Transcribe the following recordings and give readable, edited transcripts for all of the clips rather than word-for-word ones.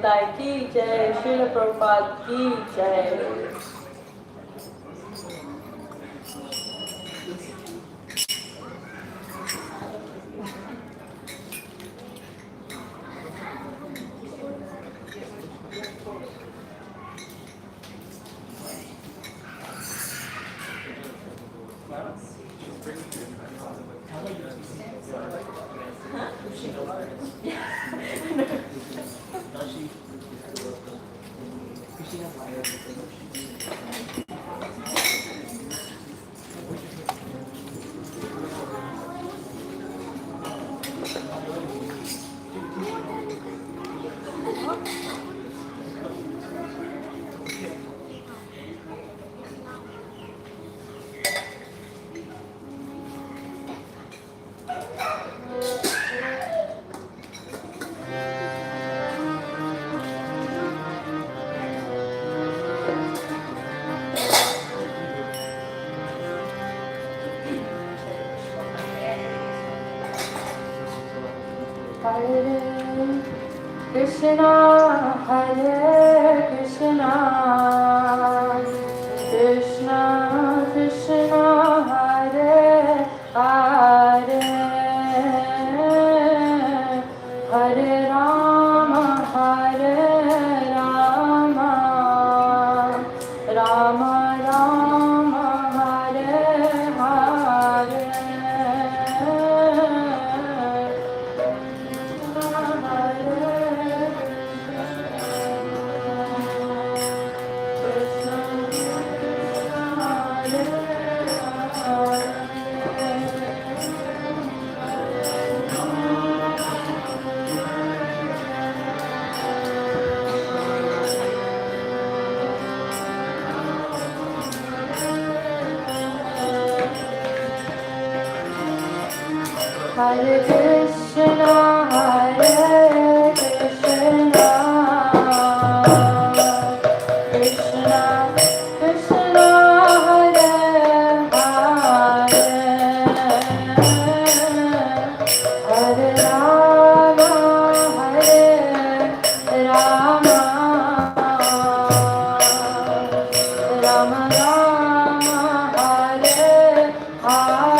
Dahi की जय, श्रील प्रभुपाद की जय। Krishna, Hare Krishna, Krishna Krishna, Hare Hare, Hare Rama, Hare Rama, Rama Rama, Hare Hare. Hare Krishna, Hare Krishna, Krishna Krishna, Hare Hare, Hare Rama, Hare Rama, Rama Rama, Hare Hare.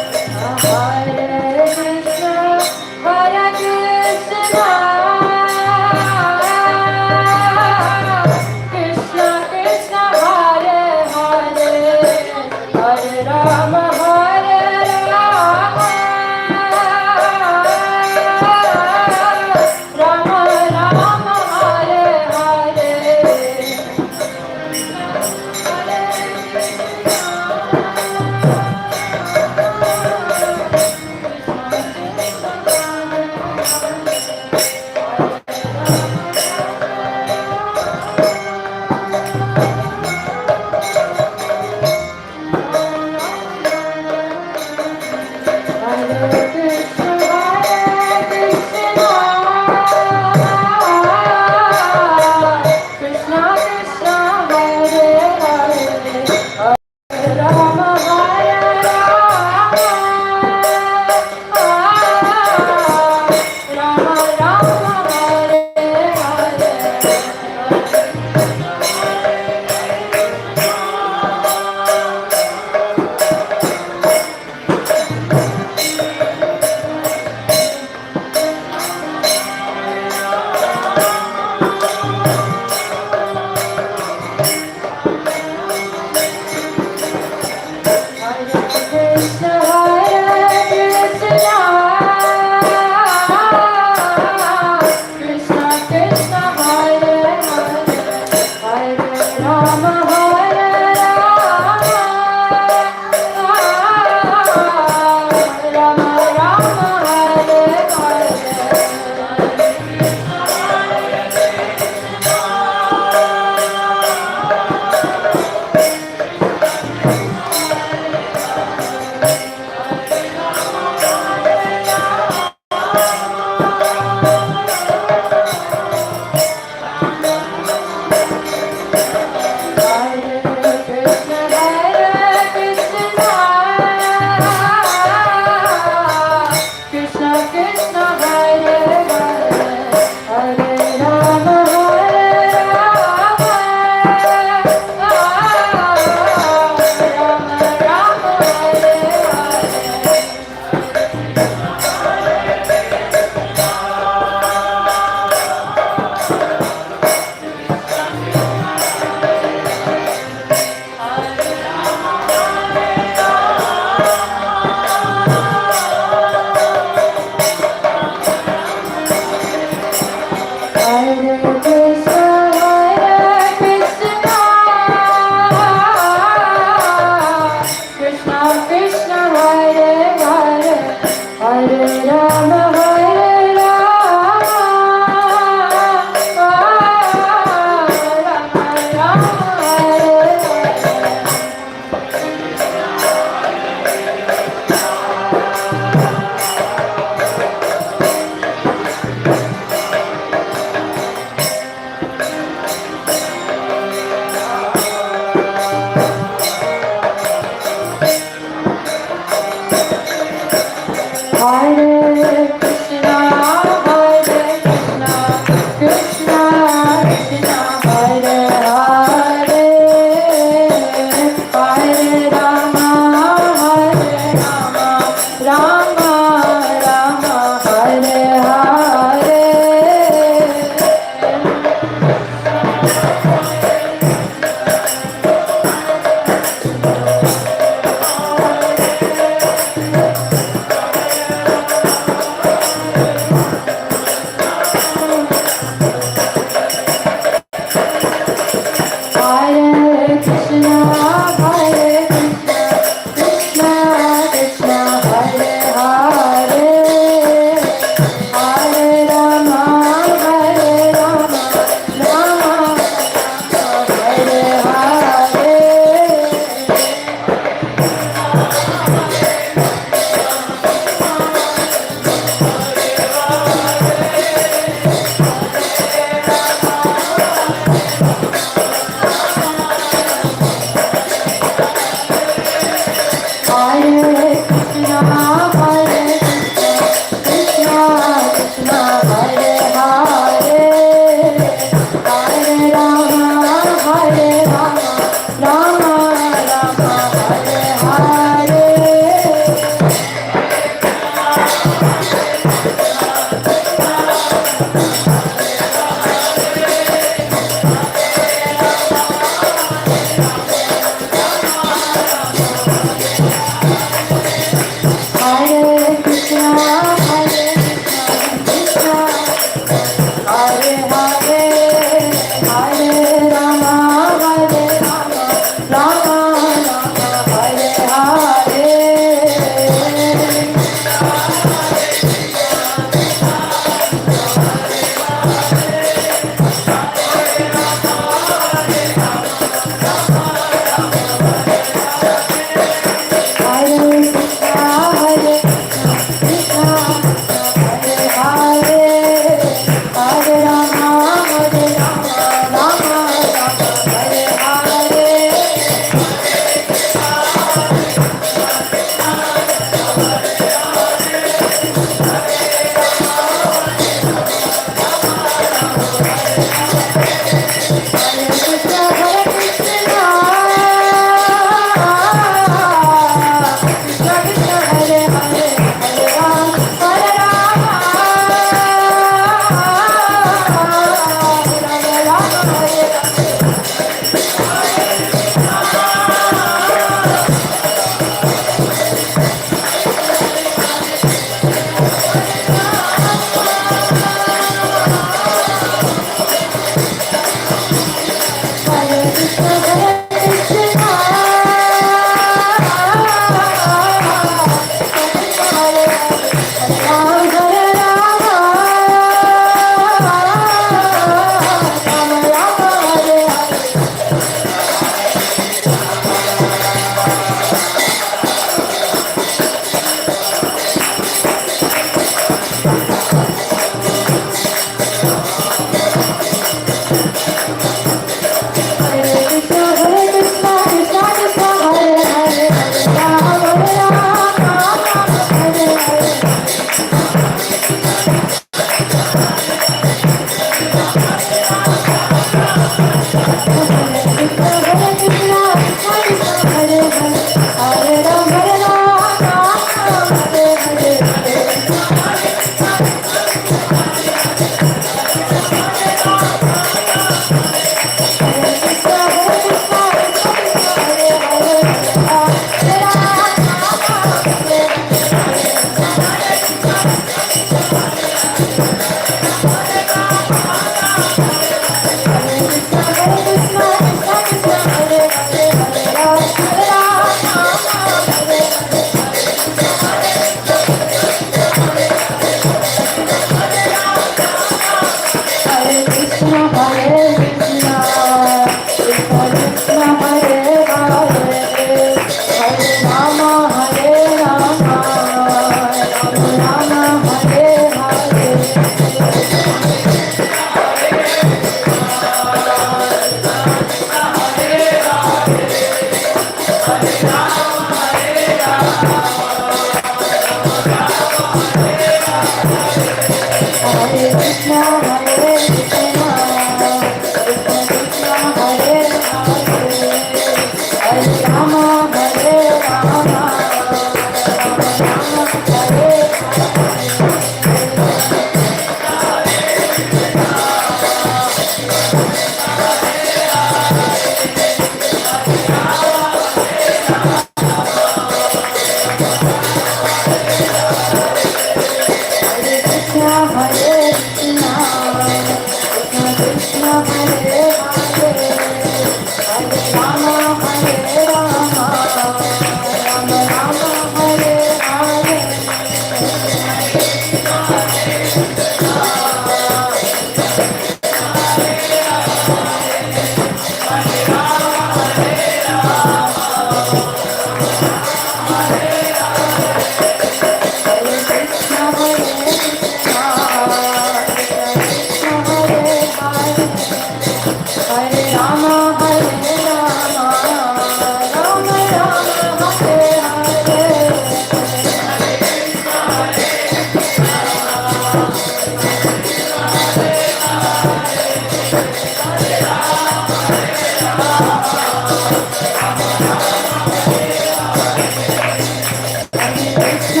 Krishna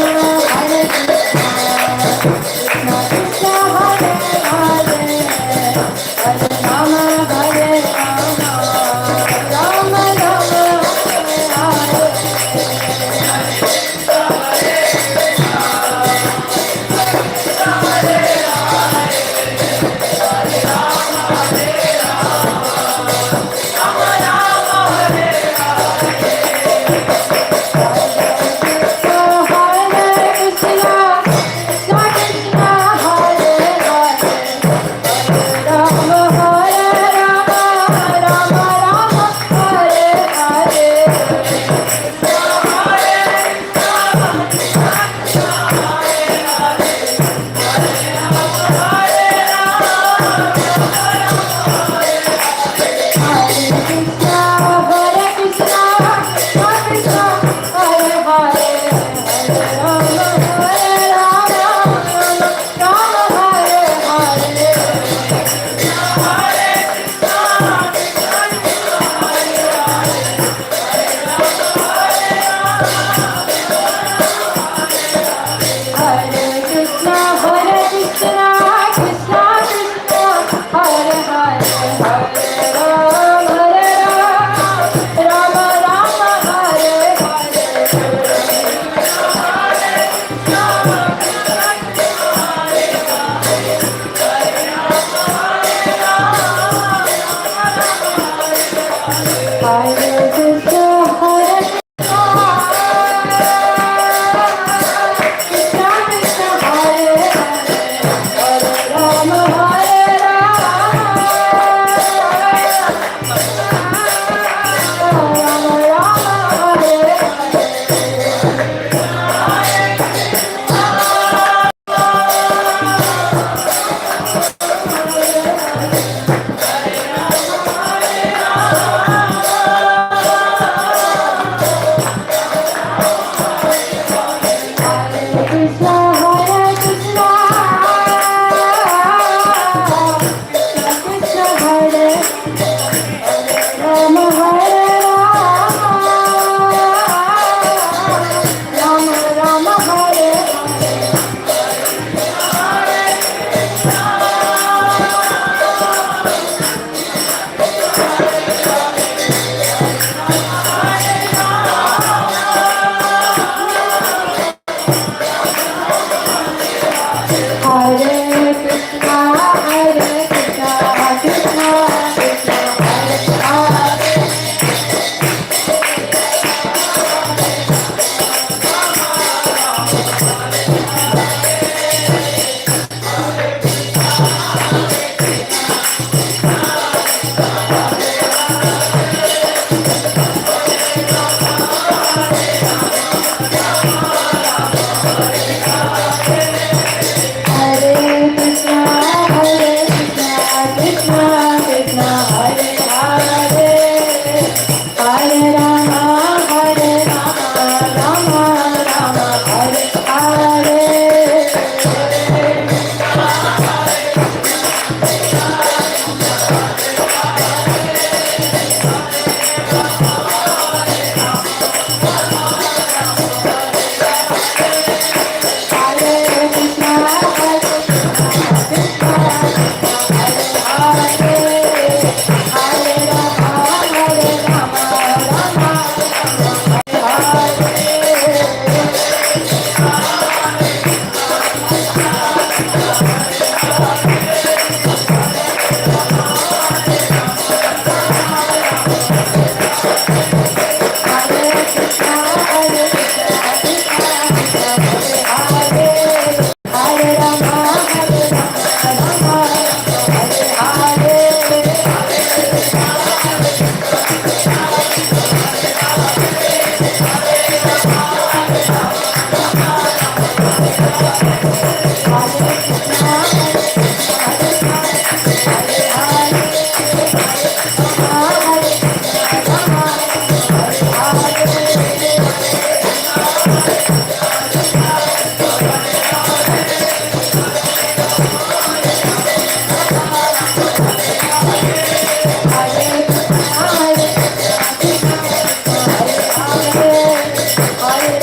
Hare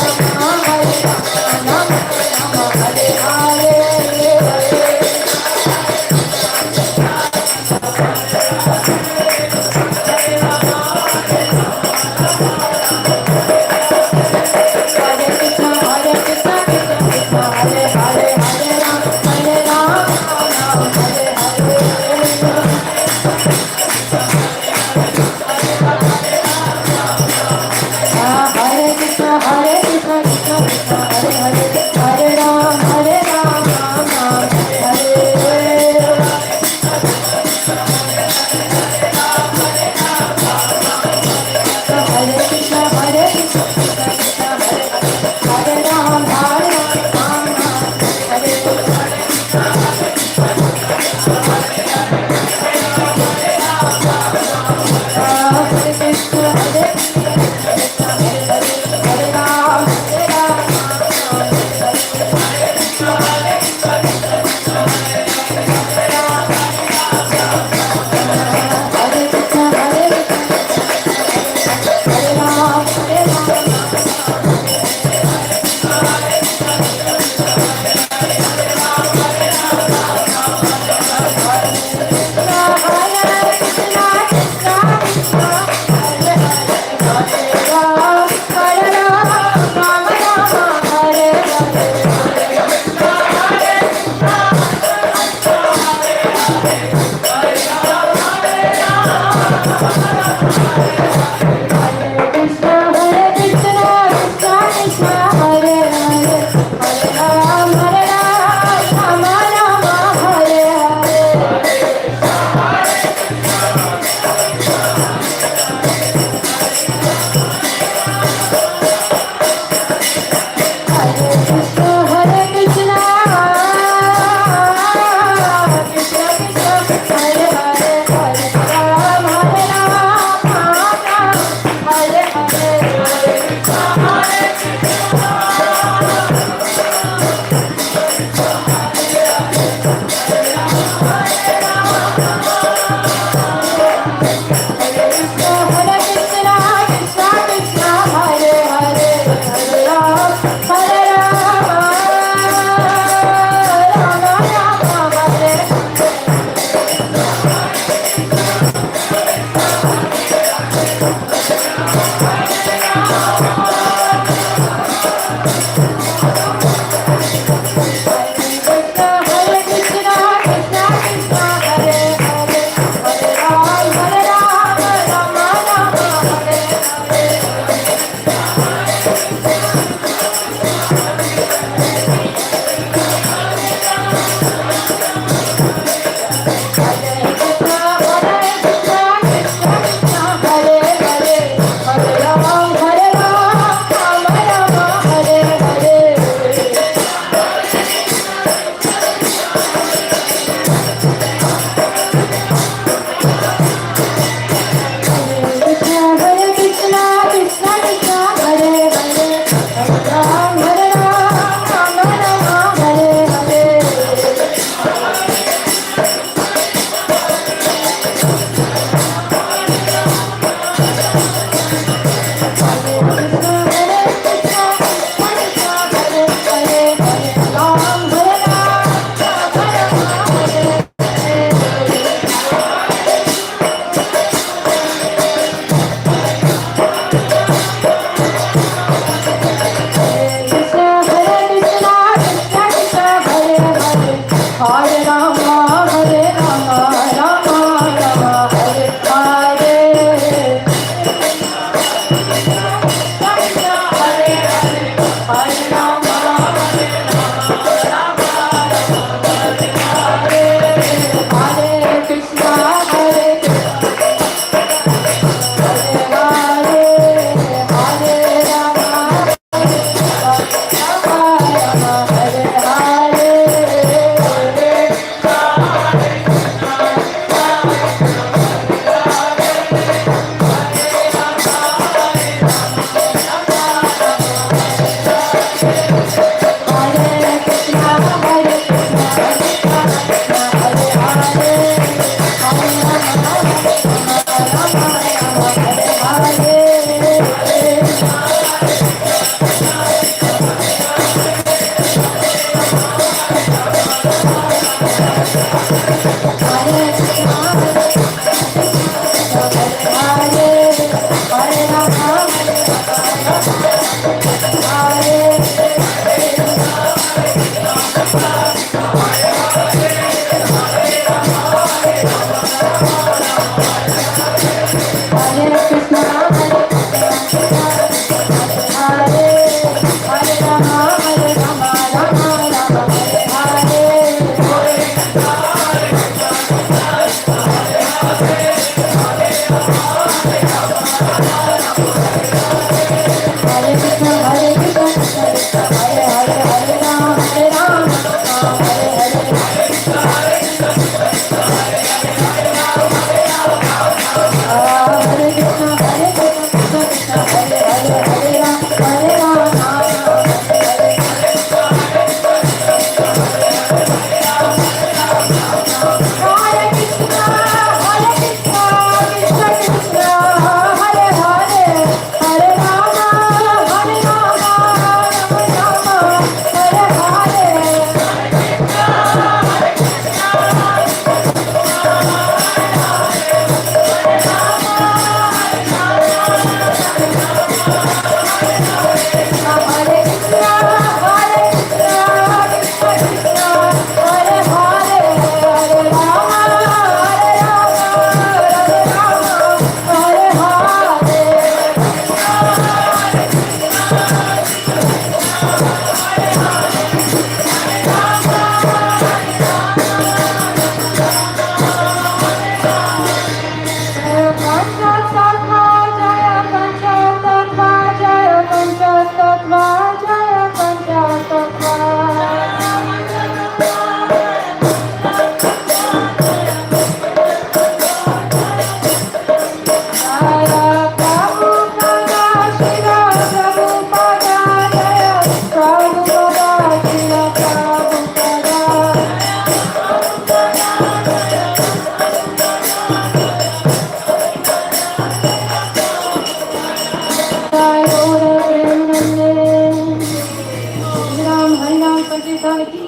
Dahi ki.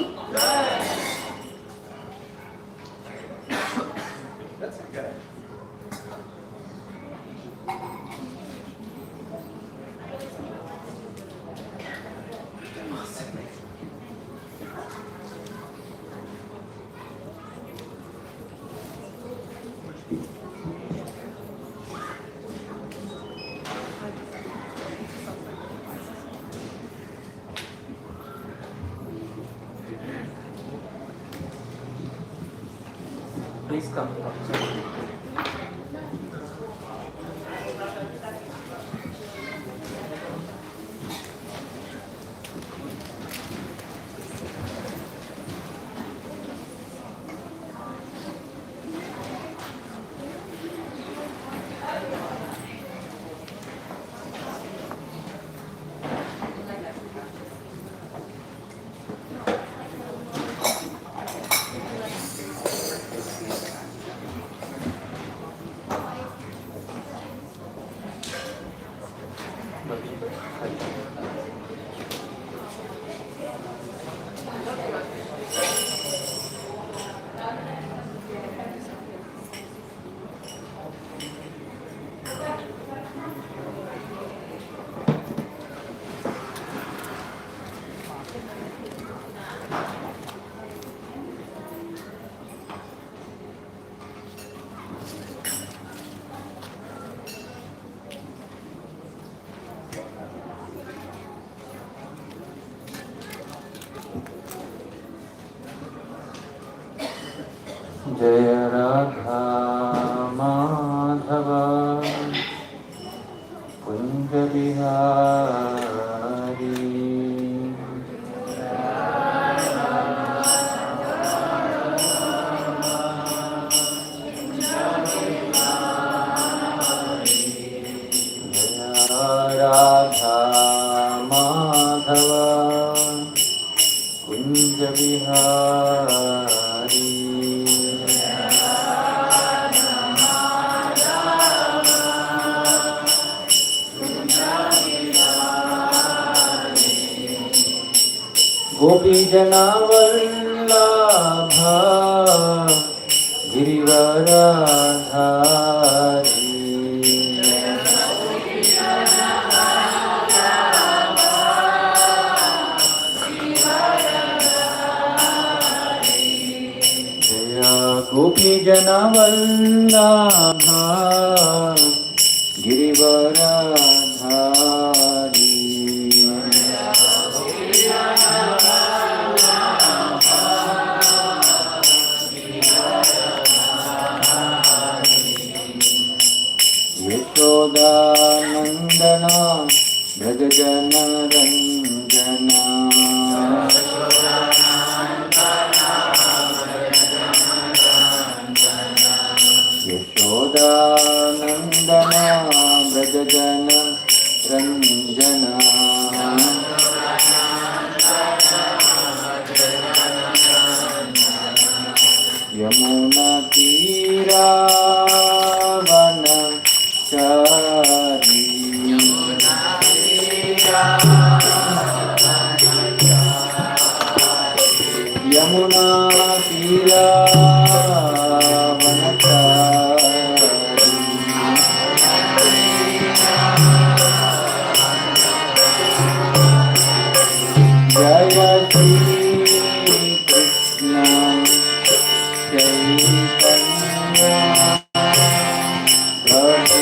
That's okay. Please come. जय राधा माधव कुंज बिहारी राधा माधव कुंज बिहारी गोपी जनावल्लभा गिरिवरधारी गोपी जनावल्लभा गिरिवरधारी यशोदानन्दना व्रजजनरञ्जना यशोदानन्दना व्रजजन रञ्जना यमुनतीरावनचारी यमुना जय श्री कृष्ण चैतन्य प्रभु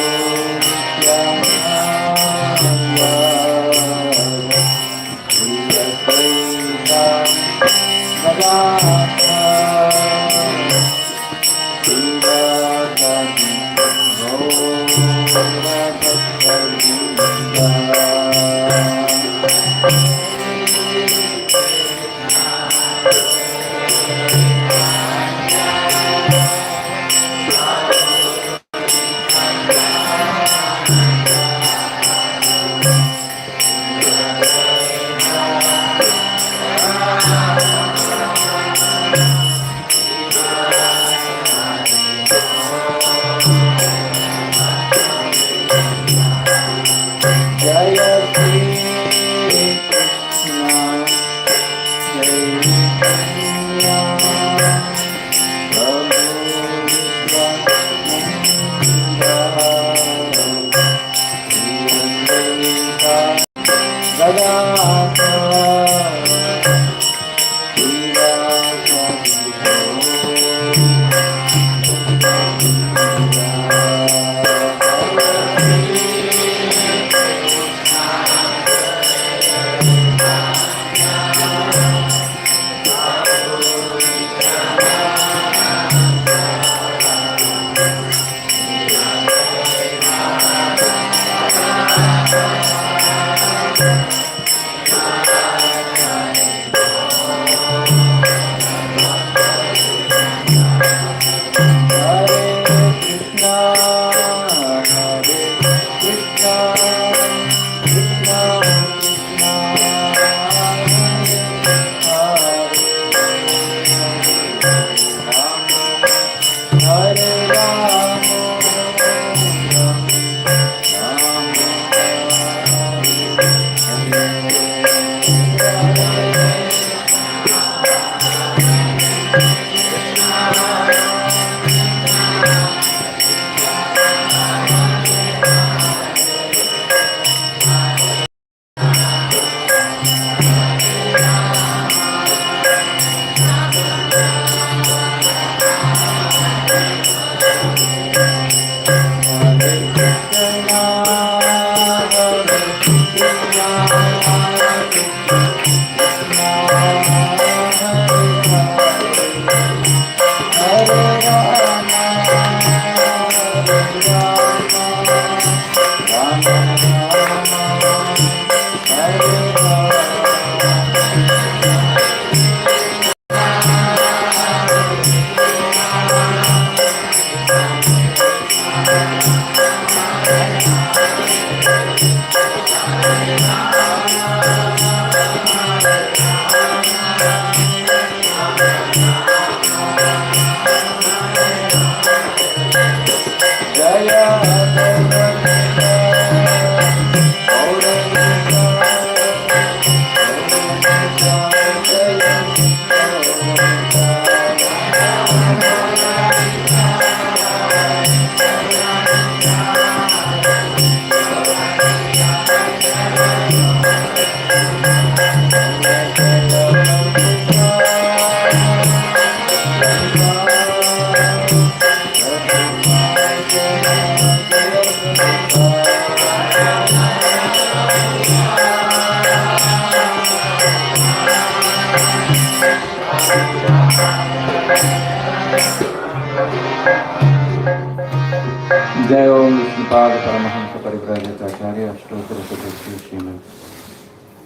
जय ओम विष्णुपाद परमहंस परिव्राजकाचार्य अष्टोत्तर सदस्य Shrimad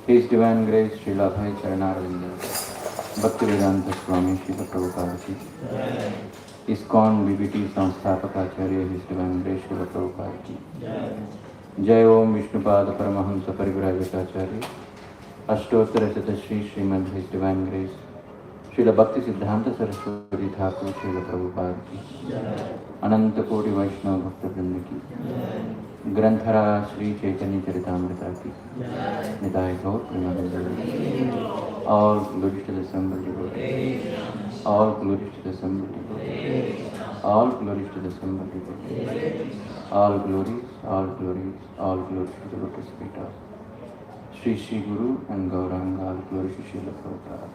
His Divine Grace Srila Bhai Charanarvinda Bhaktivedanta Swami Srila Prabhupada ki ISKCON BBT संस्थापकाचार्य His Divine Grace Srila Prabhupada ki जय ओम Vishnupad Paramhans परिव्राजकाचार्य अष्टोत्तर शतश्री Shrimad His Divine Grace Srila भक्ति सिद्धांत सरस्वती ठाकुर श्रील प्रभुपाद की अनंत कोटि वैष्णव भक्त वृंद की ग्रंथरा श्री चैतन्य चरितामृता की निताय गौर प्रेमानंद और glories to the Assembly devotees, all glories to the Assembly devotees, all glories to the Assembly devotees, all glories, all glories, all glories to the lotus feet of Sri Sri Guru and Gauranga, all glories to Srila Prabhupada.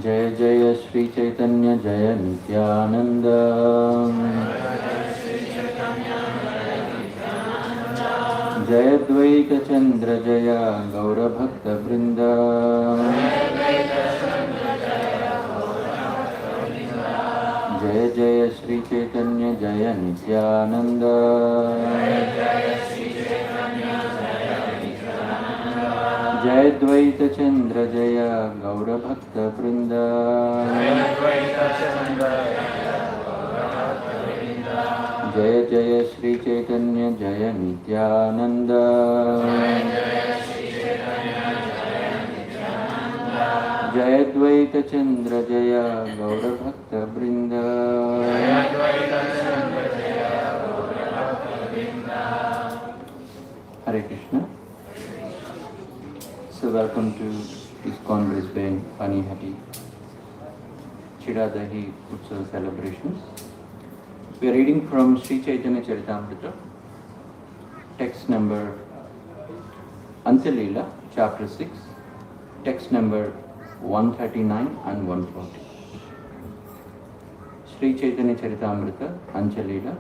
जय जय श्री चैतन्य जय नित्यानंद जय द्वैत चंद्र जय गौरभक्त वृंद जय जय श्री चैतन्य जय नित्यानंद जय द्वैत चंद्र जय गौरभक्त वृंद जय जय श्री चैतन्य जय नित्यानंद जय द्वैत चंद्र जय गौरभक्त वृंद हरे Krishna. So welcome to ISKCON Brisbane Panihati Chida Dahi Utsav celebrations. We are reading from Sri Chaitanya Charitamrita, text number Antilila, chapter 6, text number 139 and 140. Sri Chaitanya Charitamrita, Anjalila,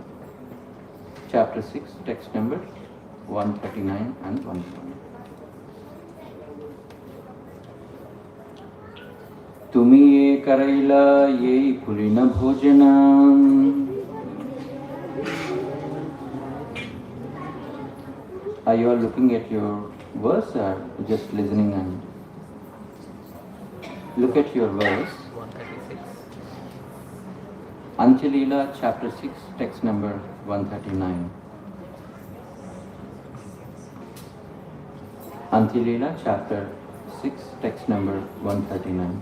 chapter 6, text number 139 and 140. तुमी ये करैला ये pooling भोजना. Are you all looking at your verse or just listening? And look at your verse. 136. Anjalila chapter 6, text number 139. Anjalila chapter 6, text number 139.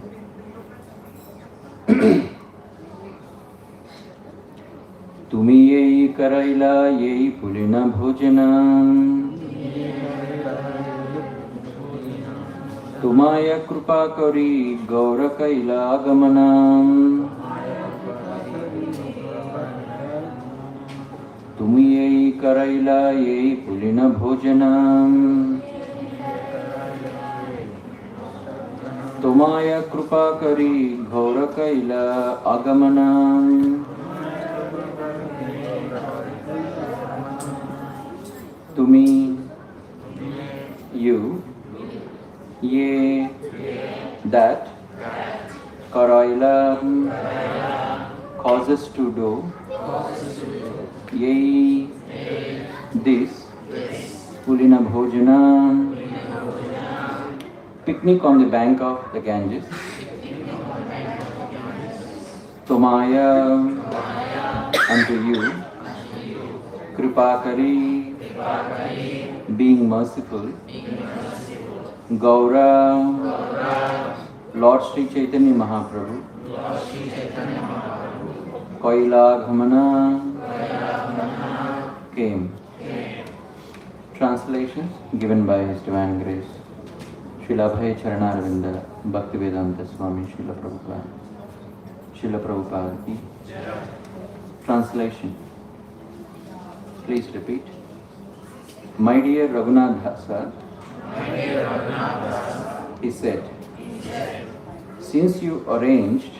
तुमी येई करैला येई pooling भोजनम. तुमाय कृपा करी गौर कैला आगमनम. तुमी येई करैला येई पुलिन भोजनम. तुमाय कृपा करी घोर कैला आगमनम. तुमी, you, ye, that, karaila, causes to do, ye, this, pulina bhojanam, picnic on the bank of the Ganges. Tomaya, unto you, Kripakari, being merciful, Gaura, Lord Sri Chaitanya Mahaprabhu, Kailaghamana, came. Translations given by His Divine Grace Srila Bhai Charanaravinda Bhaktivedanta Swami Srila Prabhupada. Srila Prabhupada ki. Translation. Please repeat. My dear Raghunatha sir, he said, since you arranged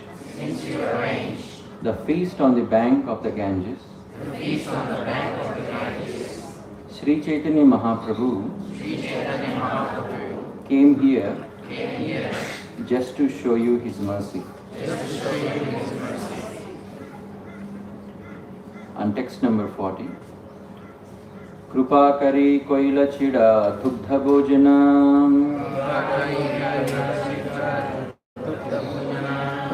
the feast on the bank of the Ganges, Sri Chaitanya Mahaprabhu came here just to show you his mercy. On text number 40. Krupa kari koila chida dugdha bhojanam.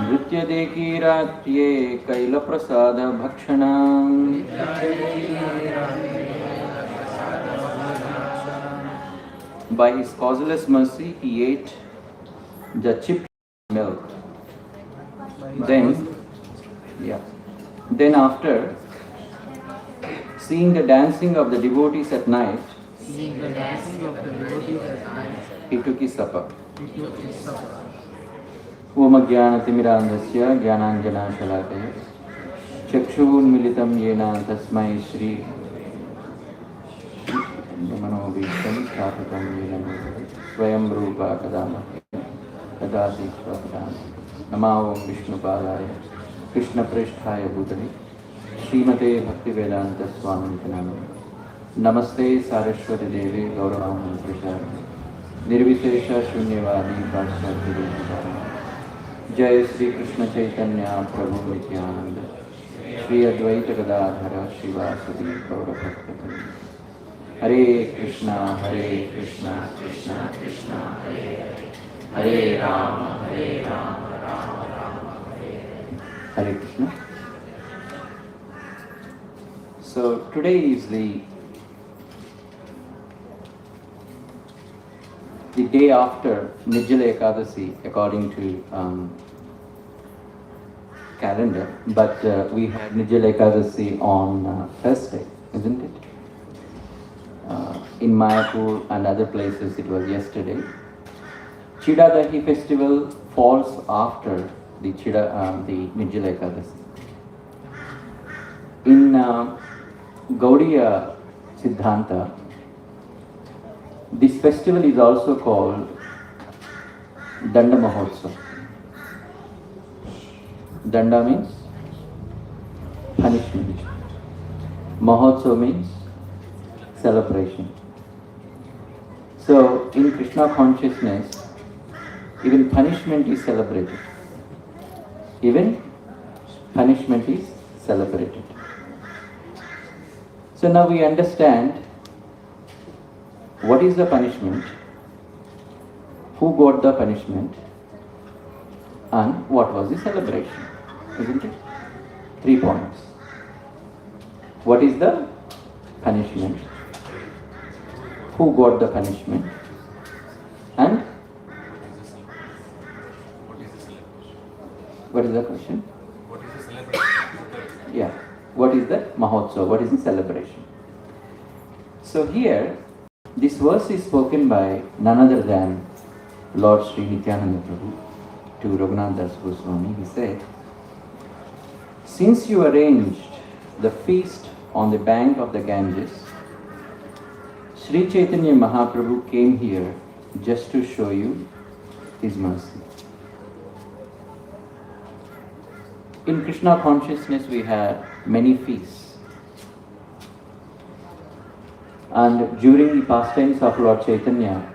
Nritya deki ratye kaila prasada bhakshanam. By his causeless mercy, he ate the chipped milk. Then after seeing the dancing of the devotees at night, he took his supper. Om Jnanatimidandasya Jnananjana Shalakaya Chakshurunmilitam Yena Tasmai Shri Manobhishtam Sthapitam Yena Swayam Rupa Kadama Kadasi Swakadama Namo Vishnupadaya Krishna Prishthaya Bhutali Srimate Bhaktivedanta Swami Nityananda. Namaste Saraswati Devi Gauravamani Prashari Nirvishesha Shunyavadi Prashari Devi. Jai Sri Krishna Chaitanya Prabhu Nityananda Sri Advaita Gadadhara Shivasati Gaura Bhakta. Hare Krishna Krishna Krishna Hare Hare Rama Rama Rama Hare Krishna. So today is the day after Nijjala Ekadasi according to calendar, but we had Nijjala Ekadasi on Thursday, isn't it? In Mayapur and other places it was yesterday. Chida Dahi festival falls after the the Nirjala Ekadasi. In Gaudiya Siddhanta, this festival is also called Danda Mahotsav. Danda means punishment. Mahotsav means celebration. So, in Krishna consciousness, even punishment is celebrated. Even punishment is celebrated. So now we understand what is the punishment, who got the punishment, and what was the celebration, isn't it? 3 points. What is the punishment, who got the punishment, and what is the question? What is the celebration? Yeah. What is the Mahotsav? What is the celebration? So here, this verse is spoken by none other than Lord Sri Nityananda Prabhu to Raghunatha Gosvami. He said, since you arranged the feast on the bank of the Ganges, Sri Chaitanya Mahaprabhu came here just to show you his mercy. In Krishna consciousness we have many feasts. And during the pastimes of Lord Chaitanya,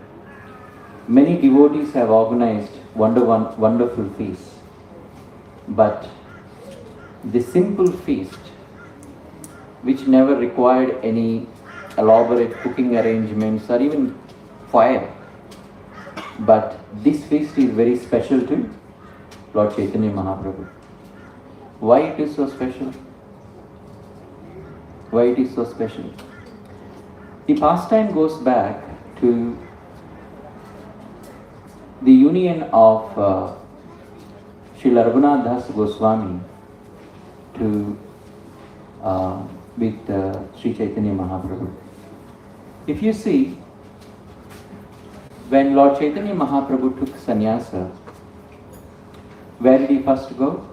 many devotees have organized wonderful feasts. But the simple feast, which never required any elaborate cooking arrangements or even fire, but this feast is very special to Lord Chaitanya Mahaprabhu. Why it is so special? Why it is so special? The pastime goes back to the union of Srila Raghunatha Gosvami with Sri Chaitanya Mahaprabhu. If you see, when Lord Chaitanya Mahaprabhu took sannyasa, where did he first go?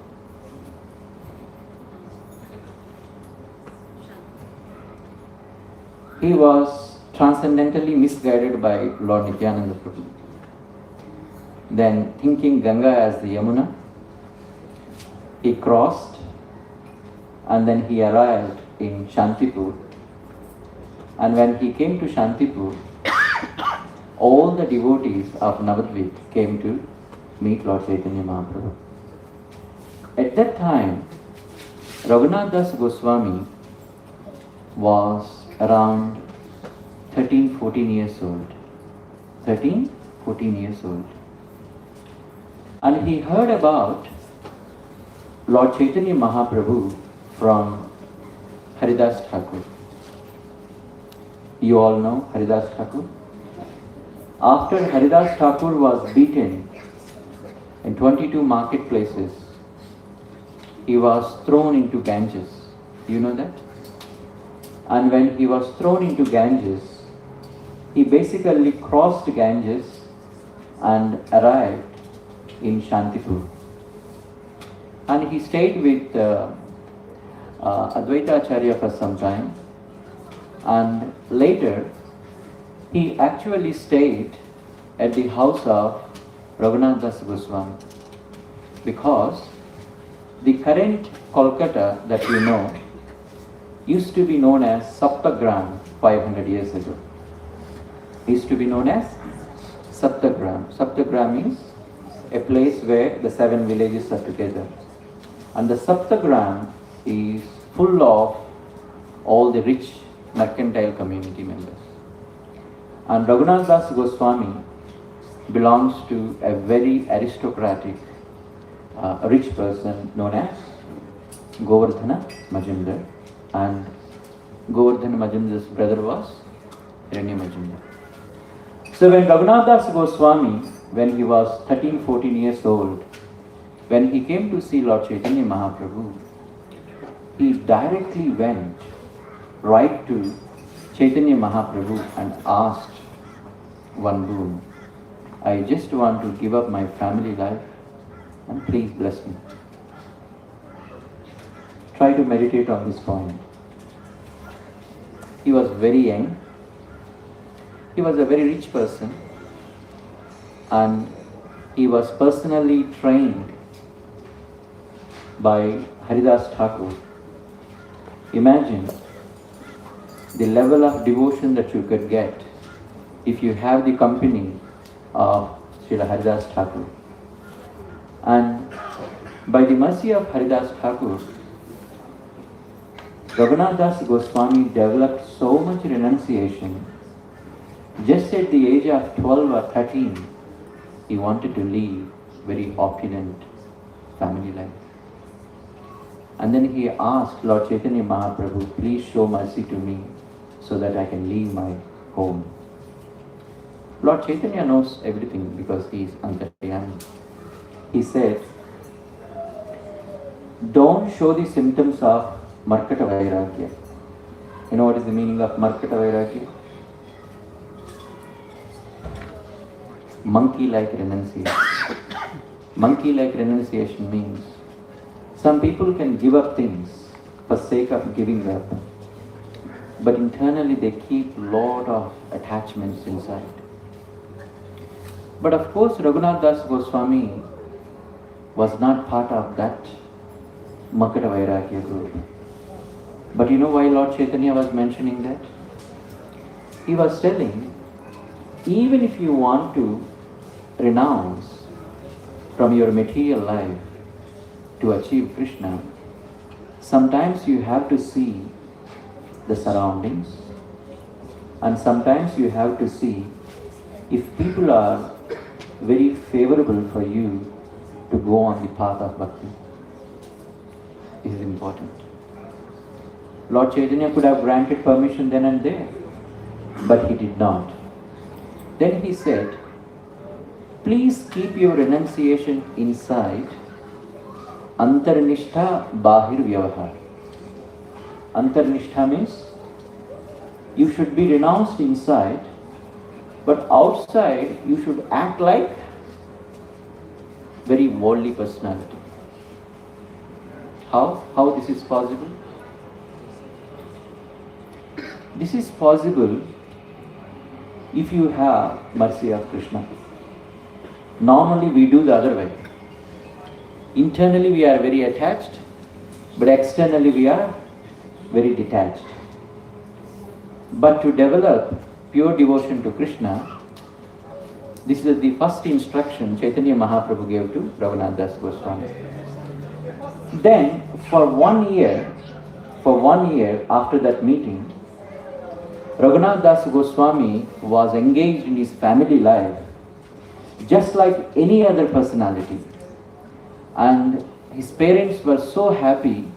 He was transcendentally misguided by Lord Nityananda Prabhu. Then, thinking Ganga as the Yamuna, he crossed and then he arrived in Shantipur. And when he came to Shantipur, all the devotees of Navadvip came to meet Lord Chaitanya Mahaprabhu. At that time, Raghunatha Goswami was around 13-14 years old. 13-14 years old. And he heard about Lord Chaitanya Mahaprabhu from Haridas Thakur. You all know Haridas Thakur? After Haridas Thakur was beaten in 22 marketplaces, he was thrown into Ganges. You know that? And when he was thrown into Ganges, he basically crossed Ganges and arrived in Shantipur. And he stayed with Advaita Acharya for some time. And later, he actually stayed at the house of Raghunatha Goswami, because the current Kolkata that you know used to be known as Saptagram 500 years ago. Used to be known as Saptagram. Saptagram means a place where the 7 villages are together. And the Saptagram is full of all the rich mercantile community members. And Raghunatha Goswami belongs to a very aristocratic, rich person known as Govardhana Majumdar. And Govardhana Majumdar's brother was Hiranya Majumdar. So when Raghunatha Goswami, when he was 13-14 years old, when he came to see Lord Chaitanya Mahaprabhu, he directly went right to Chaitanya Mahaprabhu and asked one boon. I just want to give up my family life and please bless me. Try to meditate on this point. He was very young. He was a very rich person and he was personally trained by Haridas Thakur. Imagine the level of devotion that you could get if you have the company of Srila Haridas Thakur. And by the mercy of Haridas Thakur, Raghunatha Goswami developed so much renunciation. Just at the age of 12 or 13, he wanted to live very opulent family life. And then he asked Lord Chaitanya Mahaprabhu, please show mercy to me so that I can leave my home. Lord Chaitanya knows everything because he is Antaryami. He said, don't show the symptoms of Markata Vairagya. You know what is the meaning of Markata Vairagya? Monkey-like renunciation. Monkey-like renunciation means some people can give up things for sake of giving up, but internally they keep lot of attachments inside. But of course, Raghunatha Goswami was not part of that Makara Vairagya group. But you know why Lord Chaitanya was mentioning that? He was telling, even if you want to renounce from your material life to achieve Krishna, sometimes you have to see the surroundings and sometimes you have to see if people are very favorable for you to go on the path of bhakti. It is important. Lord Chaitanya could have granted permission then and there, but he did not. Then he said, please keep your renunciation inside. Antarnishtha Bahir Vyavahar. Antarnishtha means you should be renounced inside, but outside you should act like very worldly personality. How this is possible? This is possible if you have mercy of Krishna. Normally we do the other way. Internally we are very attached, but externally we are very detached. But to develop pure devotion to Krishna, this is the first instruction Chaitanya Mahaprabhu gave to Raghunatha Goswami. Then for 1 year after that meeting, Raghunatha Goswami was engaged in his family life just like any other personality. And his parents were so happy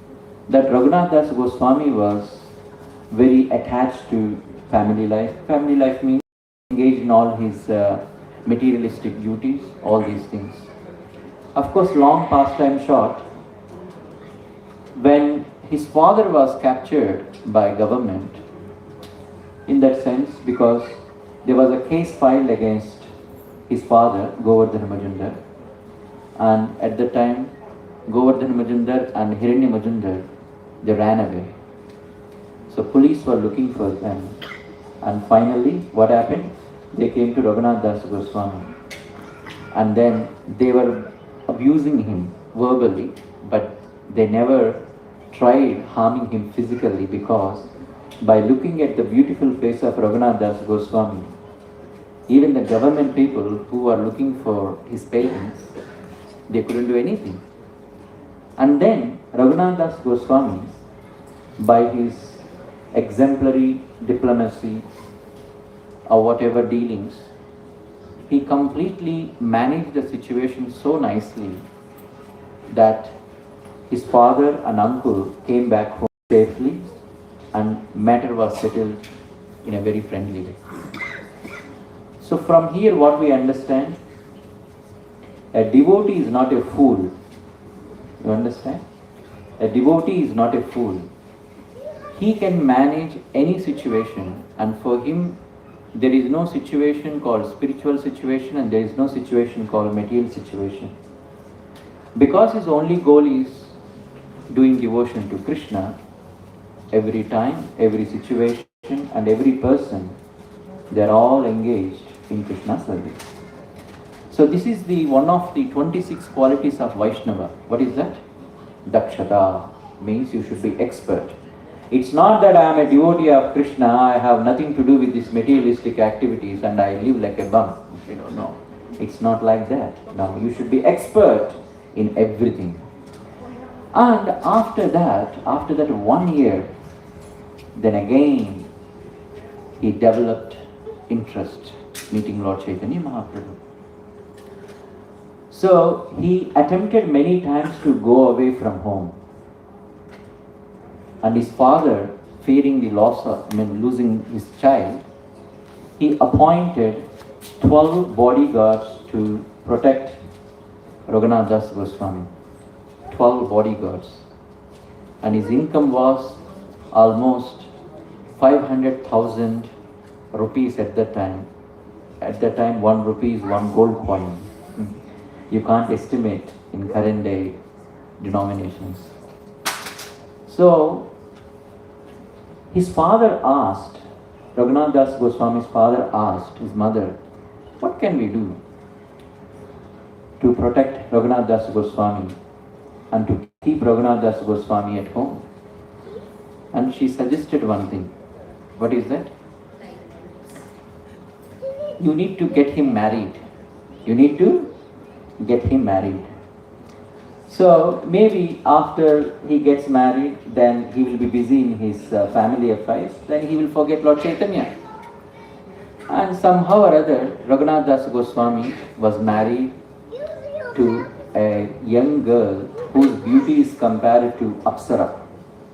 that Raghunatha Goswami was very attached to family life. Family life means engaged in all his materialistic duties, all these things. Of course, long pastime short, when his father was captured by government, in that sense, because there was a case filed against his father, Govardhan Majumdar, and at the time, Govardhan Majumdar and Hiranya Majumdar, they ran away. So police were looking for them, and finally, what happened? They came to Raghunatha Goswami, and then they were abusing him verbally, but they never tried harming him physically, because by looking at the beautiful face of Raghunatha Goswami, even the government people who were looking for his parents, they couldn't do anything. And then Raghunatha Goswami, by his exemplary diplomacy or whatever dealings, he completely managed the situation so nicely that his father and uncle came back home safely and matter was settled in a very friendly way. So from here what we understand, a devotee is not a fool. You understand? A devotee is not a fool. He can manage any situation, and for him There is no situation called spiritual situation and there is no situation called material situation. Because his only goal is doing devotion to Krishna, every time, every situation and every person, they are all engaged in Krishna service. So this is the one of the 26 qualities of Vaishnava. What is that? Dakshata means you should be expert. It's not that I am a devotee of Krishna, I have nothing to do with these materialistic activities and I live like a bum. No. It's not like that. No, you should be expert in everything. And after that 1 year, then again he developed interest meeting Lord Chaitanya Mahaprabhu. So he attempted many times to go away from home. And his father, fearing the losing his child, he appointed 12 bodyguards to protect Raghunatha Goswami. 12 bodyguards. And his income was almost 500,000 rupees at that time. At that time, 1 rupee is 1 gold coin. You can't estimate in current day denominations. So, his father asked, Raghunatha Goswami's father asked his mother, what can we do to protect Raghunatha Goswami and to keep Raghunatha Goswami at home? And she suggested one thing. What is that? You need to get him married. You need to get him married. So maybe after he gets married, then he will be busy in his family affairs, then he will forget Lord Chaitanya. And somehow or other, Raghunatha Goswami was married to a young girl whose beauty is compared to Apsara,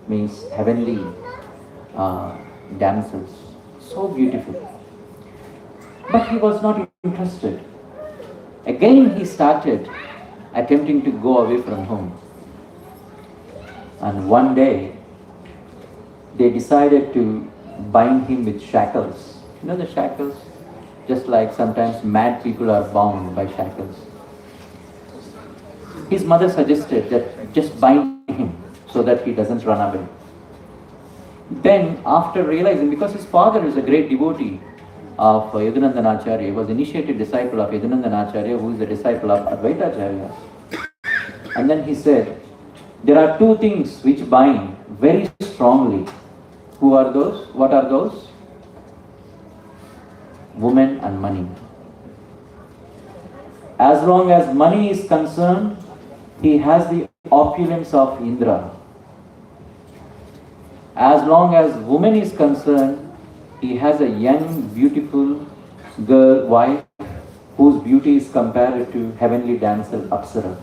means heavenly damsels. So beautiful. But he was not interested. Again he started attempting to go away from home. And one day, they decided to bind him with shackles. You know the shackles? Just like sometimes mad people are bound by shackles. His mother suggested that just bind him so that he doesn't run away. Then after realizing, because his father is a great devotee of Yadunandana Acharya, was initiated disciple of Yadunandana Acharya, who is a disciple of Advaita Acharya. And then he said, there are 2 things which bind very strongly. Who are those? What are those? Women and money. As long as money is concerned, he has the opulence of Indra. As long as woman is concerned, he has a young, beautiful girl, wife, whose beauty is compared to heavenly damsel Apsara.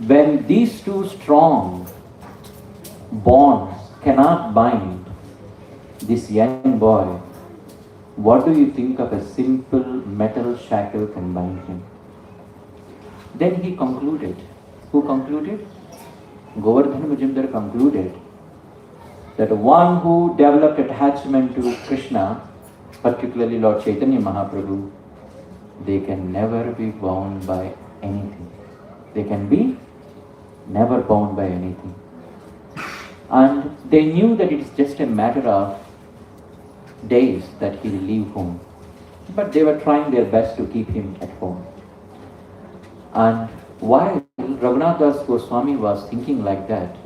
When these 2 strong bonds cannot bind this young boy, what do you think of a simple metal shackle can bind him? Then he concluded. Who concluded? Govardhan Majumdar concluded that one who developed attachment to Krishna, particularly Lord Chaitanya Mahaprabhu, they can never be bound by anything. They can be never bound by anything. And they knew that it's just a matter of days that he will leave home. But they were trying their best to keep him at home. And while Raghunatha Goswami was thinking like that,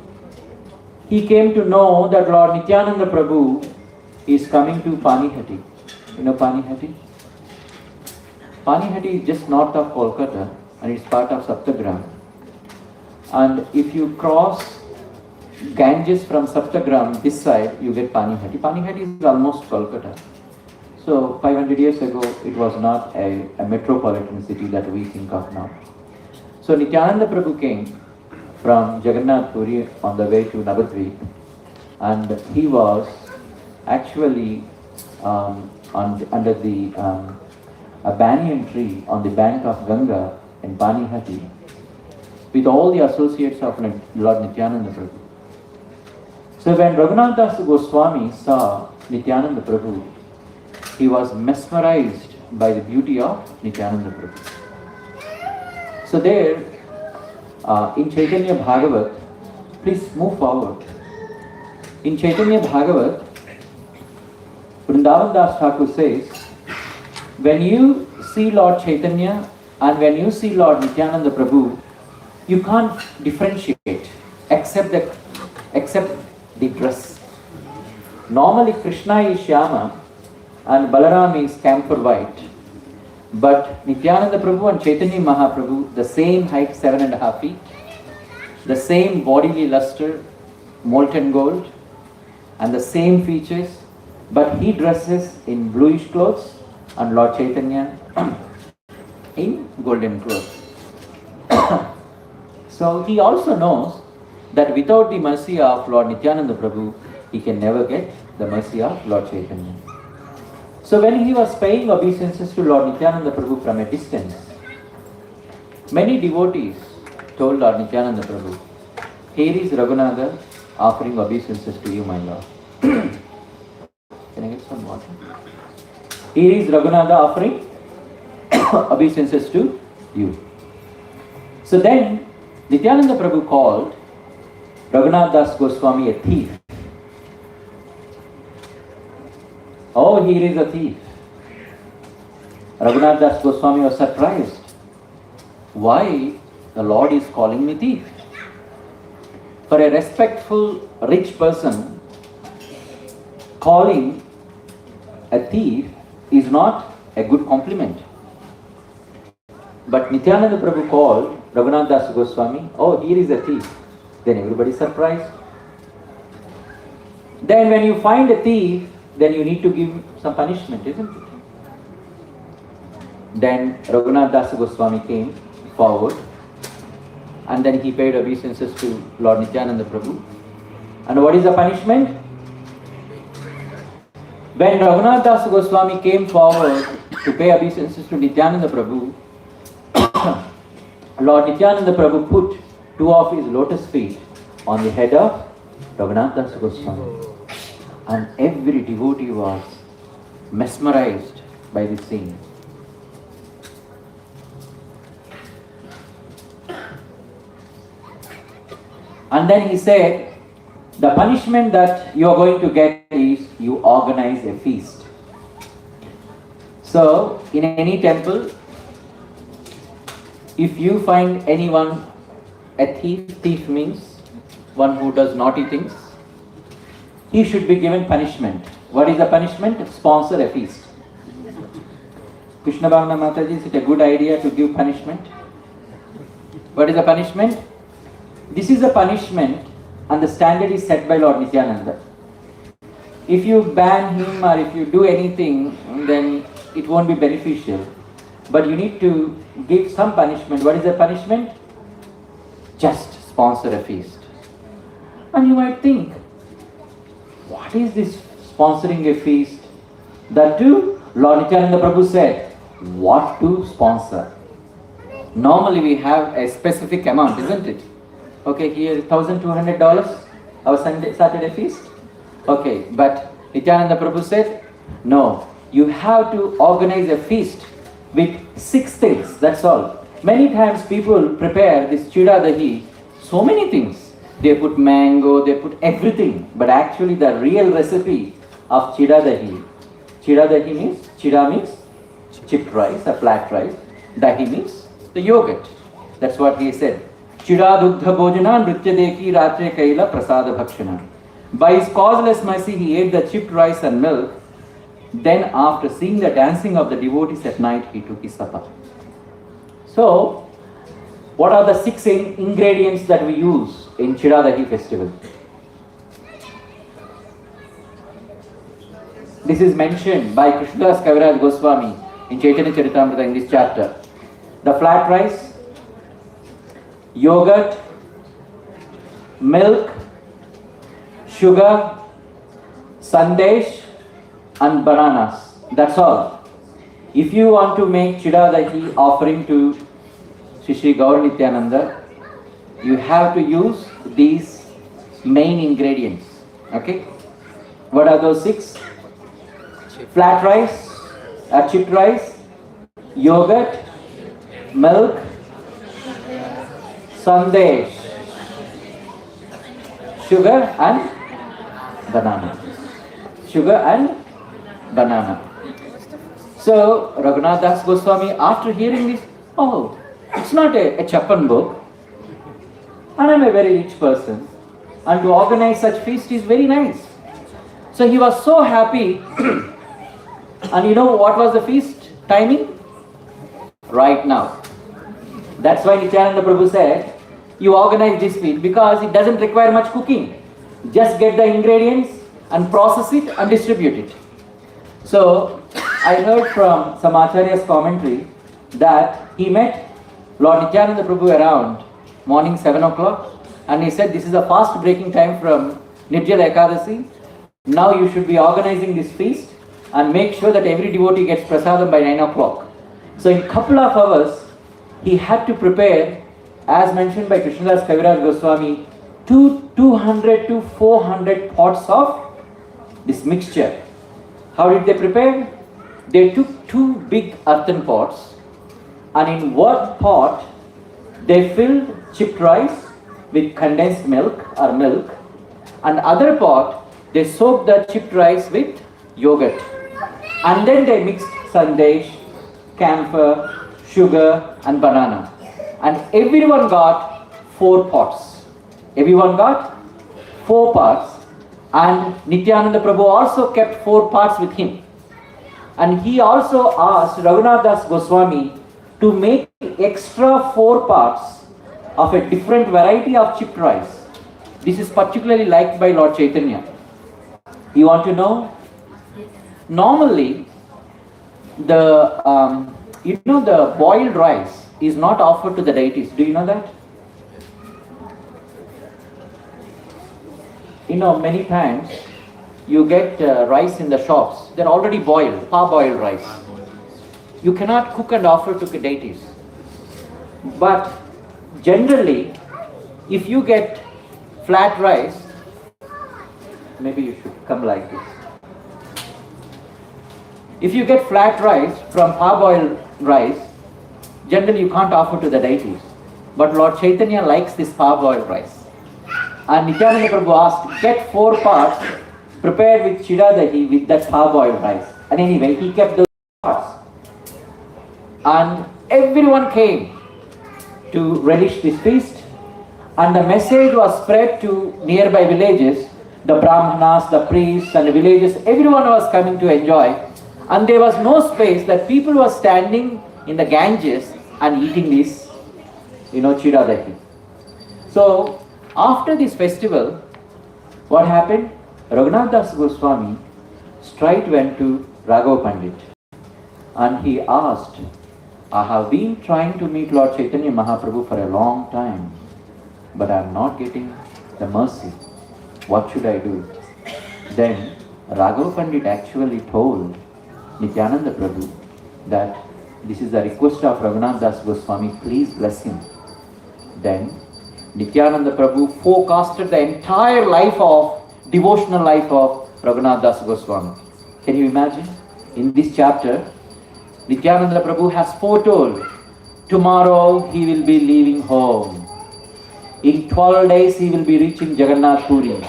he came to know that Lord Nityananda Prabhu is coming to Panihati. You know Panihati? Panihati is just north of Kolkata and it's part of Saptagram. And if you cross Ganges from Saptagram this side, you get Panihati. Panihati is almost Kolkata. So 500 years ago, it was not a metropolitan city that we think of now. So Nityananda Prabhu came from Jagannath Puri on the way to Navadvip, and he was actually under the a banyan tree on the bank of Ganga in Panihati with all the associates of Lord Nityananda Prabhu. So when Raghunatha Goswami saw Nityananda Prabhu, he was mesmerized by the beauty of Nityananda Prabhu. So there, in Chaitanya Bhagavat, please move forward. In Chaitanya Bhagavat, Vrindavan Das Thakur says, when you see Lord Chaitanya and when you see Lord Nityananda Prabhu, you can't differentiate except the dress. Normally Krishna is Shyama and Balaram is camphor white. But Nityananda Prabhu and Chaitanya Mahaprabhu, the same height, 7.5 feet, the same bodily luster, molten gold, and the same features, but he dresses in bluish clothes and Lord Chaitanya in golden clothes. So he also knows that without the mercy of Lord Nityananda Prabhu, he can never get the mercy of Lord Chaitanya. So when he was paying obeisances to Lord Nityananda Prabhu from a distance, many devotees told Lord Nityananda Prabhu, here is Raghunatha offering obeisances to you, my Lord. Can I get some water? Here is Raghunatha offering obeisances to you. So then Nityananda Prabhu called Raghunath Das Goswami a thief. Oh, here is a thief. Raghunath Das Goswami was surprised. Why the Lord is calling me thief? For a respectful, rich person, calling a thief is not a good compliment. But Nityananda Prabhu called Raghunath Das Goswami, oh, here is a thief. Then everybody is surprised. Then when you find a thief, then you need to give some punishment, isn't it? Then Raghunath Das Goswami came forward and then he paid obeisances to Lord Nityananda Prabhu. And what is the punishment? When Raghunath Das Goswami came forward to pay obeisances to Nityananda Prabhu, Lord Nityananda Prabhu put 2 of his lotus feet on the head of Raghunath Das Goswami. And every devotee was mesmerized by this scene. And then he said, the punishment that you are going to get is you organize a feast. So, in any temple, if you find anyone a thief means one who does naughty things, he should be given punishment. What is the punishment? Sponsor a feast. Krishna Bhavana Mataji, is it a good idea to give punishment? What is the punishment? This is a punishment and the standard is set by Lord Nityananda. If you ban him or if you do anything, then it won't be beneficial. But you need to give some punishment. What is the punishment? Just sponsor a feast. And you might think, what is this sponsoring a feast? That too, Lord Nityananda Prabhu said, what to sponsor? Normally we have a specific amount, isn't it? Okay, here $1,200, our Saturday feast. Okay, but Nityananda Prabhu said, no, you have to organize a feast with 6 things, that's all. Many times people prepare this Chida Dahi, so many things. They put mango, they put everything. But actually the real recipe of Chida Dahi means, Chida means chipped rice, a flat rice. Dahi means the yogurt. That's what he said. Chida duddha bhojana nritya deki ratre kaila prasada bhakshana. By his causeless mercy he ate the chipped rice and milk. Then after seeing the dancing of the devotees at night, he took his supper. So, what are the 6 ingredients that we use in Chida Dahi festival? This is mentioned by Krishnadas Kaviraj Goswami in Chaitanya Charitamrita in this chapter. The flat rice, yogurt, milk, sugar, sandesh and bananas. That's all. If you want to make Chida Dahi offering to Shri Gaur Nityananda, you have to use these main ingredients. Okay? What are those 6? flat rice, chipped rice, yogurt, milk, sandesh, sugar and banana. Sugar and banana. So Raghunatha Goswami, after hearing this, oh, it's not a Chappan book, and I'm a very rich person, and to organize such feast is very nice. So he was so happy. And you know what was the feast timing? Right now. That's why Nityananda Prabhu said, you organize this feast because it doesn't require much cooking. Just get the ingredients and process it and distribute it. So I heard from some Acharya's commentary that he met Lord Nityananda Prabhu around morning 7 o'clock, and he said, this is a fast breaking time from Nirjala Ekadasi. Now you should be organizing this feast and make sure that every devotee gets prasadam by 9 o'clock. So in a couple of hours, he had to prepare, as mentioned by Krishnadas Kaviraj Goswami, 200 to 400 pots of this mixture. How did they prepare? They took 2 big earthen pots, and in one pot, they filled chipped rice with condensed milk or milk, and other pot, they soaked the chipped rice with yogurt. And then they mixed sandesh, camphor, sugar and banana. And everyone got 4 pots. Everyone got 4 pots. And Nityananda Prabhu also kept 4 pots with him. And he also asked Raghunatha Goswami to make extra 4 pots of a different variety of chipped rice. This is particularly liked by Lord Chaitanya. You want to know? Normally, the boiled rice is not offered to the deities. Do you know that? Many times you get rice in the shops. They're already boiled, parboiled rice. You cannot cook and offer to the deities. But generally, if you get flat rice, maybe you should come like this. If you get flat rice from parboiled rice, generally you can't offer to the deities. But Lord Chaitanya likes this parboiled rice. And Nityananda Prabhu asked, get 4 parts prepared with Chida Dahi with that parboiled rice. And anyway, he kept those parts. And everyone came to relish this feast. And the message was spread to nearby villages. The Brahmanas, the priests and the villages, everyone was coming to enjoy. And there was no space that people were standing in the Ganges and eating this, Chida Dahi. So, after this festival, what happened? Raghunatha Goswami straight went to Raghav Pandit and he asked, I have been trying to meet Lord Chaitanya Mahaprabhu for a long time, but I am not getting the mercy. What should I do? Then Raghav Pandit actually told Nityananda Prabhu that this is the request of Raghunatha Goswami, please bless him. Then Nityananda Prabhu forecasted the entire devotional life of Raghunatha Goswami. Can you imagine? In this chapter, Nityananda Prabhu has foretold, tomorrow he will be leaving home. In 12 days he will be reaching Jagannath Puri,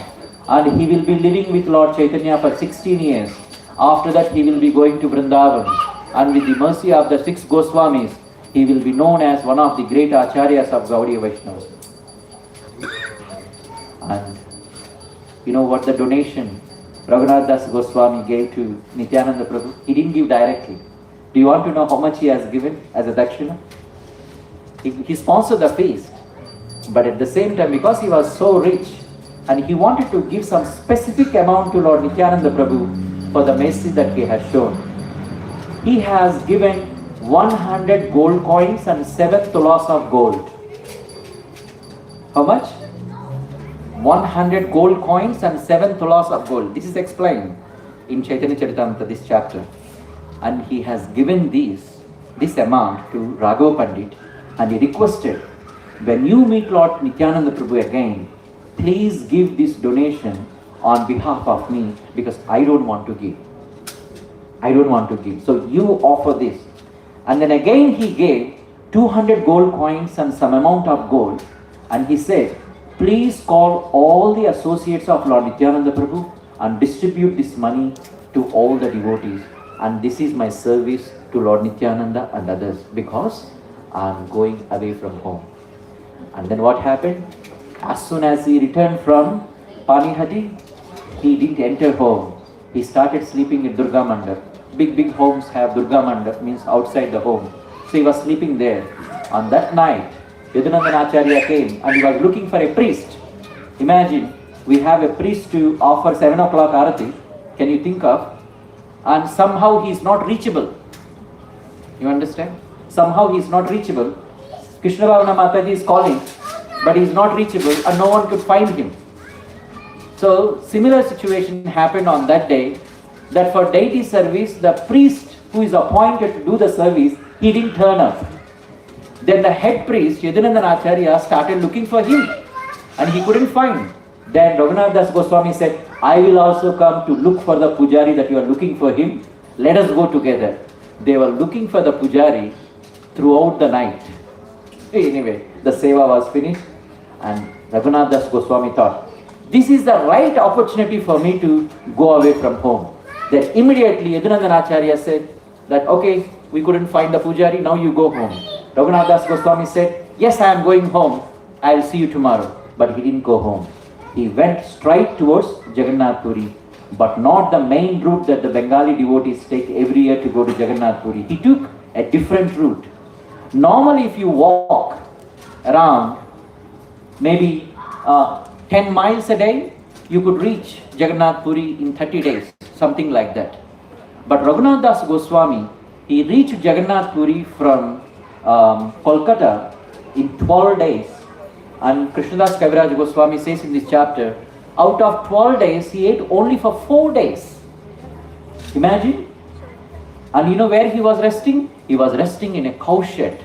and he will be living with Lord Chaitanya for 16 years. After that he will be going to Vrindavan, and with the mercy of the 6 Goswamis, he will be known as one of the great Acharyas of Gaudiya Vaishnavas. And you know what the donation Raghunatha Goswami gave to Nityananda Prabhu? He didn't give directly. Do you want to know how much he has given as a dakshina? He sponsored the feast, but at the same time, because he was so rich and he wanted to give some specific amount to Lord Nityananda Prabhu for the mercy that he has shown, he has given 100 gold coins and 7 tulas of gold. How much? 100 gold coins and 7 tulas of gold. This is explained in Chaitanya Charitamrita, this chapter. And he has given this amount to Raghav Pandit, and he requested, when you meet Lord Nityananda Prabhu again, please give this donation on behalf of me, because I don't want to give. I don't want to give. So you offer this. And then again he gave 200 gold coins and some amount of gold. And he said, please call all the associates of Lord Nityananda Prabhu and distribute this money to all the devotees. And this is my service to Lord Nityananda and others, because I am going away from home. And then what happened? As soon as he returned from Panihati, he didn't enter home. He started sleeping in Durga Mandap. Big homes have Durga Mandap, means outside the home. So he was sleeping there. On that night, Yadunandan Acharya came and he was looking for a priest. Imagine, we have a priest to offer 7 o'clock arati. Can you think of? And somehow he is not reachable. You understand? Somehow he is not reachable. Krishna Bhavana Mataji is calling, but he is not reachable and no one could find him. So similar situation happened on that day, that for deity service, the priest who is appointed to do the service, he didn't turn up. Then the head priest, Yadunandan Acharya, started looking for him and he couldn't find. Then Raghunatha Goswami said, I will also come to look for the pujari that you are looking for him. Let us go together. They were looking for the pujari throughout the night. Anyway, the seva was finished and Raghunatha Goswami thought, this is the right opportunity for me to go away from home. Then immediately Yadunandan Acharya said that, okay, we couldn't find the pujari, now you go home. Raghunatha Goswami said, yes, I am going home, I will see you tomorrow. But he didn't go home. He went straight towards Jagannath Puri, but not the main route that the Bengali devotees take every year to go to Jagannath Puri. He took a different route. Normally if you walk around maybe 10 miles a day, you could reach Jagannath Puri in 30 days, something like that. But Raghunatha Goswami, he reached Jagannath Puri from Kolkata in 12 days. And Krishnadas Kaviraj Goswami says in this chapter, out of 12 days, he ate only for 4 days. Imagine. And you know where he was resting? He was resting in a cow shed.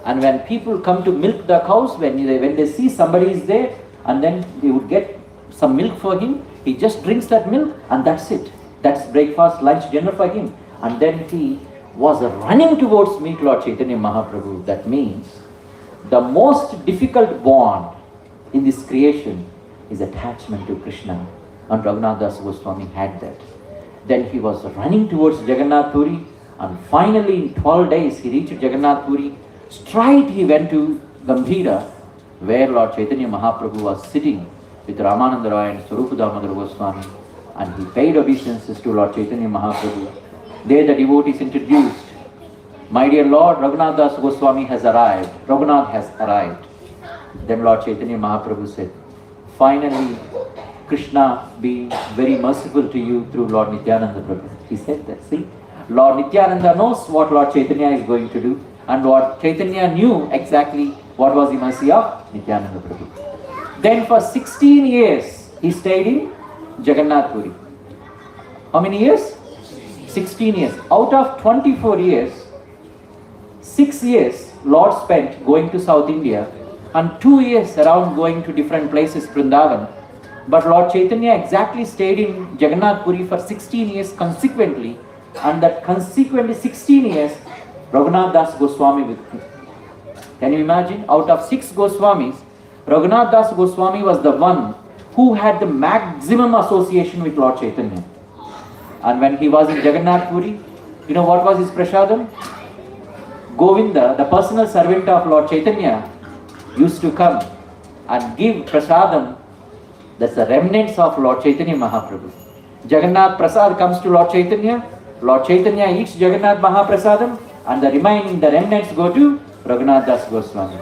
And when people come to milk the cows, when they see somebody is there, and then they would get some milk for him, he just drinks that milk and that's it. That's breakfast, lunch, dinner for him. And then he was running towards meet Lord Chaitanya Mahaprabhu. That means the most difficult bond in this creation is attachment to Krishna. And Raghunatha Goswami had that. Then he was running towards Jagannath Puri, and finally in 12 days he reached Jagannath Puri. Straight he went to Gambhira, where Lord Chaitanya Mahaprabhu was sitting with Ramananda Roy and Swarupa Damodara Goswami, and he paid obeisances to Lord Chaitanya Mahaprabhu. There the devotees introduced, my dear Lord, Raghunatha Goswami has arrived. Raghunath has arrived. Then Lord Chaitanya Mahaprabhu said, finally, Krishna being very merciful to you through Lord Nityananda Prabhu. He said that, see, Lord Nityananda knows what Lord Chaitanya is going to do, and Lord Chaitanya knew exactly what was the mercy of Nityananda Prabhu. Then for 16 years, he stayed in Jagannath Puri. How many years? 16 years. Out of 24 years, 6 years Lord spent going to South India and 2 years around going to different places, Vrindavan. But Lord Chaitanya exactly stayed in Jagannath Puri for 16 years consequently, and that consequently 16 years Raghunath Das Goswami with him. Can you imagine? Out of 6 Goswamis, Raghunath Das Goswami was the one who had the maximum association with Lord Chaitanya. And when he was in Jagannath Puri, you know what was his prasadam? Govinda, the personal servant of Lord Chaitanya, used to come and give prasadam. That's the remnants of Lord Chaitanya Mahaprabhu. Jagannath Prasad comes to Lord Chaitanya eats Jagannath Mahaprasadam, and the remnants go to Raghunath Das Goswami.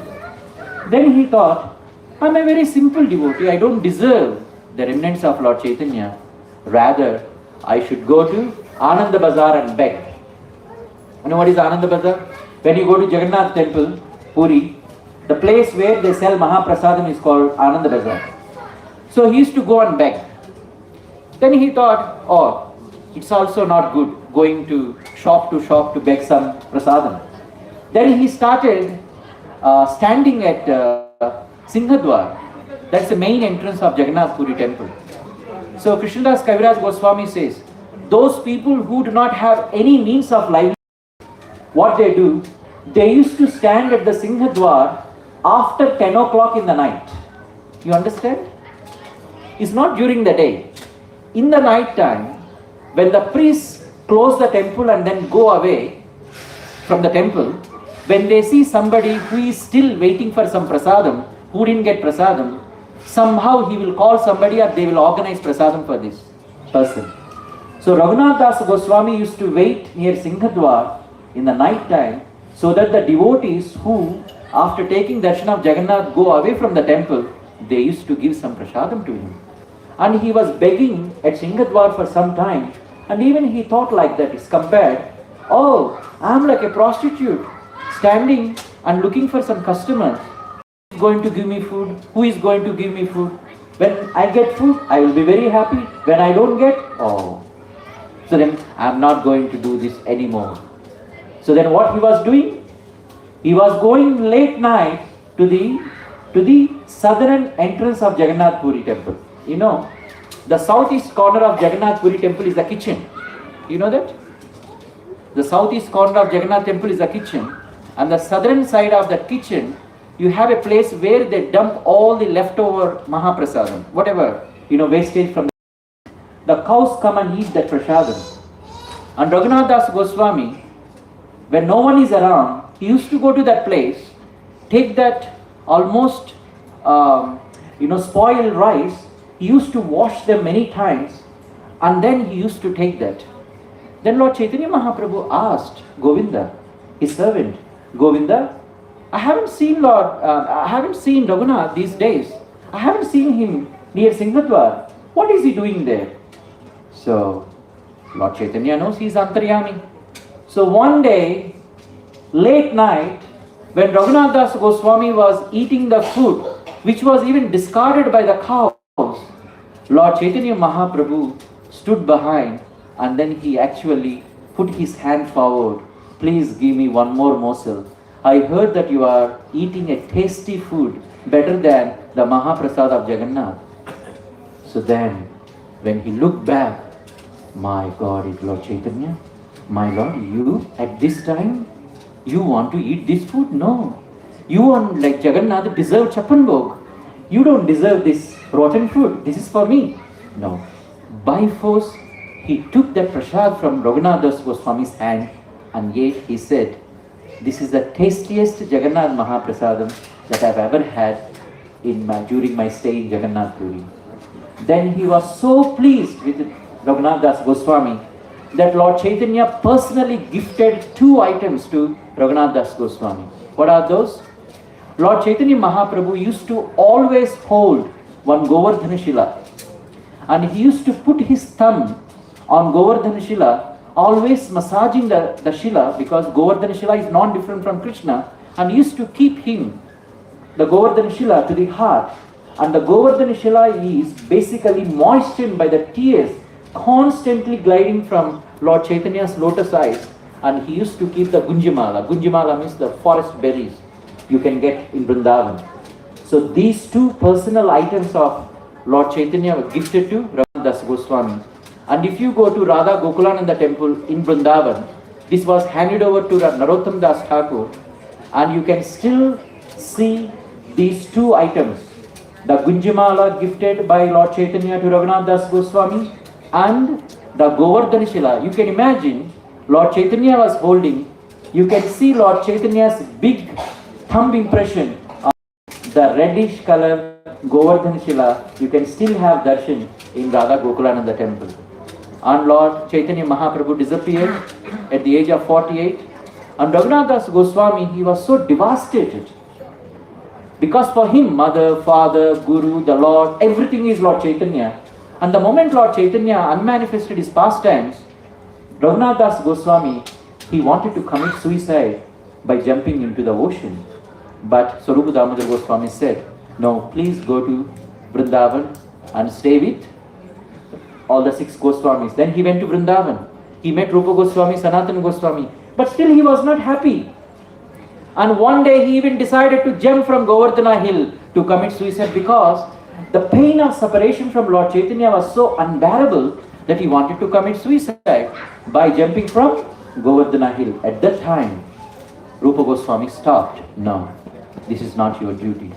Then he thought, I'm a very simple devotee, I don't deserve the remnants of Lord Chaitanya. Rather, I should go to Ananda Bazaar and beg. You know what is Ananda Bazaar? When you go to Jagannath temple, Puri, the place where they sell Mahaprasadam is called Ananda Bazaar. So he used to go and beg. Then he thought, oh, it's also not good going to shop to beg some prasadam. Then he started standing at Singhadwar. That's the main entrance of Jagannath Puri temple. So Krishnadas Kaviraj Goswami says, those people who do not have any means of livelihood, what they do, they used to stand at the Singhadwar after 10 o'clock in the night. You understand? It's not during the day. In the night time, when the priests close the temple and then go away from the temple, when they see somebody who is still waiting for some prasadam, who didn't get prasadam, somehow he will call somebody or they will organize prasadam for this person. So Raghunatha Goswami used to wait near Singhadwar in the night time so that the devotees who, after taking darshan of Jagannath, go away from the temple, they used to give some prasadam to him. And he was begging at Singhadwar for some time, and even he thought like that, it's compared, oh, I am like a prostitute, standing and looking for some customers. Who is going to give me food? Who is going to give me food? When I get food, I will be very happy. When I don't get, oh. So then I am not going to do this anymore. So then what he was doing? He was going late night to the southern entrance of Jagannath Puri temple. You know, the southeast corner of Jagannath Puri temple is the kitchen. You know that? The southeast corner of Jagannath temple is the kitchen. And the southern side of that kitchen, you have a place where they dump all the leftover Mahaprasadam, whatever, wastage from the cows come and eat that prasadam. And Raghunatha Goswami, when no one is around, he used to go to that place, take that almost, spoiled rice. He used to wash them many times, and then he used to take that. Then Lord Chaitanya Mahaprabhu asked Govinda, his servant, Govinda, I haven't seen Raghunath these days. I haven't seen him near Singhadwar. What is he doing there? So Lord Chaitanya knows he is Antaryami. So one day, late night, when Raghunatha Goswami was eating the food, which was even discarded by the cows, Lord Chaitanya Mahaprabhu stood behind, and then he actually put his hand forward. Please give me one more morsel. I heard that you are eating a tasty food better than the Mahaprasad of Jagannath. So then, when he looked back, my God, it's Lord Chaitanya. My Lord, you at this time, you want to eat this food? No. You want, like Jagannath, deserve Chapan Bhog. You don't deserve this rotten food. This is for me. No. By force, he took that prasad from Raghunatha Goswami's hand, and yet he said, this is the tastiest Jagannath Mahaprasadam that I've ever had during my stay in Jagannath Puri. Then he was so pleased with Raghunatha Goswami that Lord Chaitanya personally gifted 2 items to Raghunatha Goswami. What are those? Lord Chaitanya Mahaprabhu used to always hold one Govardhana Shila, and he used to put his thumb on Govardhana Shila, always massaging the Shila, because Govardhana Shila is non-different from Krishna, and he used to keep him, the Govardhana Shila, to the heart. And the Govardhana Shila is basically moistened by the tears constantly gliding from Lord Chaitanya's lotus eyes. And he used to keep the Gunjimala. Gunjimala means the forest berries you can get in Vrindavan. So these 2 personal items of Lord Chaitanya were gifted to Raghunatha Goswami. And if you go to Radha Gokulananda temple in Vrindavan, this was handed over to Narottam Das Thakur, and you can still see these 2 items. The Gunjimala gifted by Lord Chaitanya to Raghunatha Goswami, and the Govardhana Shila. You can imagine Lord Chaitanya was holding, you can see Lord Chaitanya's big thumb impression on the reddish color Govardhana Shila. You can still have darshan in Radha Gokulananda temple. And Lord Chaitanya Mahaprabhu disappeared at the age of 48. And Raghunatha Goswami, he was so devastated. Because for him, mother, father, guru, the Lord, everything is Lord Chaitanya. And the moment Lord Chaitanya unmanifested his pastimes, Raghunatha Goswami, he wanted to commit suicide by jumping into the ocean. But Swarupa Damodar Goswami said, no, please go to Vrindavan and stay with all the 6 Goswamis. Then he went to Vrindavan. He met Rupa Goswami, Sanatana Goswami. But still he was not happy. And one day he even decided to jump from Govardhana hill to commit suicide, because the pain of separation from Lord Chaitanya was so unbearable that he wanted to commit suicide by jumping from Govardhana hill. At that time, Rupa Goswami stopped. No, this is not your duty.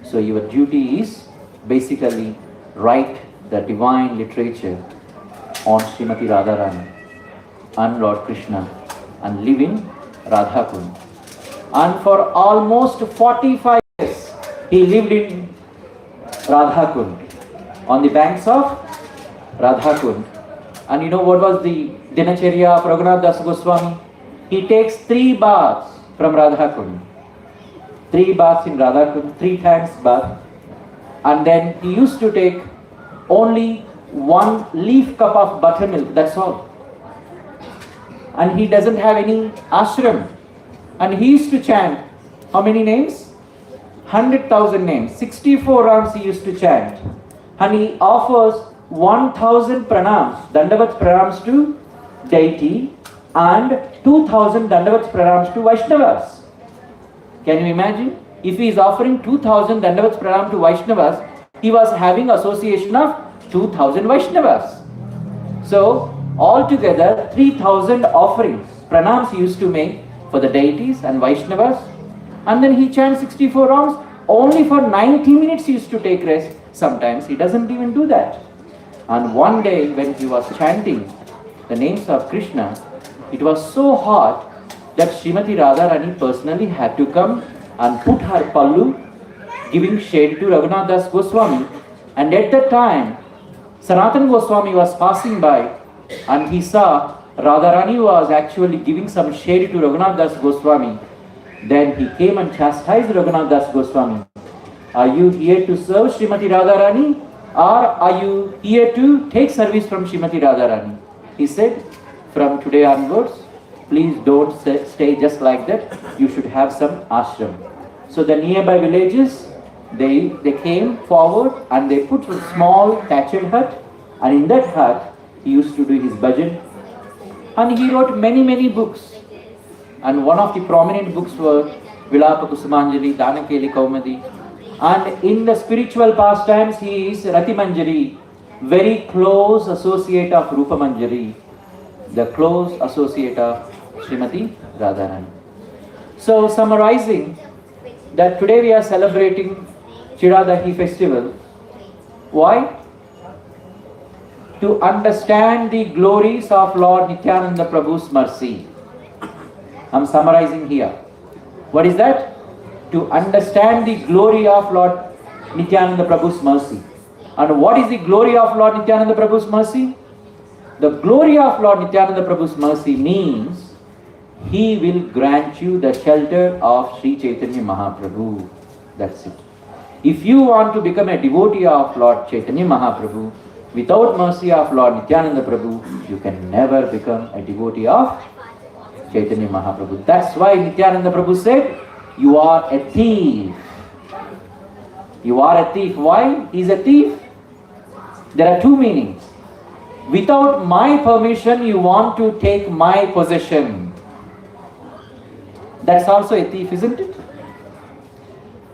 So your duty is basically write the divine literature on Srimati Radharani and Lord Krishna and live in Radhakund. And for almost 45 years, he lived in Radhakund, on the banks of Radhakund. And you know what was the Dinacharya of Raghunatha Goswami? He takes 3 baths from Radhakund. 3 baths in Radhakund, 3 times bath. And then he used to take only 1 leaf cup of buttermilk, that's all. And he doesn't have any ashram. And he used to chant, how many names? 100,000 names. 64 rounds he used to chant. And he offers 1,000 pranams, Dandavat pranams to deity, and 2,000 Dandavat pranams to Vaishnavas. Can you imagine? If he is offering 2,000 Dandavat pranam to Vaishnavas, he was having association of 2,000 Vaishnavas. So, altogether 3,000 offerings, pranams he used to make for the deities and Vaishnavas. And then he chants 64 rounds. Only for 90 minutes he used to take rest. Sometimes he doesn't even do that. And one day when he was chanting the names of Krishna, it was so hot that Srimati Radharani personally had to come and put her pallu, giving shade to Raghunatha Goswami. And at that time, Sanatana Goswami was passing by and he saw Radharani was actually giving some shade to Raghunatha Goswami. Then he came and chastised Raghunatha Goswami. Are you here to serve Srimati Radharani, or are you here to take service from Srimati Radharani? He said, from today onwards, please don't stay just like that. You should have some ashram. So the nearby villages, they came forward and they put a small thatched hut, and in that hut he used to do his bhajan. And he wrote many books. And one of the prominent books were Vilapa Kusumanjali, Danakeli Kaumadi. And in the spiritual pastimes, he is Rati Manjari, very close associate of Rupa Manjari, the close associate of Srimati Radharani. So, summarizing that today we are celebrating Chida Dahi festival. Why? To understand the glories of Lord Nityananda Prabhu's mercy. I am summarizing here. What is that? To understand the glory of Lord Nityananda Prabhu's mercy. And what is the glory of Lord Nityananda Prabhu's mercy? The glory of Lord Nityananda Prabhu's mercy means he will grant you the shelter of Sri Chaitanya Mahaprabhu. That's it. If you want to become a devotee of Lord Chaitanya Mahaprabhu, without mercy of Lord Nityananda Prabhu, you can never become a devotee of Chaitanya Mahaprabhu. That's why Nityananda Prabhu said, you are a thief. You are a thief. Why? He is a thief. There are 2 meanings. Without my permission, you want to take my possession. That's also a thief, isn't it?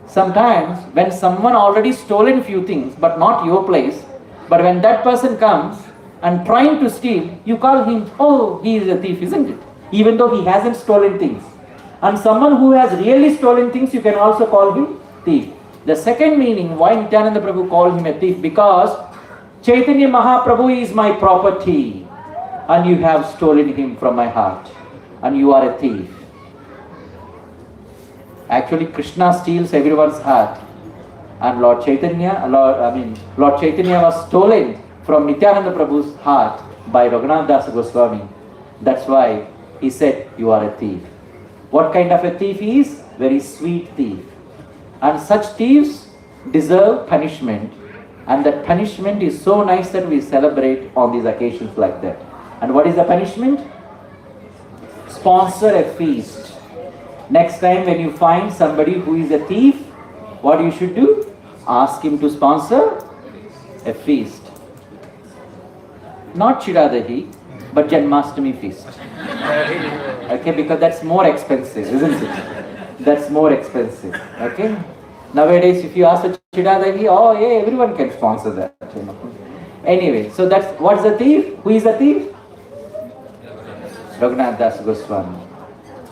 Sometimes when someone already stolen few things, but not your place, but when that person comes and trying to steal, you call him, oh, he is a thief, isn't it? Even though he hasn't stolen things. And someone who has really stolen things, you can also call him thief. The second meaning, why Nityananda Prabhu called him a thief? Because Chaitanya Mahaprabhu is my property and you have stolen him from my heart and you are a thief. Actually, Krishna steals everyone's heart and Lord Chaitanya was stolen from Nityananda Prabhu's heart by Raghunatha Goswami. That's why he said, you are a thief. What kind of a thief he is? Very sweet thief. And such thieves deserve punishment. And that punishment is so nice that we celebrate on these occasions like that. And what is the punishment? Sponsor a feast. Next time when you find somebody who is a thief, what you should do? Ask him to sponsor a feast. Not Chida Dahi, but Janmashtami feast. Okay, because that's more expensive, isn't it? That's more expensive. Okay? Nowadays, if you ask for Chida Dahi, oh yeah, everyone can sponsor that. Anyway, so that's what's the thief? Who is the thief? Raghunatha Goswami.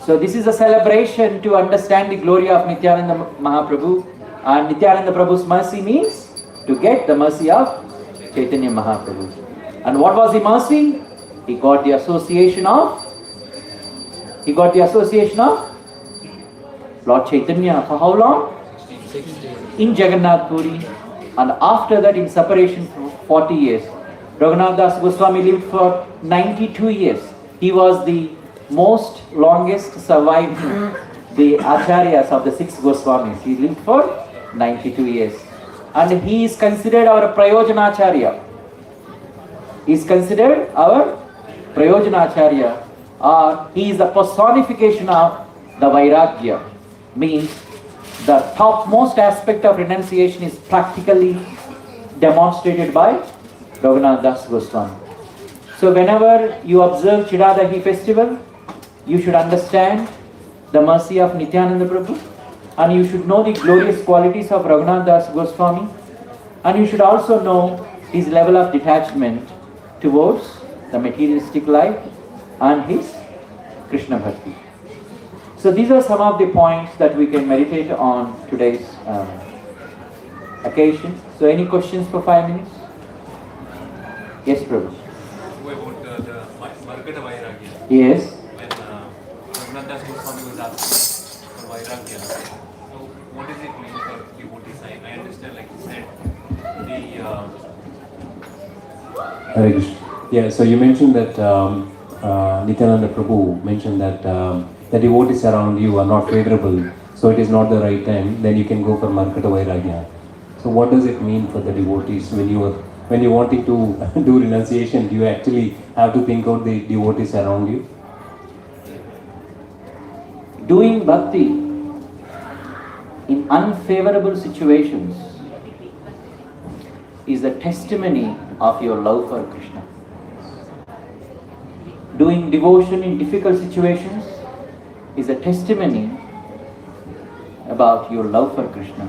So this is a celebration to understand the glory of Nityananda Mahaprabhu, and Nityananda Prabhu's mercy means to get the mercy of Chaitanya Mahaprabhu. And what was the mercy? He got the association of Lord Chaitanya for how long? In Jagannath Puri, and after that in separation for 40 years. Raghunatha Goswami lived for 92 years. He was the most longest surviving the acharyas of the 6 Goswamis. He lived for 92 years. And he is considered our Prayojanacharya. He is considered our Prayojanacharya, or he is the personification of the Vairagya. Means the topmost aspect of renunciation is practically demonstrated by Raghunatha Goswami. So whenever you observe Chida Dahi festival, you should understand the mercy of Nityananda Prabhu, and you should know the glorious qualities of Raghunatha Goswami, and you should also know his level of detachment towards the materialistic life and his Krishna Bhakti. So these are some of the points that we can meditate on today's occasion. So any questions for 5 minutes? Yes, Prabhu. About the Markata Vairagya. Yes. When Raghunatha Goswami was asked for Vairagya, so what does it mean for devotees? I understand, like you said, Hare Krishna. Yeah, so you mentioned that Nityananda Prabhu mentioned that the devotees around you are not favorable, so it is not the right time, then you can go for Markata Vairagya. So what does it mean for the devotees when you're wanting to do renunciation? Do you actually have to think out the devotees around you? Doing bhakti in unfavorable situations is a testimony of your love for Krishna. Doing devotion in difficult situations is a testimony about your love for Krishna.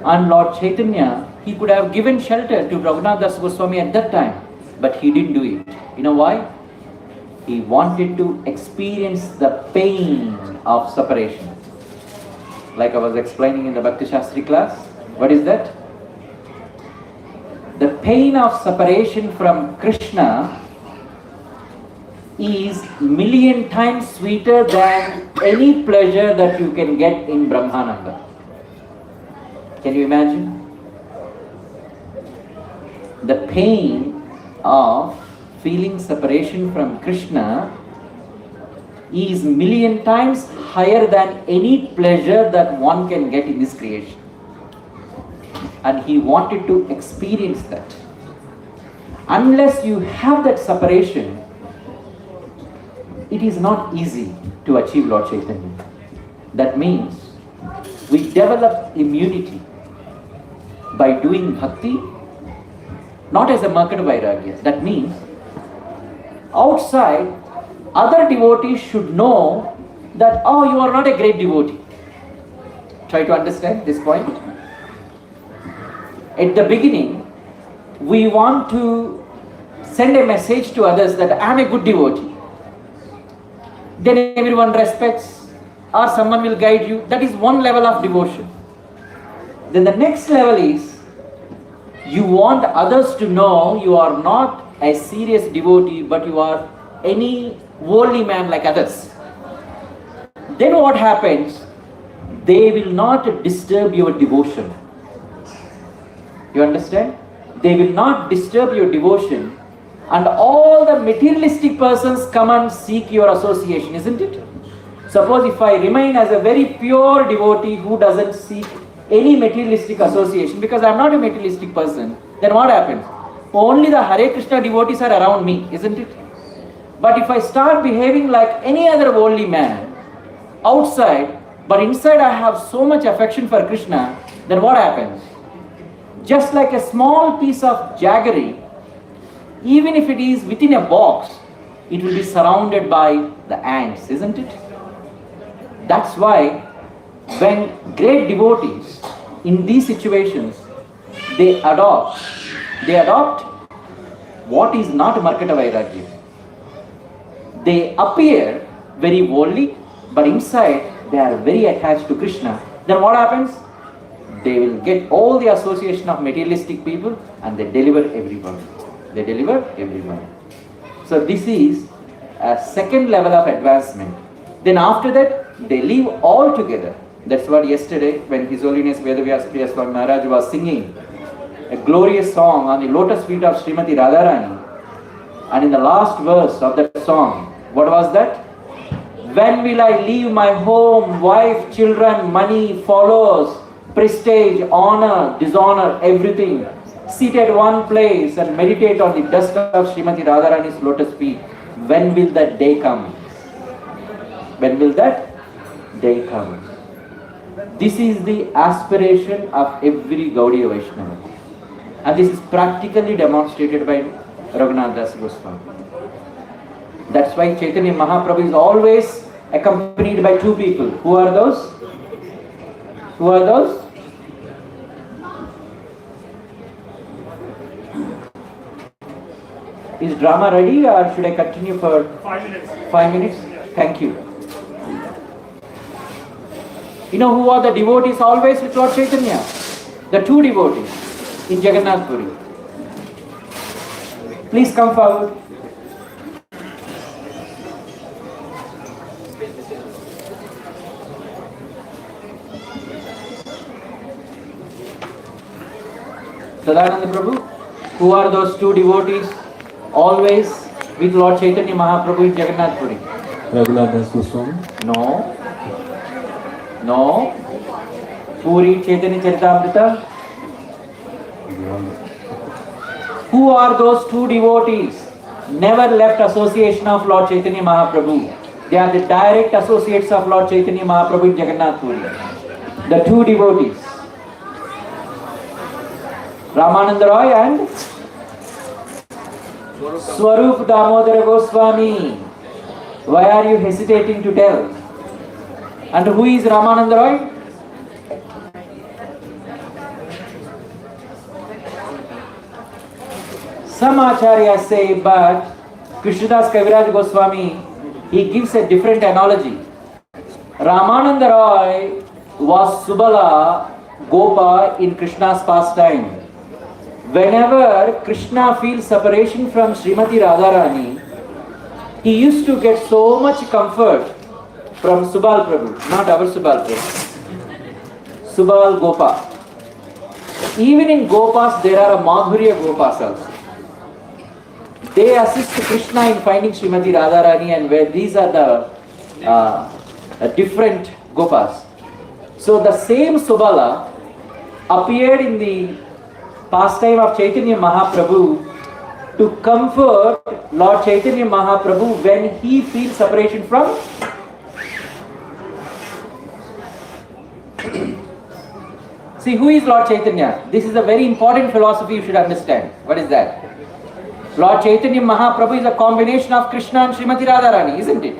And Lord Chaitanya, he could have given shelter to Raghunatha Goswami at that time, but he didn't do it. You know why? He wanted to experience the pain of separation. Like I was explaining in the Bhakti Shastri class. What is that? The pain of separation from Krishna is million times sweeter than any pleasure that you can get in Brahmananda. Can you imagine? The pain of feeling separation from Krishna is million times higher than any pleasure that one can get in this creation. And he wanted to experience that. Unless you have that separation, it is not easy to achieve Lord Chaitanya. That means we develop immunity by doing bhakti, not as a Markata Vairagya. That means outside, other devotees should know that, oh, you are not a great devotee. Try to understand this point. At the beginning, we want to send a message to others that I am a good devotee. Then everyone respects, or someone will guide you. That is one level of devotion. Then the next level is, you want others to know you are not a serious devotee, but you are any worldly man like others. Then what happens? They will not disturb your devotion. You understand? They will not disturb your devotion, and all the materialistic persons come and seek your association, isn't it? Suppose if I remain as a very pure devotee who doesn't seek any materialistic association, because I am not a materialistic person, then what happens? Only the Hare Krishna devotees are around me, isn't it? But if I start behaving like any other worldly man outside, but inside I have so much affection for Krishna, then what happens? Just like a small piece of jaggery, even if it is within a box, it will be surrounded by the ants, isn't it? That's why when great devotees in these situations, they adopt They adopt what is not Markata Vairagya. They appear very worldly, but inside they are very attached to Krishna. Then what happens? They will get all the association of materialistic people and they deliver everyone. They deliver everyone. So this is a second level of advancement. Then after that, they leave all together. That's what yesterday, when His Holiness Vedavyas Priya Swami Maharaj was singing a glorious song on the lotus feet of Srimati Radharani. And in the last verse of that song, what was that? When will I leave my home, wife, children, money, followers, prestige, honor, dishonor, everything, sit at one place and meditate on the dust of Srimati Radharani's lotus feet? When will that day come? When will that day come? This is the aspiration of every Gaudiya Vaishnava. And this is practically demonstrated by Raghunatha Gosvami. That's why Chaitanya Mahaprabhu is always accompanied by two people. Who are those? Who are those? Is drama ready or should I continue for 5 minutes? 5 minutes? Thank you. You know who are the devotees always with Lord Chaitanya? The two devotees in Jagannath Puri. Please come forward. Sadananda Prabhu, who are those two devotees always with Lord Chaitanya Mahaprabhu in Jagannath Puri? Raghunatha Goswami. No. No. Puri Chaitanya Charitamrita. Who are those two devotees? Never left association of Lord Chaitanya Mahaprabhu. They are the direct associates of Lord Chaitanya Mahaprabhu in Jagannath Puri. The two devotees. Ramananda Roy and Swarup Damodara Goswami. Why are you hesitating to tell? And who is Ramananda Roy? Some acharyas say, but Krishnadas Kaviraj Goswami, he gives a different analogy. Ramananda Roy was Subala Gopa in Krishna's pastime. Whenever Krishna feels separation from Srimati Radharani, he used to get so much comfort from Subal Prabhu, not our Subal Prabhu, Subal Gopa. Even in Gopas, there are a Madhurya Gopas also. They assist Krishna in finding Srimati Radharani, and where these are the different Gopas. So the same Subala appeared in the pastime of Chaitanya Mahaprabhu to comfort Lord Chaitanya Mahaprabhu when he feels separation from See, who is Lord Chaitanya? This is a very important philosophy you should understand. What is that? Lord Chaitanya Mahaprabhu is a combination of Krishna and Srimati Radharani, isn't it?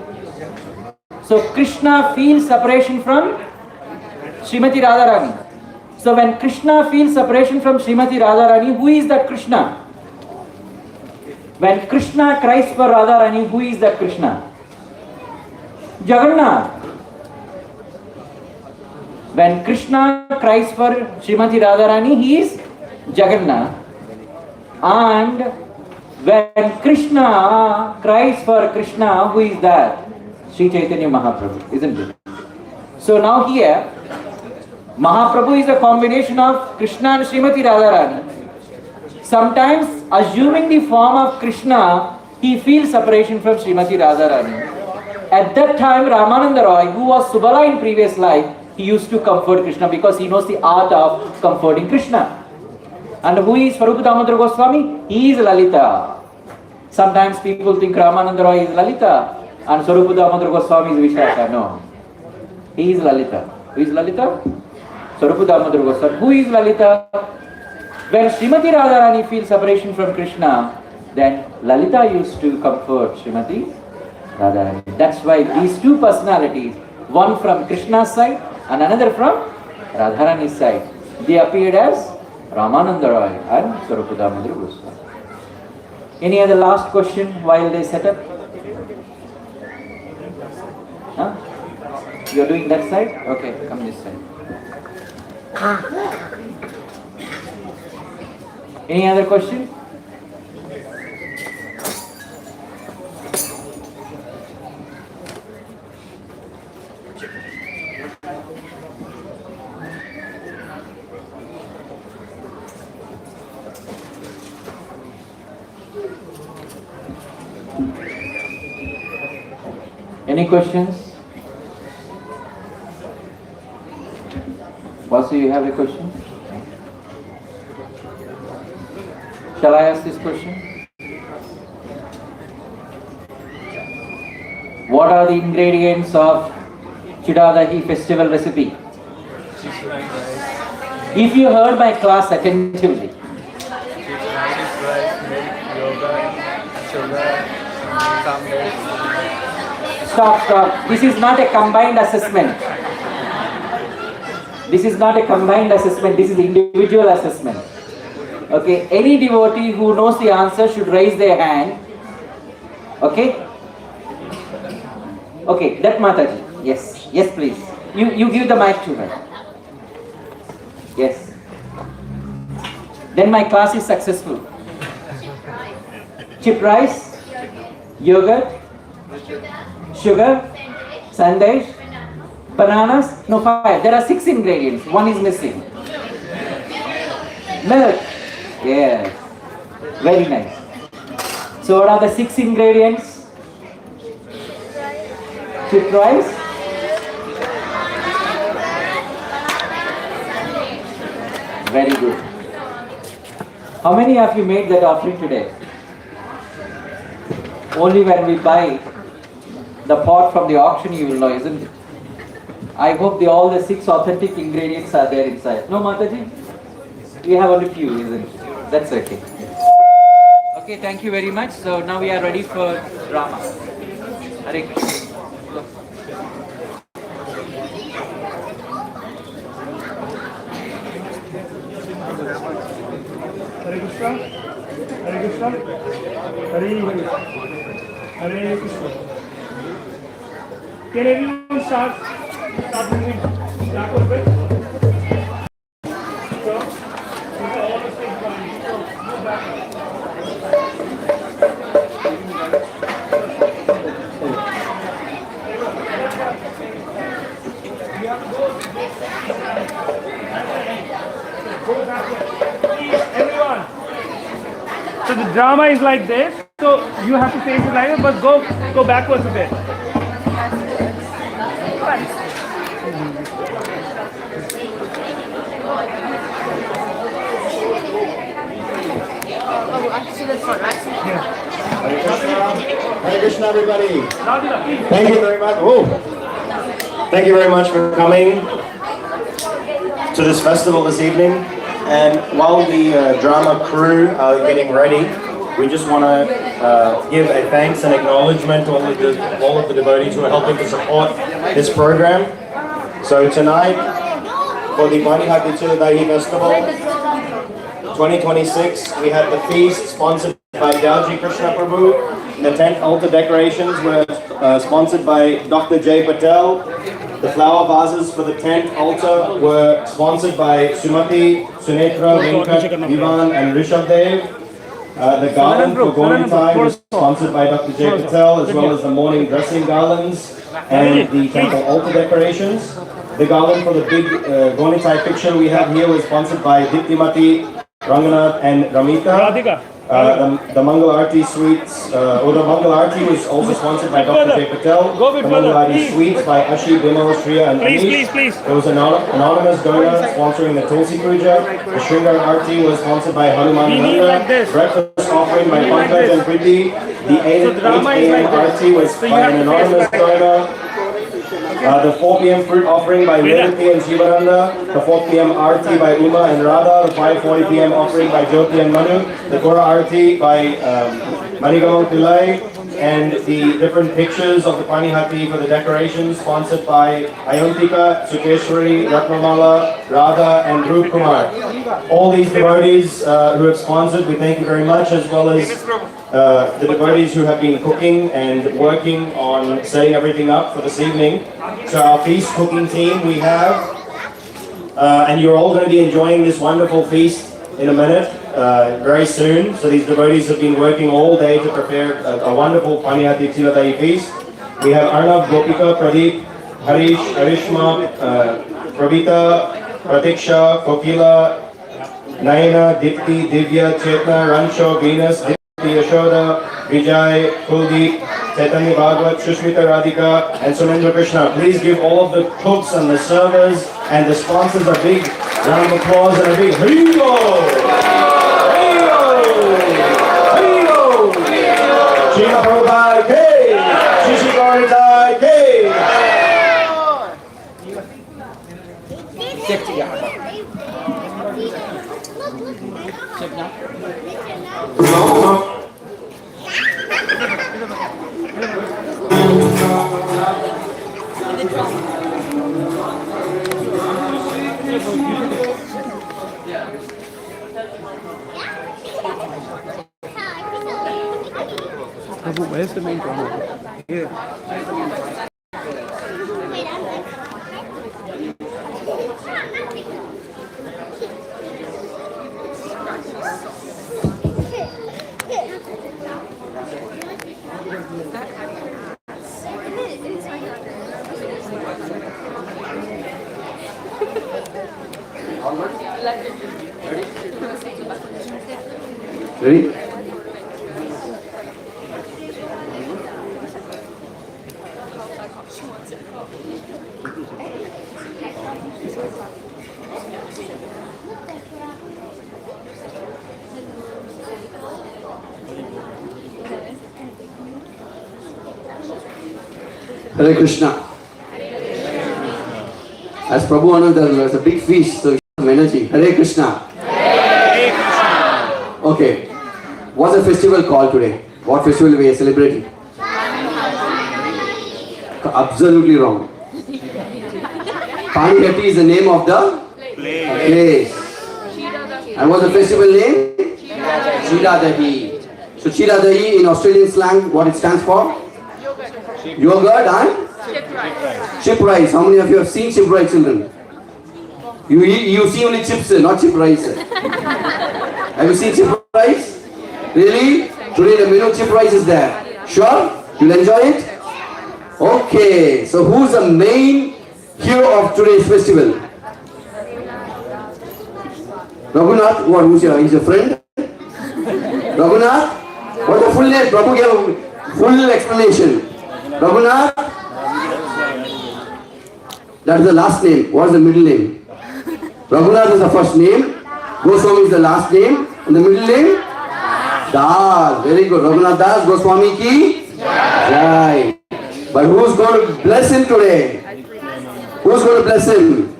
So Krishna feels separation from Srimati Radharani. So when Krishna feels separation from Srimati Radharani, who is that Krishna? When Krishna cries for Radharani, who is that Krishna? Jagannath. When Krishna cries for Srimati Radharani, he is Jagannath. And when Krishna cries for Krishna, who is that? Sri Chaitanya Mahaprabhu, isn't it? So now here, Mahaprabhu is a combination of Krishna and Srimati Radharani. Sometimes, assuming the form of Krishna, he feels separation from Srimati Radharani. At that time, Ramananda Roy, who was Subala in previous life, he used to comfort Krishna because he knows the art of comforting Krishna. And who is Swarupa Damodara Goswami? He is Lalita. Sometimes people think Ramananda Roy is Lalita and Swarupa Damodara Goswami is Vishaka. No. He is Lalita. Who is Lalita? Swarupa Damodara Goswami. Who is Lalita? When Srimati Radharani feels separation from Krishna, then Lalita used to comfort Srimati Radharani. That's why these two personalities, one from Krishna's side and another from Radharani's side, they appeared as Ramananda Roy and Swarupadamodra Goswami. Any other last question while they set up? Huh? You're doing that side? Okay, come this side. Any other question? Any questions? Vasu, you have a question? Shall I ask this question? What are the ingredients of Chida Dahi festival recipe? If you heard my class attentively. Stop. This is not a combined assessment. This is not a combined assessment. This is individual assessment. Okay. Any devotee who knows the answer should raise their hand. Okay. Okay. That Mataji. Yes. Yes, please. You give the mic to her. Yes. Then my class is successful. Chip rice, yogurt, sugar, sandesh, bananas. No, 5. There are 6 ingredients. 1 is missing. Milk. Yes. Very nice. So what are the 6 ingredients? Chip rice. Very good. How many of you made that offering today? Only when we buy the pot from the auction you will know, isn't it? I hope all the 6 authentic ingredients are there inside. No, Mataji? We have only few, isn't it? That's okay. Okay, thank you very much. So now we are ready for drama. Hare Krishna. Hare Krishna, Hare Krishna, Hare Krishna, Hare Krishna. Can everyone start moving backward bit? So, all of us take one. Move backward. You have to go backward. Everyone. So the drama is like this. So you have to face it like this, but go backwards a bit. Hare Krishna, everybody. Thank you very much. Oh, thank you very much for coming to this festival this evening. And while the drama crew are getting ready, we just want to give a thanks and acknowledgement to all of the devotees who are helping to support this program. So tonight, for the Panihati Dahi Festival 2026, we had the feast sponsored by Dahi Krishna Prabhu. The tent altar decorations were sponsored by Dr. J. Patel. The flower vases for the tent altar were sponsored by Sumati, Sunetra, Venkat, Vivan and Rishabdev. The garland for Gonitai was sponsored by Dr. J. Patel, as well as the morning dressing garlands and the temple altar decorations. The garland for the big Gonitai picture we have here was sponsored by Diptimati, Raghunatha and Ramita. The Mangal Arti sweets, or the Mangal Arti was also sponsored by Dr. J. Patel. The Mangal Arti sweets by Ashi, Bimal, Shriya and Anish. There was an anonymous donor sponsoring the Tulsi Puja. The Shringar Arti was sponsored by Hanuman Nanda. Breakfast offering by Pankaj and Priti. The 8 a.m. Arti was by an anonymous donor. The 4 p.m. fruit offering by Vedati and Shivananda, the 4 p.m. Arti by Uma and Radha, the 5:40 p.m. offering by Jyoti and Manu, the Kora Arti by Manigaon Pillai, and the different pictures of the Panihati for the decorations sponsored by Ayontika, Sukeshwari, Ratnamala, Radha and Dhruv Kumar. all these devotees who have sponsored, we thank you very much, as well as the devotees who have been cooking and working on setting everything up for this evening. So our feast cooking team we have, and you're all going to be enjoying this wonderful feast in a minute, very soon. So these devotees have been working all day to prepare a wonderful Panihati Dahi feast. We have Arnav, Gopika, Pradeep, Harish, Arishma, Pravita, Pratiksha, Kokila, Naina, Dipti, Divya, Chetna, Rancho, Venus, Dipti, Yashoda, Vijay, Kuldeep, Chaitanya Bhagavat, Shushmita Radhika, and Sunendra Krishna. Please give all of the cooks and the servers and the sponsors a big round of applause and a big Hero! Hero! Hero! Chida Prabhupada K! Shishi Gauritai K! Prabhu, where's the main drama? Here. Ready? Hare Krishna. As Prabhu announced, there's a big feast, so you have energy. Hare Krishna. Hare Krishna. Okay. What's the festival called today? What festival we are celebrating? Absolutely wrong. Panihati is the name of the place. And what's the festival name? Chida Dahi. So Chida Dahi in Australian slang, what it stands for? Yogurt and chip rice. How many of you have seen chip rice, children? You see only chips, not chip rice. Have you seen chip rice? Really? Today the menu chip rice is there. Sure? You'll enjoy it? Okay. So who's the main hero of today's festival? Raghunath? What? Who's your? He's a friend? Raghunath? What's the full name? Prabhu gave full explanation. Raghunath? That's the last name. What's the middle name? Raghunath is the first name. Goswami is the last name. And the middle name? Das. Very good. Raghunath Das, Goswami ki Jai. But who's going to bless him today? Who's going to bless him?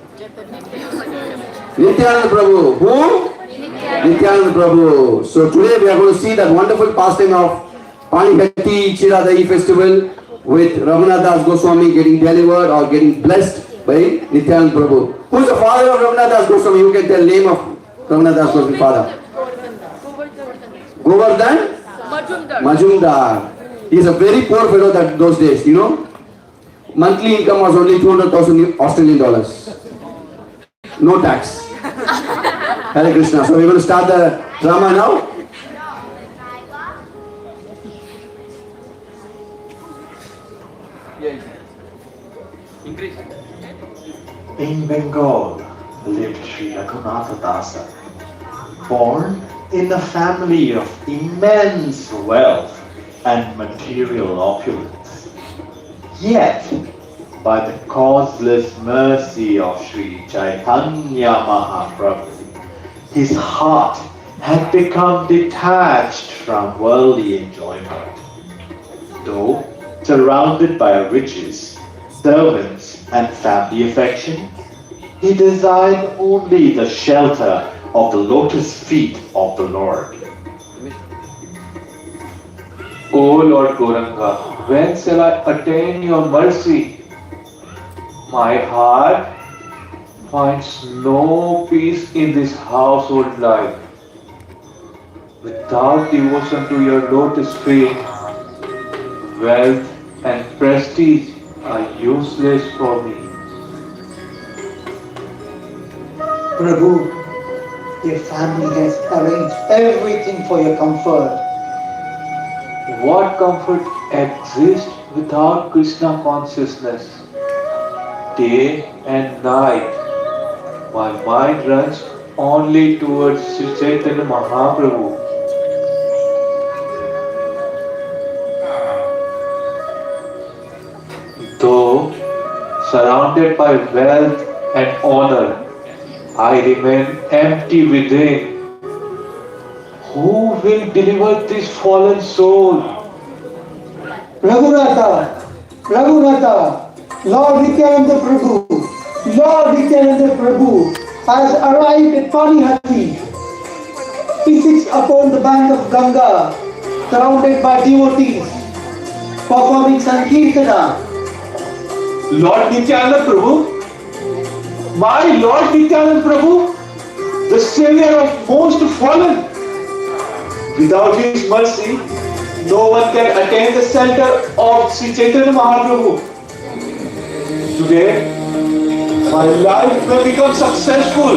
Nityananda Prabhu. Who? Nityananda Prabhu. So today we are going to see that wonderful pastime of Panihati Chida Dahi festival with Raghunatha Das Goswami getting delivered or getting blessed by Nityananda Prabhu. Who's the father of Raghunatha Das Goswami? You can tell the name of Raghunatha Das Goswami's father. Govardhan Majumdar. He is a very poor fellow that those days, you know. Monthly income was only 200,000 Australian dollars. No tax. Hare Krishna. So we're going to start the drama now. In Bengal lived Sri Raghunatha Dasa, born in a family of immense wealth and material opulence. Yet, by the causeless mercy of Sri Chaitanya Mahaprabhu, his heart had become detached from worldly enjoyment. Though surrounded by riches, servants, and family affection, he desired only the shelter of the lotus feet of the Lord. O Lord Gauranga, when shall I attain your mercy? My heart finds no peace in this household life. Without devotion to your lotus feet, wealth and prestige are useless for me. Prabhu, your family has arranged everything for your comfort. What comfort exists without Krishna consciousness? Day and night, my mind runs only towards Sri Chaitanya Mahaprabhu. Though surrounded by wealth and honor, I remain empty within. Who will deliver this fallen soul? Raghunatha, Raghunatha, Lord Nityananda Prabhu, Lord Nityananda Prabhu has arrived at Panihati. He sits upon the bank of Ganga, surrounded by devotees, performing some kirtana. Lord Nityananda Prabhu? My Lord Nityananda Prabhu? The Savior of most fallen? Without His mercy, no one can attain the center of Sri Chaitanya Mahaprabhu. Today, my life may become successful.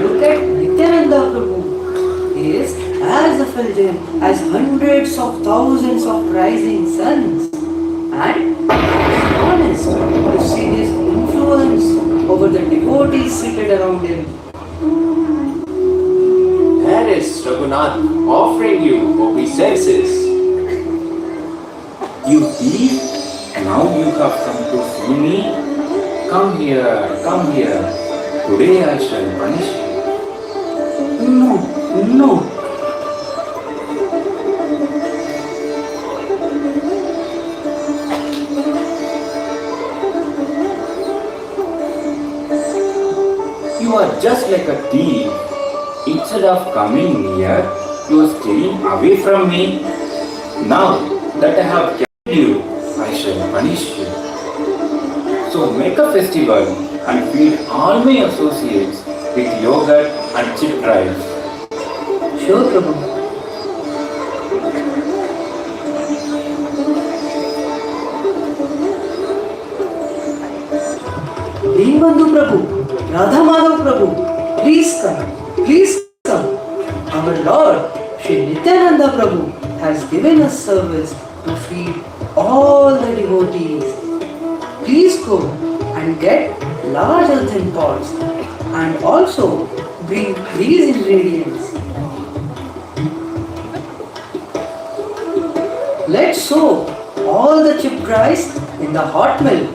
Look at Nityananda Prabhu. He is as effulgent as hundreds of thousands of rising suns. And it's honest to see his influence over the devotees seated around him. There is Raghunatha offering you obeisances. You thief, now you have come to see me? Come here, come here. Today I shall punish you. No, no. You are just like a thief. Instead of coming near, you are staying away from me. Now that I have killed you, I shall punish you. So make a festival and feed all my associates with yogurt and chip rice. Sure, Prabhu. Deembandhu Prabhu, Radha Madhav Prabhu, please come, please come. Our Lord, Shri Nityananda Prabhu, has given us service to feed all the devotees. Please go and get large earthen pots and also bring these ingredients. Let's soak all the chipped rice in the hot milk.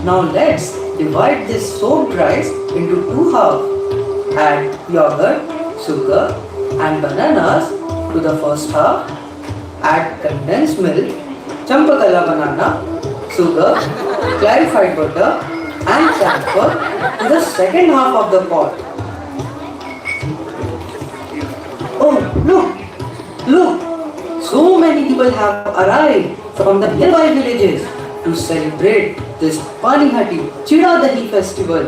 Now let's divide this soaked rice into two halves. Add yogurt, sugar and bananas to the first half. Add condensed milk, champakala banana, sugar, clarified butter and transfer to the second half of the pot. Oh, look! So many people have arrived from the nearby villages to celebrate this Panihati Chida Dahi festival.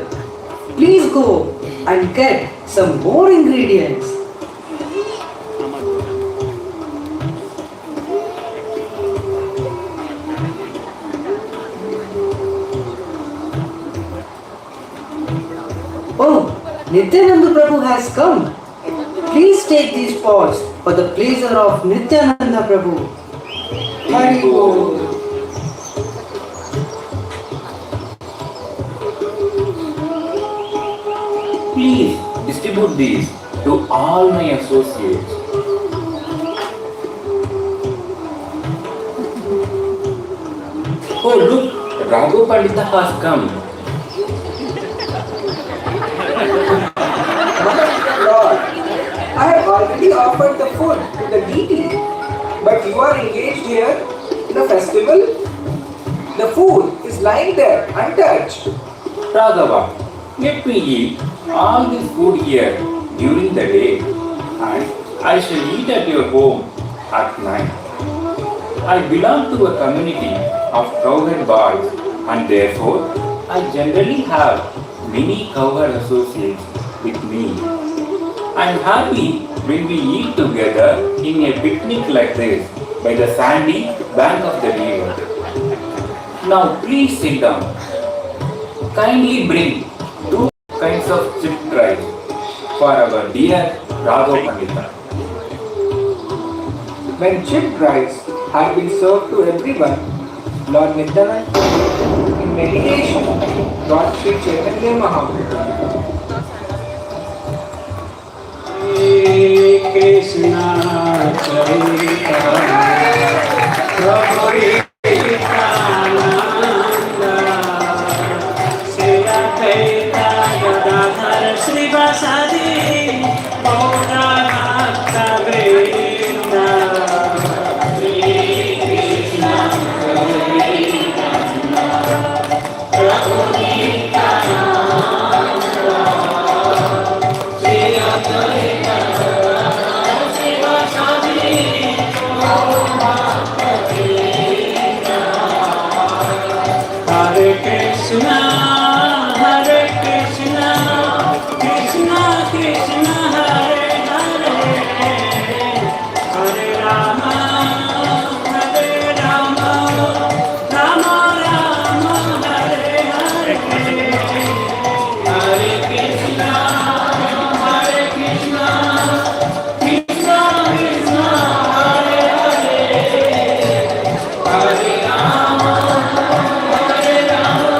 Please go and get some more ingredients. Oh, Nityananda Prabhu has come. Please take these pots for the pleasure of Nityananda Prabhu. Hari Bol. Please distribute these to all my associates. Oh look, Raghu Pandita has come. Lord, I have already offered the food to the deity, but you are engaged here in a festival. The food is lying there untouched. Raghava, let me eat all this food here during the day, and I shall eat at your home at night. I belong to a community of cowherd boys, and therefore I generally have many cowherd associates with me. I am happy when we eat together in a picnic like this by the sandy bank of the river. Now please sit down. Kindly bring 2 kinds of chipped rice for our dear Raghu Pandita. When chipped rice had been served to everyone, Lord Nityananda, in meditation, brought Sri Chaitanya Mahaprabhu. Krishna Chaitanya Prabhu Nityananda Sela Kaita Gadadhar Srivasadi Gauranatta Vrinda Krishna Prabhu Nityananda Sela Kaita Hare Krishna, Hare Krishna, Krishna Krishna, Hare Hare, Hare Rama, Hare Rama, Rama Rama, Hare Hare, Hare Krishna, Hare Krishna, Krishna Krishna, Hare Hare, Hare Rama, Hare Rama,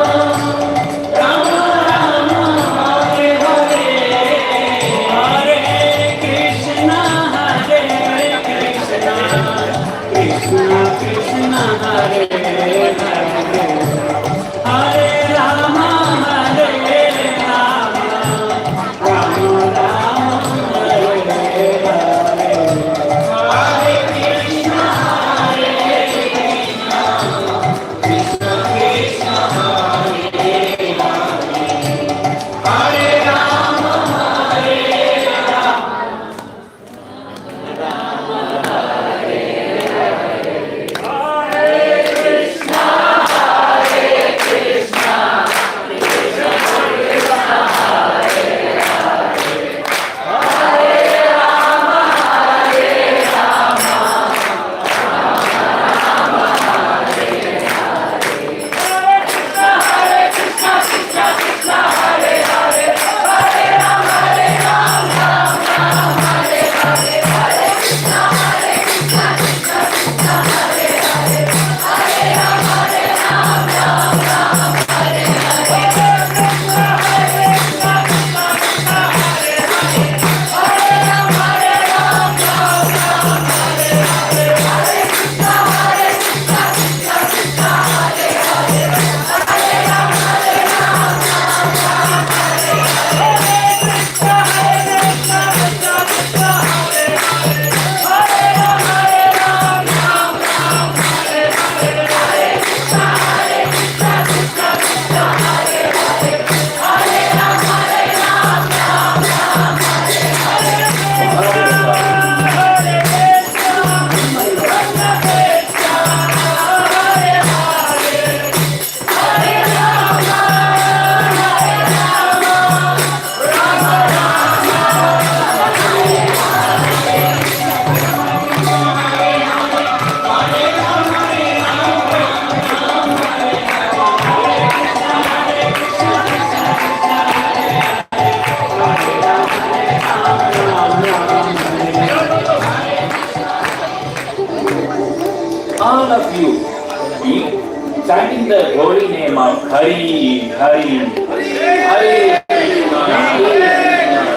in the holy name of Hari, Hari, Hare Krishna,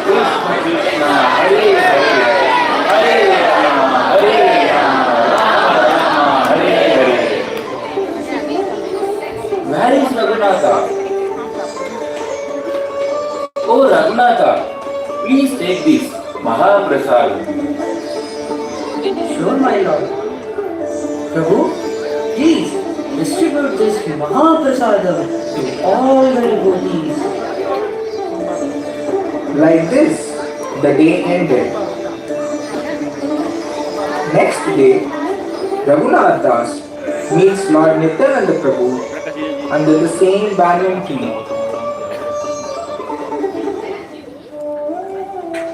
Krishna Krishna, Hare Hare, Hare Rama, Hare Rama, Hare Hare. Where is Raghunatha? Oh Raghunatha, please take this Mahaprasad. Sure, my lord. Prabhu, please distribute this Mahaprasadam to all the devotees. Like this, the day ended. Next day, Raghunath Das meets Lord Nityananda Prabhu under the same banyan tree.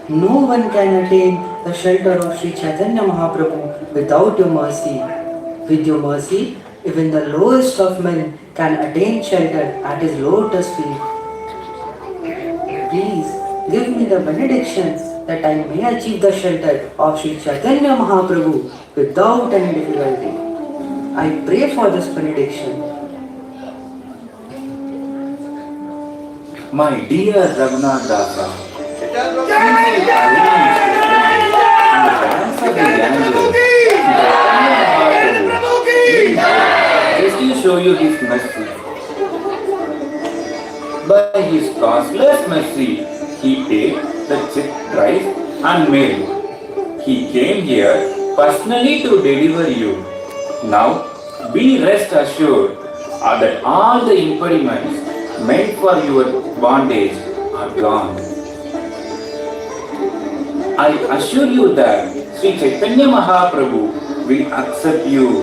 No one can attain the shelter of Sri Chaitanya Mahaprabhu without your mercy. With your mercy, even the lowest of men can attain shelter at his lotus feet. Please give me the benediction that I may achieve the shelter of Sri Chaitanya Mahaprabhu without any difficulty. I pray for this benediction. My dear Raghunath Dasa, just to show you his mercy. By his costless mercy, he paid the check price and mail. He came here personally to deliver you. Now, be rest assured that all the impediments meant for your bondage are gone. I assure you that Sri Chaitanya Mahaprabhu will accept you.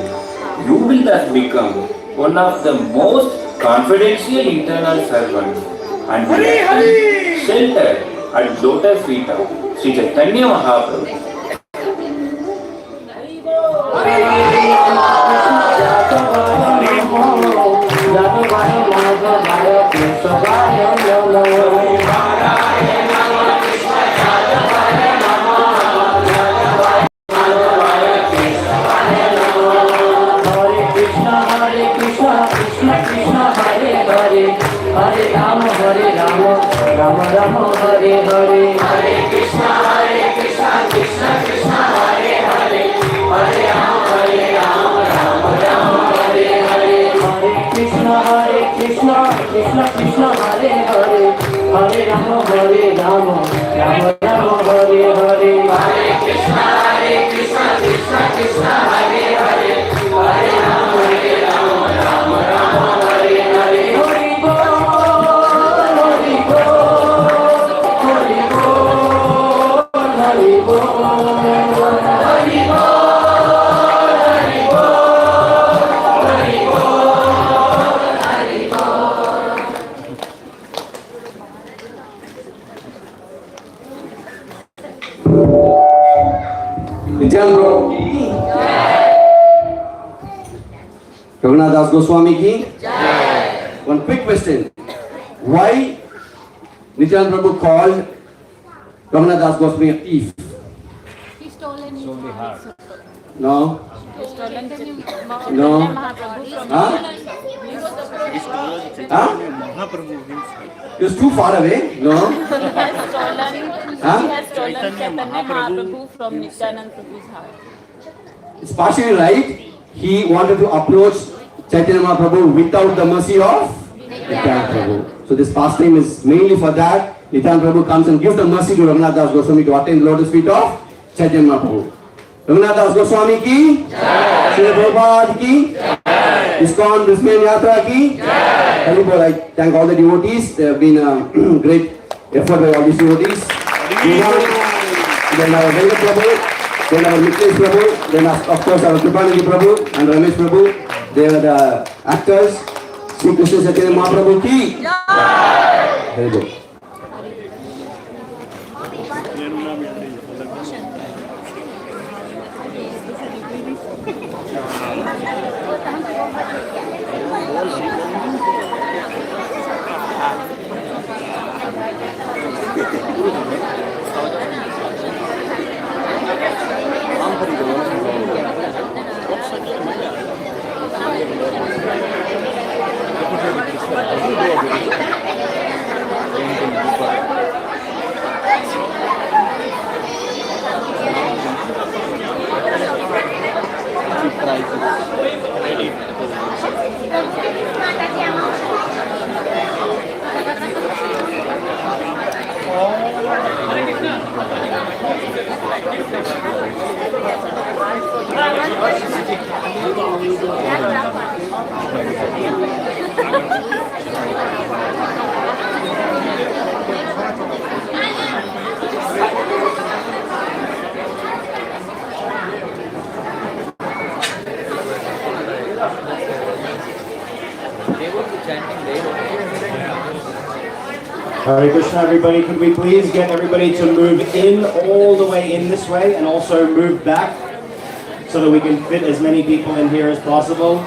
You will thus become one of the most confidential internal servants and will attain shelter at lotus feet of Sri Chaitanya Mahaprabhu. Hare Rama, Rama Rama, Hare Hare. Hare Krishna, Krishna Krishna, Hare Hare. Hare Rama, Rama Rama, Hare Hare. Hare Krishna, Krishna Krishna, Hare Hare. Hare Rama, Rama Rama, Hare Hare. Hare Krishna, Krishna Krishna, Hare Hare. Hare Rama, Rama Rama, Hare Hare. Raghunatha Das Goswami ki? One quick question. Why Nityananda Prabhu called Raghunatha Das Goswami a thief? He stolen his heart. No? He stolen No? Huh? Huh? He was too far away? No? He has stolen Chaitanya Mahaprabhu from Nityananda Prabhu's heart. It's partially right. He wanted to approach Chaitanya Mahaprabhu without the mercy of Nityananda Prabhu. So this pastime is mainly for that. Nityananda Prabhu comes and gives the mercy to Raghunatha Das Goswami to attain the lotus feet of Chaitanya Mahaprabhu. Raghunatha Das Goswami ki, Srila Prabhupada ki, ISKCON Brisbane Yatra ki. I thank all the devotees. There have been a great effort by all these devotees. Then our Venkat Prabhu, then our Mitlesh Prabhu, then of course our Kripanandi Prabhu and Ramesh Prabhu. They are the actors. Sri Krishna Chaitanya Mahaprabhu ki. Very good. Hare Krishna, everybody. Could we please get everybody to move in all the way in this way and also move back so that we can fit as many people in here as possible.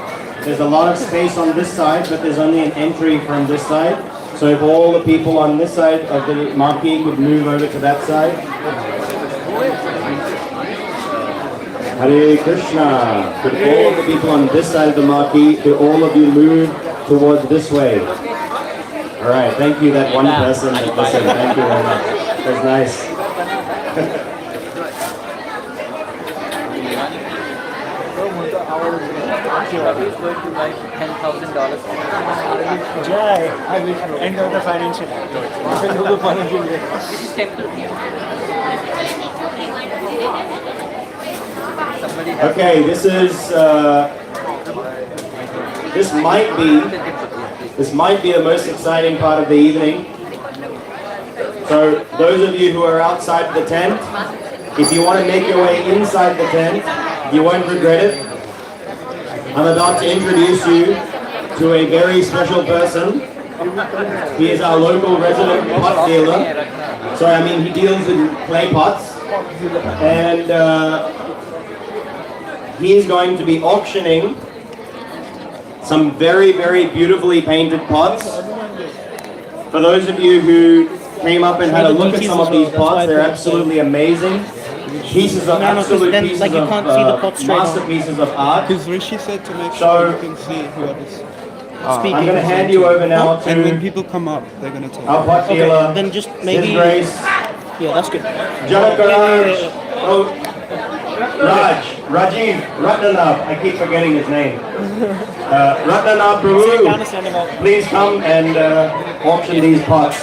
There's a lot of space on this side, but there's only an entry from this side. So if all the people on this side of the marquee could move over to that side. Hare Krishna. Could all the people on this side of the marquee, could all of you move towards this way? All right, thank you, that one person that listened. Thank you very much. That's nice. Prabhu is going to like $10,000. Jai, I wish end of the financial year. This is temporary. Okay, this might be the most exciting part of the evening. So those of you who are outside the tent, if you want to make your way inside the tent, you won't regret it. I'm about to introduce you to a very special person. He is our local resident pot dealer. So I mean, he deals in clay pots. And he is going to be auctioning some very, very beautifully painted pots. For those of you who came up and had a look at some of these pots, they're absolutely amazing. Pieces of absolute pieces of masterpieces of art. Because Rishi said to make sure you can see whoever's speaking. I'm going to hand you over now to and when people come up, they're going to talk. our pot dealer, then just maybe. His Grace. Yeah, that's good. Rajiv, Ratnanath, I keep forgetting his name. Ratnanath Prabhu, please come and auction these pots.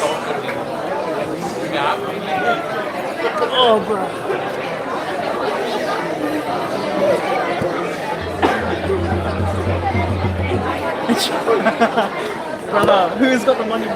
Oh, bro. Brother, who's got the money, bro?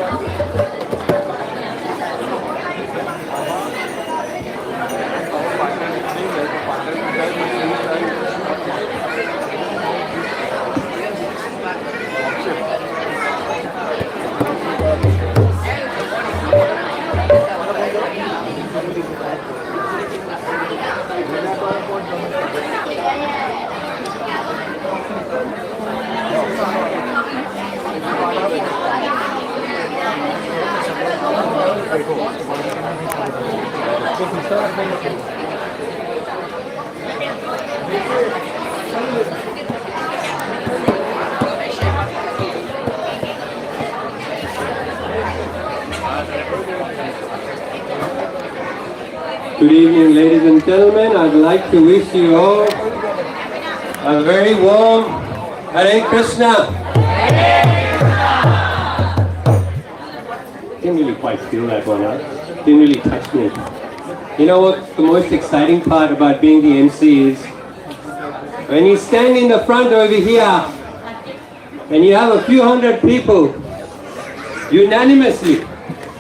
Good evening, ladies and gentlemen. I'd like to wish you all a very warm Hare Krishna. Didn't really quite feel that one, huh? Didn't really touch me. You know what the most exciting part about being the MC is? When you stand in the front over here and you have a few hundred people unanimously,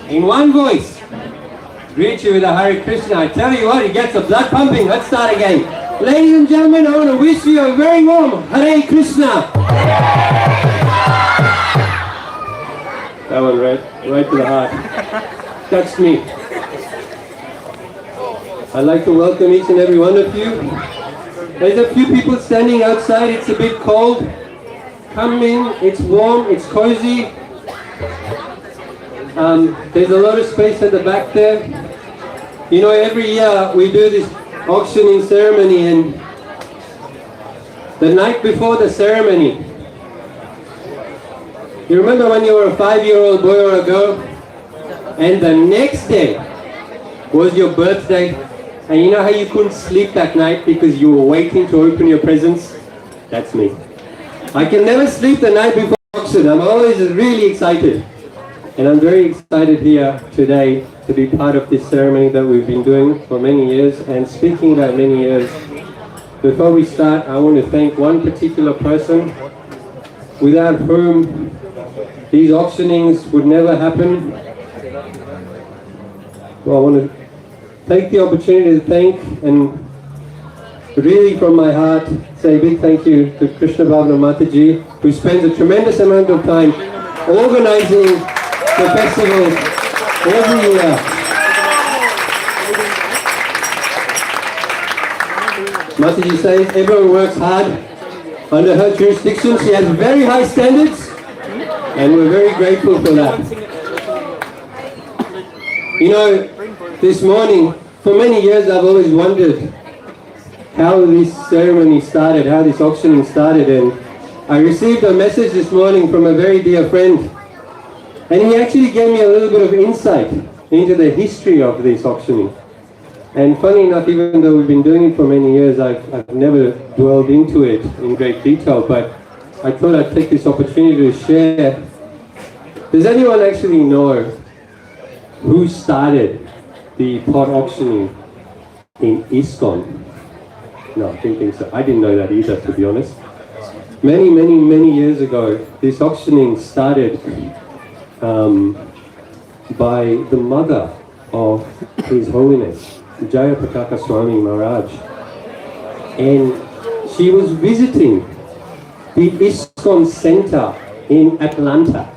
in one voice, greet you with a Hare Krishna. I tell you what, it gets the blood pumping. Let's start again. Ladies and gentlemen, I want to wish you a very warm Hare Krishna. That one right to the heart. Touched me. I'd like to welcome each and every one of you. There's a few people standing outside. It's a bit cold. Come in. It's warm. It's cozy. There's a lot of space at the back there. You know, every year we do this auctioning ceremony, and the night before the ceremony, you remember when you were a 5-year-old boy or a girl, and the next day was your birthday, and you know how you couldn't sleep that night because you were waiting to open your presents? That's me. I can never sleep the night before auction. I'm always really excited. And I'm very excited here today to be part of this ceremony that we've been doing for many years. And speaking about many years, before we start, I want to thank one particular person without whom these auctionings would never happen. Well, I want to take the opportunity to thank and really from my heart say a big thank you to Krishna Bhavana Mataji, who spends a tremendous amount of time organizing the festival Every year. Mataji says everyone works hard under her jurisdiction. She has very high standards and we're very grateful for that. You know, this morning, for many years I've always wondered how this ceremony started, how this auctioning started, and I received a message this morning from a very dear friend, and he actually gave me a little bit of insight into the history of this auctioning. And funny enough, even though we've been doing it for many years, I've never dwelled into it in great detail, but I thought I'd take this opportunity to share. Does anyone actually know who started the pot auctioning in ISKCON? No, I didn't think so. I didn't know that either, to be honest. Many years ago, this auctioning started by the mother of His Holiness, Jayapataka Swami Maharaj. And she was visiting the ISKCON Center in Atlanta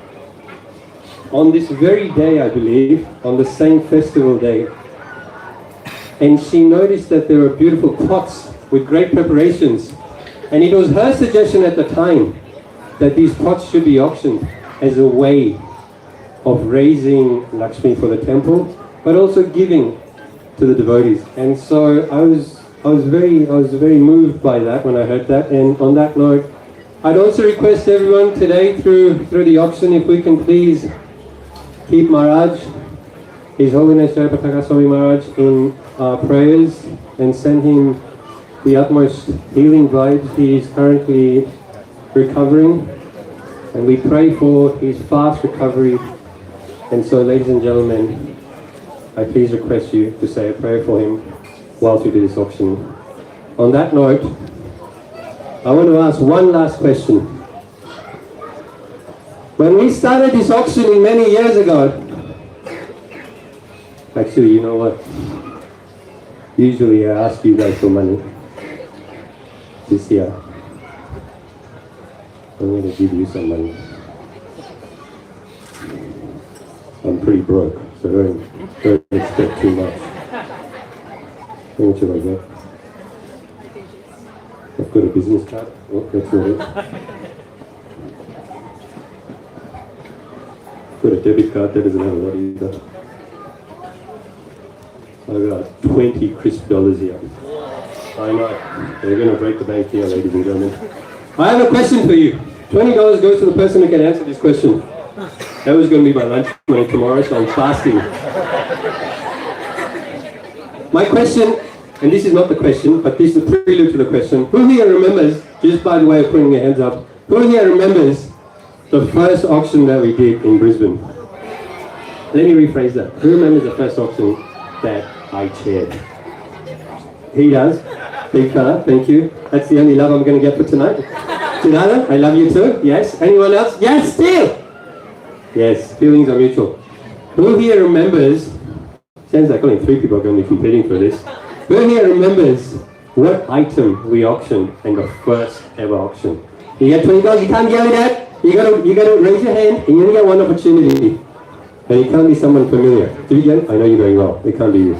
on this very day, I believe, on the same festival day. And she noticed that there were beautiful pots with great preparations. And it was her suggestion at the time that these pots should be auctioned as a way of raising Lakshmi for the temple, but also giving to the devotees. And so I was very moved by that when I heard that. And on that note, I'd also request everyone today through the auction, if we can please keep Maharaj, His Holiness Jayapataka Swami Maharaj, in our prayers and send him the utmost healing vibes. He is currently recovering, and we pray for his fast recovery. And so, ladies and gentlemen, I please request you to say a prayer for him whilst we do this auction. On that note, I want to ask one last question. When we started this auctioning many years ago, actually, you know what? Usually I ask you guys for money. This year, I'm going to give you some money. I'm pretty broke, so don't expect too much. How much have I got? I've got a business card. Oh, that's not it. I've got a debit card, that doesn't have a lot either. I've got 20 crisp dollars here. I know. They're going to break the bank here, ladies and gentlemen. I have a question for you. $20 goes to the person who can answer this question. That was going to be my lunch money tomorrow, so I'm fasting. My question, and this is not the question, but this is the prelude to the question. Who here remembers, just by the way of putting your hands up, who here remembers the first auction that we did in Brisbane? Let me rephrase that. Who remembers the first auction that I chaired? He does. Big fella, thank you. That's the only love I'm going to get for tonight. Chida, I love you too. Yes. Anyone else? Yes, still. Yes, feelings are mutual. Who here remembers, sounds like only 3 people are going to be competing for this. Who here remembers what item we auctioned in the first ever auction? You get $20, you can't yell it out. You gotta raise your hand and you only get one opportunity. And it can't be someone familiar. Do you get it? I know you're very well. It can't be you.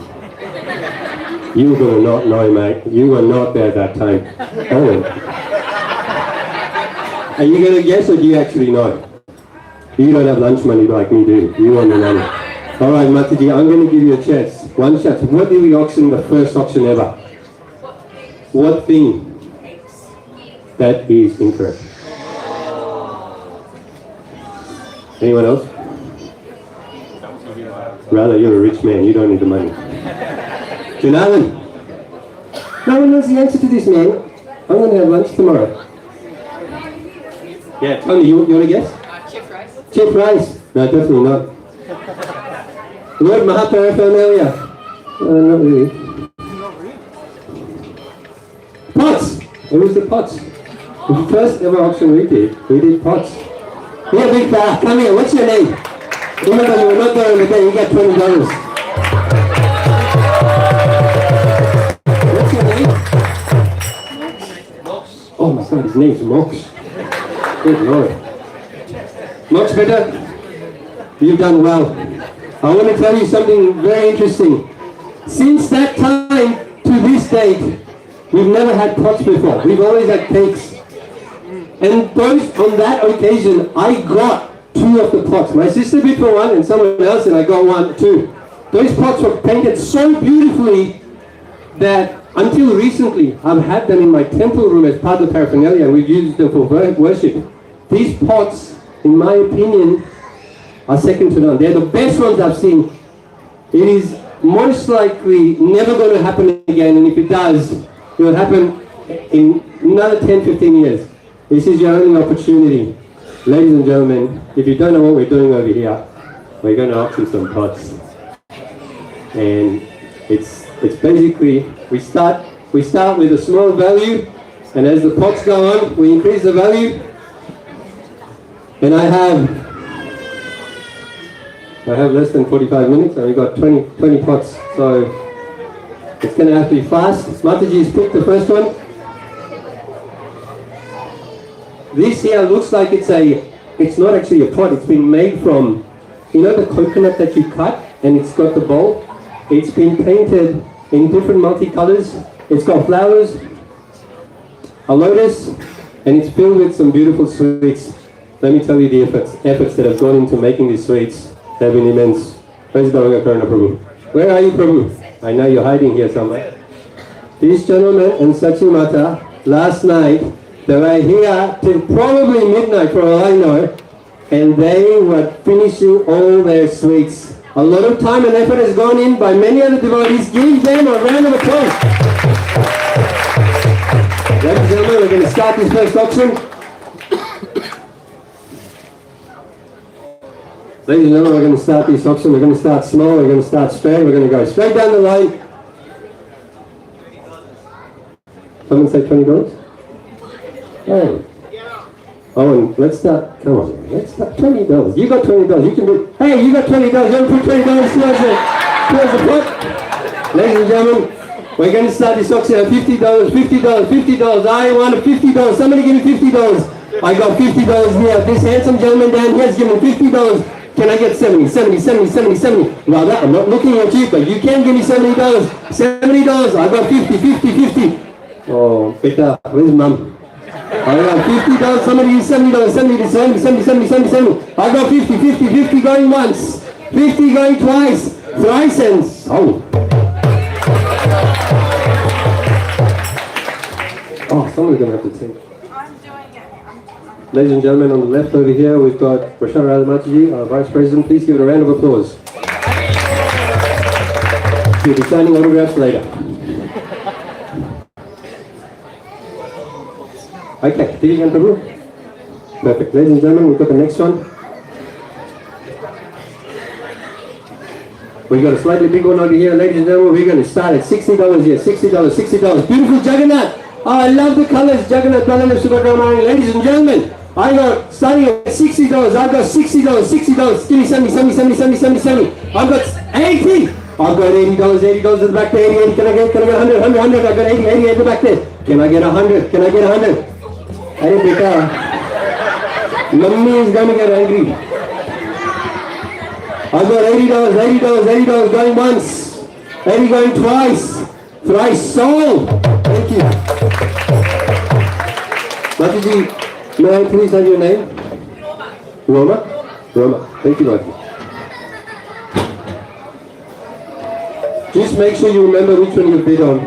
You were going to not know, mate. You were not there that time. Oh. Are you going to guess or do you actually know? You don't have lunch money like me, do you? You want the money. All right, Mataji, I'm going to give you a chance. One chance. What did we auction the first auction ever? What thing? That is incorrect. Anyone else? Rather, you're a rich man. You don't need the money. Junalan, no one knows the answer to this, man. I'm going to have lunch tomorrow. Yeah, Tony, you want to guess? Chip rice. Chip rice? No, definitely not. Word Mahaparaphernalia? Not really. Pots! It was the pots. The first ever auction we did pots. Here, big fella, come here. What's your name? Remember, you were not there on the day. You got $20. Oh my God, his name's Mox. Good Lord. Mox, better. You've done well. I want to tell you something very interesting. Since that time to this date, we've never had pots before. We've always had cakes. And on that occasion, I got 2 of the pots. My sister bid for 1 and someone else, and I got 2. Those pots were painted so beautifully that until recently, I've had them in my temple room as part of the paraphernalia, and we've used them for worship. These pots, in my opinion, are second to none. They're the best ones I've seen. It is most likely never going to happen again, and if it does, it will happen in another 10, 15 years. This is your only opportunity. Ladies and gentlemen, if you don't know what we're doing over here, we're going to auction some pots. And it's basically, we start with a small value, and as the pots go on, we increase the value. And I have less than 45 minutes, and we've got 20 pots, so it's going to have to be fast. Mataji's picked the first one. This here looks like it's not actually a pot, it's been made from, you know the coconut that you cut, and it's got the bowl? It's been painted in different multicolors. It's got flowers, a lotus, and it's filled with some beautiful sweets. Let me tell you the efforts that have gone into making these sweets. They've been immense. Where's Raghunatha, Prabhu? Where are you, Prabhu? I know you're hiding here somewhere. These gentlemen and Sachi Mata, last night, they were here till probably midnight for all I know, and they were finishing all their sweets. A lot of time and effort has gone in by many other devotees. Give them a round of applause. Ladies and gentlemen, we're going to start this first auction. Ladies and gentlemen, we're going to start this auction. We're going to start small. We're going to start straight. We're going to go straight down the line. Someone say $20? Hey. Oh, and let's start. Come on, let's start. $20. You got $20. You can do. Hey, you got $20. You want to put $20 towards the pot? Ladies and gentlemen, we're going to start this auction at $50. $50. I want $50. Somebody give me $50. I got $50 here. This handsome gentleman down here is giving $50. Can I get 70? Well, I'm not looking at you, but you can give me $70. $70. I got 50. Oh, Peter, where's mom? I got $50. Somebody use $70. 70. I got 50 going once. 50 going twice. Thrice and someone's gonna have to take. Ladies and gentlemen, on the left over here, we've got Prashant Radhamataji, our Vice President. Please give it a round of applause. She'll be signing autographs later. Okay, did you get Prabhu? Perfect. Ladies and gentlemen, we've got the next one. We've got a slightly big one over here. Ladies and gentlemen, we're going to start at $60 here. $60. Beautiful Jagannath. Oh, I love the colors. Jagannath, Balaram, Subhadramani. Ladies and gentlemen, I got starting at $60. I've got $60. Give me 70. I've got 80. I've got $80 at the back there. 80. Can I get 100? I've got 80 at the back there. Can I get 100? Hey, beta. Mummy is going to get angry. I've got $80 going once. 80 going twice. Thrice sold. Thank you. Mataji, may I please have your name? Roma. Thank you, Mataji. Just make sure you remember which one you bid on.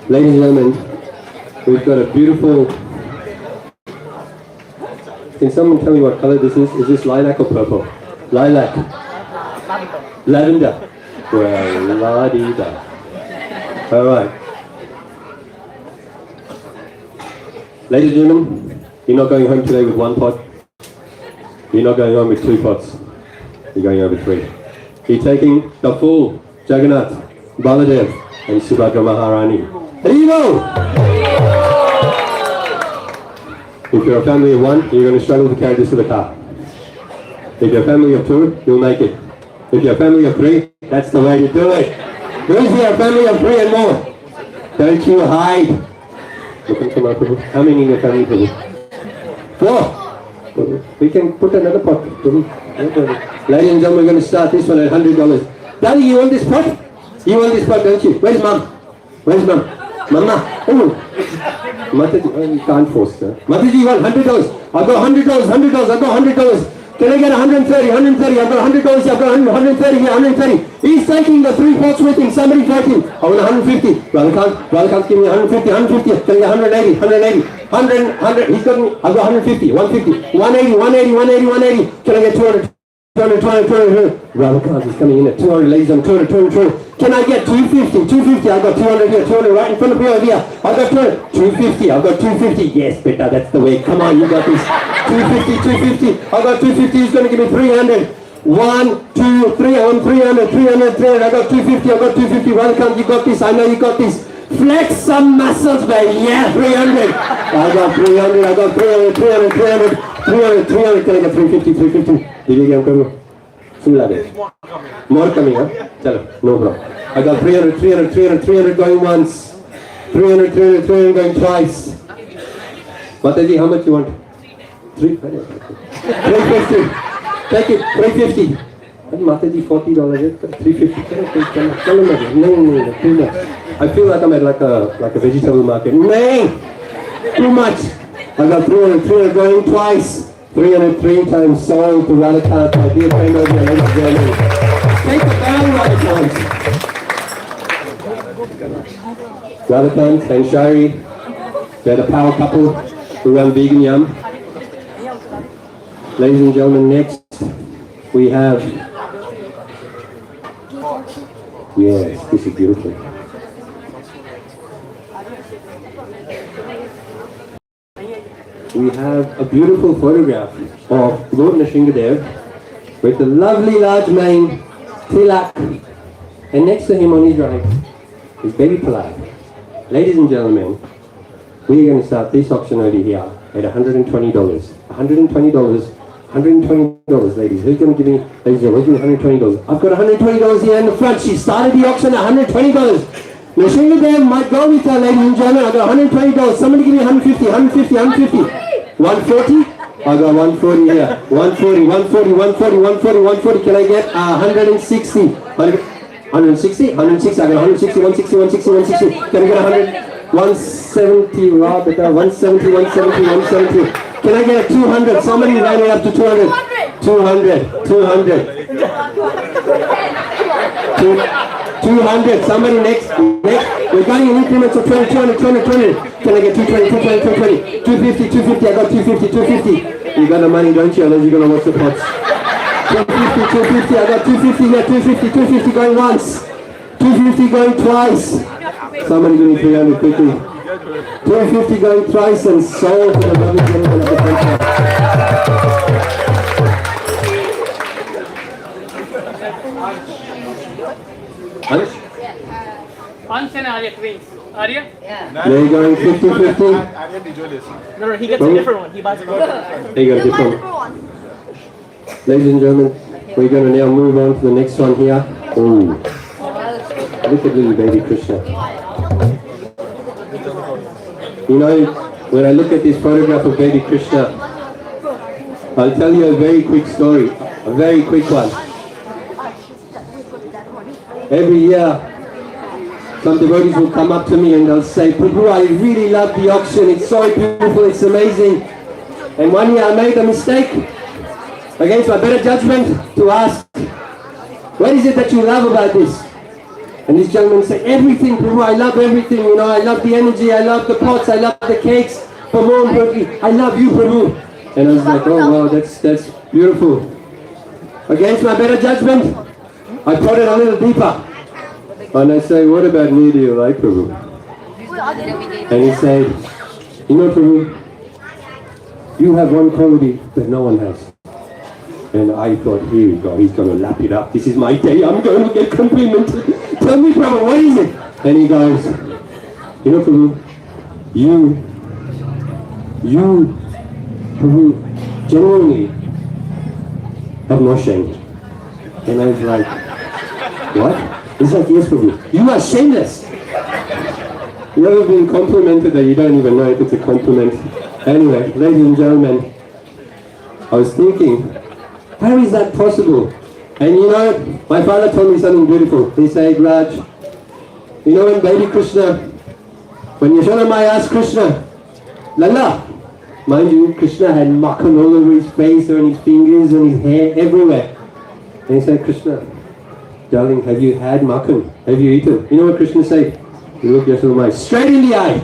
Ladies and gentlemen, we've got a beautiful... Can someone tell me what color this is? Is this lilac or purple? Lilac. Lavender. Well, la-dee-da. All right. Ladies and gentlemen, you're not going home today with one pot. You're not going home with 2 pots. You're going home with 3. You're taking the full Jagannath, Baladev, and Subhadra Maharani. There you go! If you're a family of 1, you're going to struggle to carry this to the car. If you're a family of 2, you'll make it. If you're a family of 3, that's the way you do it. Who's here, a family of 3 and more? Don't you hide. Looking for my Prabhu. How many in your family, Prabhu? 4. We can put another pot. Ladies and gentlemen, we're going to start this one at $100. Daddy, you want this pot? You want this pot, don't you? Where's mom? Where's mom? Mama. Oh. Mataji, you can't force her. Mataji, you want $100? I've got $100, $100, I've got $100. Can I get 130, 130? I've got $100, I've got 130 here, 130. He's taking the 3 pots with him. Somebody take him. I want 150. Raghunatha, give me 150, 150. Can I get 180, 180? 100, he's got me. I've got 150, 150. 180, 180, 180, 180. Can I get 200? 200, 200. Raghunatha is coming in at 200, ladies and 200, 200, 200. Can I get 250, 250? I've got 200 here, 200 right in front of me over here. I've got 200, 250, I've got 250. Yes, beta, that's the way. Come on, you got this. 250, 250. I've got 250, he's going to give me 300. 1, 2, 3, I want 300, 300, 300. I've got 250, I've got 250. Raghunatha, you got this. I know you got this. Flex some muscles, baby. Yeah, 300. I got 300, I got 300, 300, 300, 300, 300. Can I get 350, 350? Did you get him? More coming, huh? Chalo, no problem. I got 300, 300, 300, 300 going once. 300, 300, 300 going twice. Mataji, how much you want? 350. Take it, 350. Mataji, $40. 350. No, too much. I feel like I'm at like a vegetable market. No, too much. I got 300, 300 going twice. 303 times sold to Raghunatha, my dear friend over here, ladies and gentlemen. Take the bell, Raghunatha and Shari, they're the power couple who run Vegan Yum. Ladies and gentlemen, next we have, yes, this is beautiful. We have a beautiful photograph of Lord Nrsingadev with the lovely large mane, tilak, and next to him on his right is baby Palai. Ladies and gentlemen, we are going to start this auction over here at $120. $120, $120, ladies. Who's going to give me, ladies and gentlemen, $120? I've got $120 here in the front. She started the auction at $120. Nrsingadev might go with her, ladies and gentlemen. I got $120. Somebody give me 150, 150, 150. 140? I got 140 here. 140, 140, 140, 140, 140. Can I get 160? 160? 160. I got 160, 160, 160, 160. Can I get 170, Rob? 170, 170, 170. Can I get a 200? Somebody line it up to 200. 200, 200. 200. Somebody next. We're going in increments of 20, 20, 20, 20. Can I get 220, 220, 220? 250, 250. I got 250, 250. You got the money, don't you? Unless you're going to watch the pots. 250, 250. I got 250 here, 250, 250 going once. 250 going twice. Somebody give me 300 quickly. 250 going twice and sold to the lovely gentleman of the country. Hans and Arya twins. Arya? Yeah. They're going 50-50. No, he gets a different one. He buys a different one. They got a different one. Ladies and gentlemen, we're going to now move on to the next one here. Oh, look at little baby Krishna. You know, when I look at this photograph of baby Krishna, I'll tell you a very quick story. A very quick one. Every year, some devotees will come up to me and they'll say, Prabhu, I really love the auction. It's so beautiful. It's amazing. And one year I made a mistake against my better judgment to ask, what is it that you love about this? And this gentleman said, everything, Prabhu. I love everything. You know, I love the energy. I love the pots. I love the cakes. But more importantly, I love you, Prabhu. And I was like, oh, wow, that's beautiful. Against my better judgment, I put it a little deeper. And I say, what about me do you like, Prabhu? And he said, you know, Prabhu, you have one quality that no one has. And I thought, here we go, he's going to lap it up. This is my day, I'm going to get complimented. Tell me, Prabhu, what is it? And he goes, you know, Prabhu, you, Prabhu, genuinely have no shame. And I was like, what? He's like, yes, Prabhu, you are shameless. You ever been complimented that you don't even know if it's a compliment? Anyway, ladies and gentlemen, I was thinking, how is that possible? And you know, my father told me something beautiful. He said, Raj, you know when baby Krishna, when Yashoda Maya asked Krishna, Lala, mind you, Krishna had makhan all over his face, on his fingers, on his hair, everywhere. And he said, Krishna, darling, have you had makhan? Have you eaten? You know what Krishna said? He looked Yashoda Maya straight in the eye.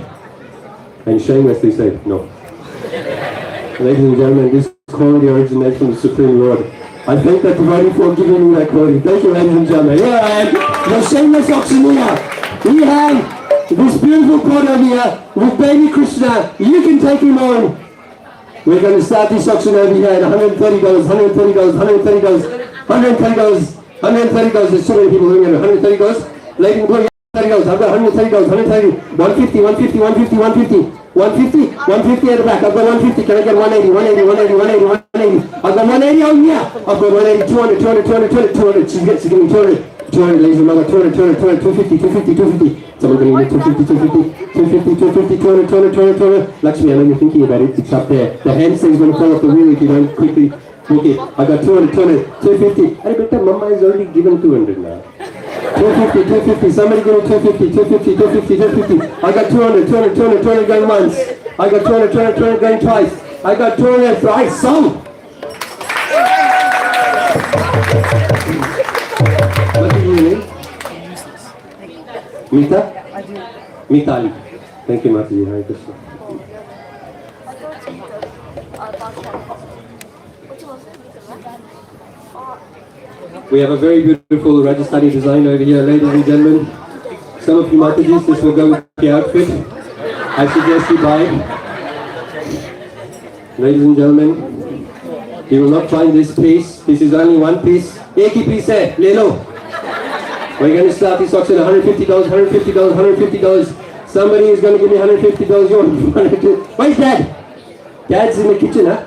And shamelessly said, no. Ladies and gentlemen, this quality originates from the Supreme Lord. I thank that divine for giving me that quality. Thank you, ladies and gentlemen. Here I am, the shameless auctioneer. We have this beautiful pot over here with baby Krishna. You can take him on. We're going to start this auction over here at $130, $130, $130, $130, $130. There's so many people doing it. $130. Ladies and gentlemen, $130. I've got $130, $130, $150, $150, $150, $150. 150, 150 at the back. I've got 150. Can I get 180, 180, 180, 180, 180? I've got 180 on here. I've got 180, 200, 200, 200, 200, 200. She's giving me 200. 200, ladies and gentlemen. 200, 200, 200, 250, 250, 250. Someone going to give me 250, 250, 250, 250, 200, 200, 200, 200. Lakshmi, I know you're thinking about it. It's up there. The handstand's going to fall off the wheel if you don't quickly book it. I got 200, 200, 250. I bet Mama has already given 200 now. 250, 250, somebody give me 250, 250, 250, 250. I got 200, 200, 200, 200 going once. I got 200, 200, 200 going twice. I got 200 thrice. Sold. What is your name? Mita? Mitali. Thank you, Mataji. Hare Krishna. We have a very beautiful Rajasthani design over here, ladies and gentlemen. Some of you Matajis, this will go with the outfit. I suggest you buy it. Ladies and gentlemen, you will not find this piece. This is only one piece. Ek hi piece hai, le lo. We're going to start this auction at $150, $150, $150. Somebody is going to give me $150. You want where's Dad? Dad's in the kitchen, huh?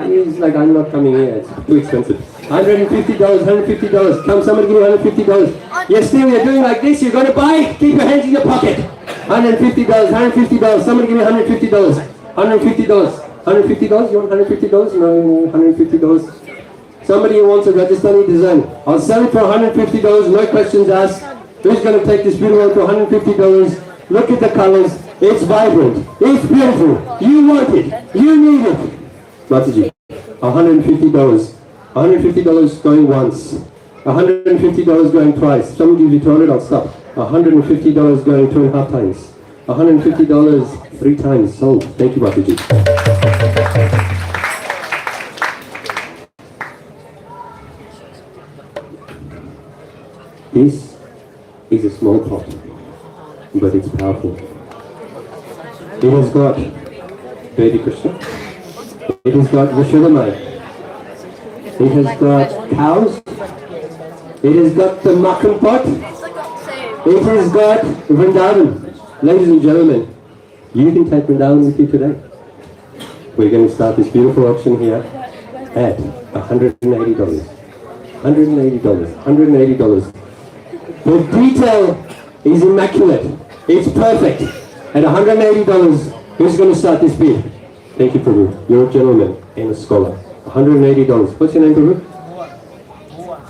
He's like, I'm not coming here. It's too expensive. $150, $150. Come, somebody give me $150. Yes, still, you're doing like this. You're going to buy. Keep your hands in your pocket. $150, $150. Somebody give me $150. $150. $150? You want $150? No, $150. Somebody who wants a Rajasthani design. I'll sell it for $150. No questions asked. Who's going to take this beautiful for $150? Look at the colors. It's vibrant. It's beautiful. You want it. You need it. Mataji, $150. $150 going once. $150 going twice. Someone gives you 200, I'll stop. $150 going 2.5 times. $150 3 times. Sold. Thank you, Mataji. This is a small pot, but it's powerful. It has got baby Krishna. It has got Yashodamai. It has got cows. It has got the makhan pot. It has got Vrindavan. Ladies and gentlemen, you can take Vrindavan with you today. We're going to start this beautiful auction here at $180. $180. $180. The detail is immaculate. It's perfect. At $180, who's going to start this bid? Thank you, Prabhu. You're a gentleman and a scholar. $180. What's your name, Prabhu?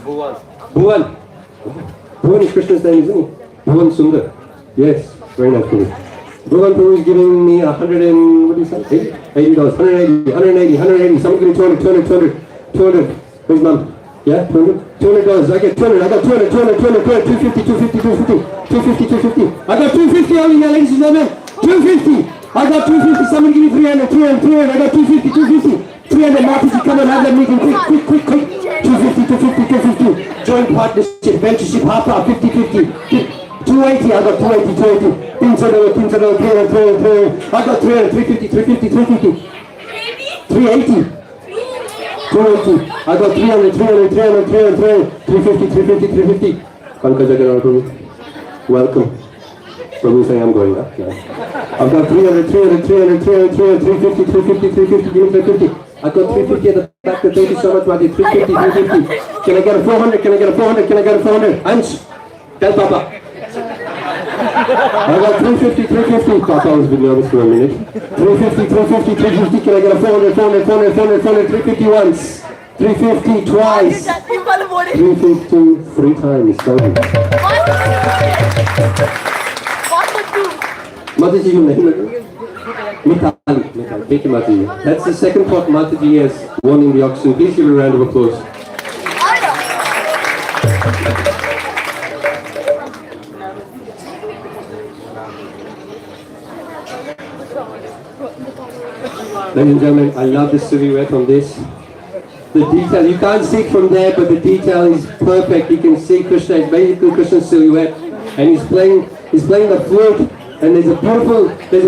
Bhuvan. Bhuvan. Bhuvan is Krishna's name, isn't he? Bhuvan Sundar. Yes. Very nice, Prabhu. Bhuvan Prabhu is giving me what do you say? $80. $180. Someone give me 200. 200. Where's Mom? Yeah, 200? $200. I get 200. I got 200. 250. 250. I got 250 over here, ladies and gentlemen. 250. I got 250. Somebody give me 300. I got 250. 300. Mataji, come on, have that meeting. Quick. 250. Joint partnership, ventureship, half, 50. 280. I got 280. 300. I got 300. 350. 380. 280. I got 300. 350. Pankaj Agarwal, welcome. Prabhu saying I'm going up. Yeah. I've got 300. 350. Give me 350. I got 350 at the back. Thank you so much, Mati. 350. Can I get a 400? Can I get a 400? Ansh, tell Papa. I got 350, 350. I thought I was a bit nervous for a minute. 350, 350, 350. Can I get a 400, 400, 400, 400, 400, 350 once? 350 twice. 350 three times. Thank you. Mataji, your name? Mitali. Thank you, Mataji. That's the second pot Mataji has won in the auction. Please give a round of applause. Ladies and gentlemen, I love the silhouette on this. The detail, you can't see it from there, but the detail is perfect. You can see Krishna, it's basically Krishna's silhouette, and he's playing the flute, and there's a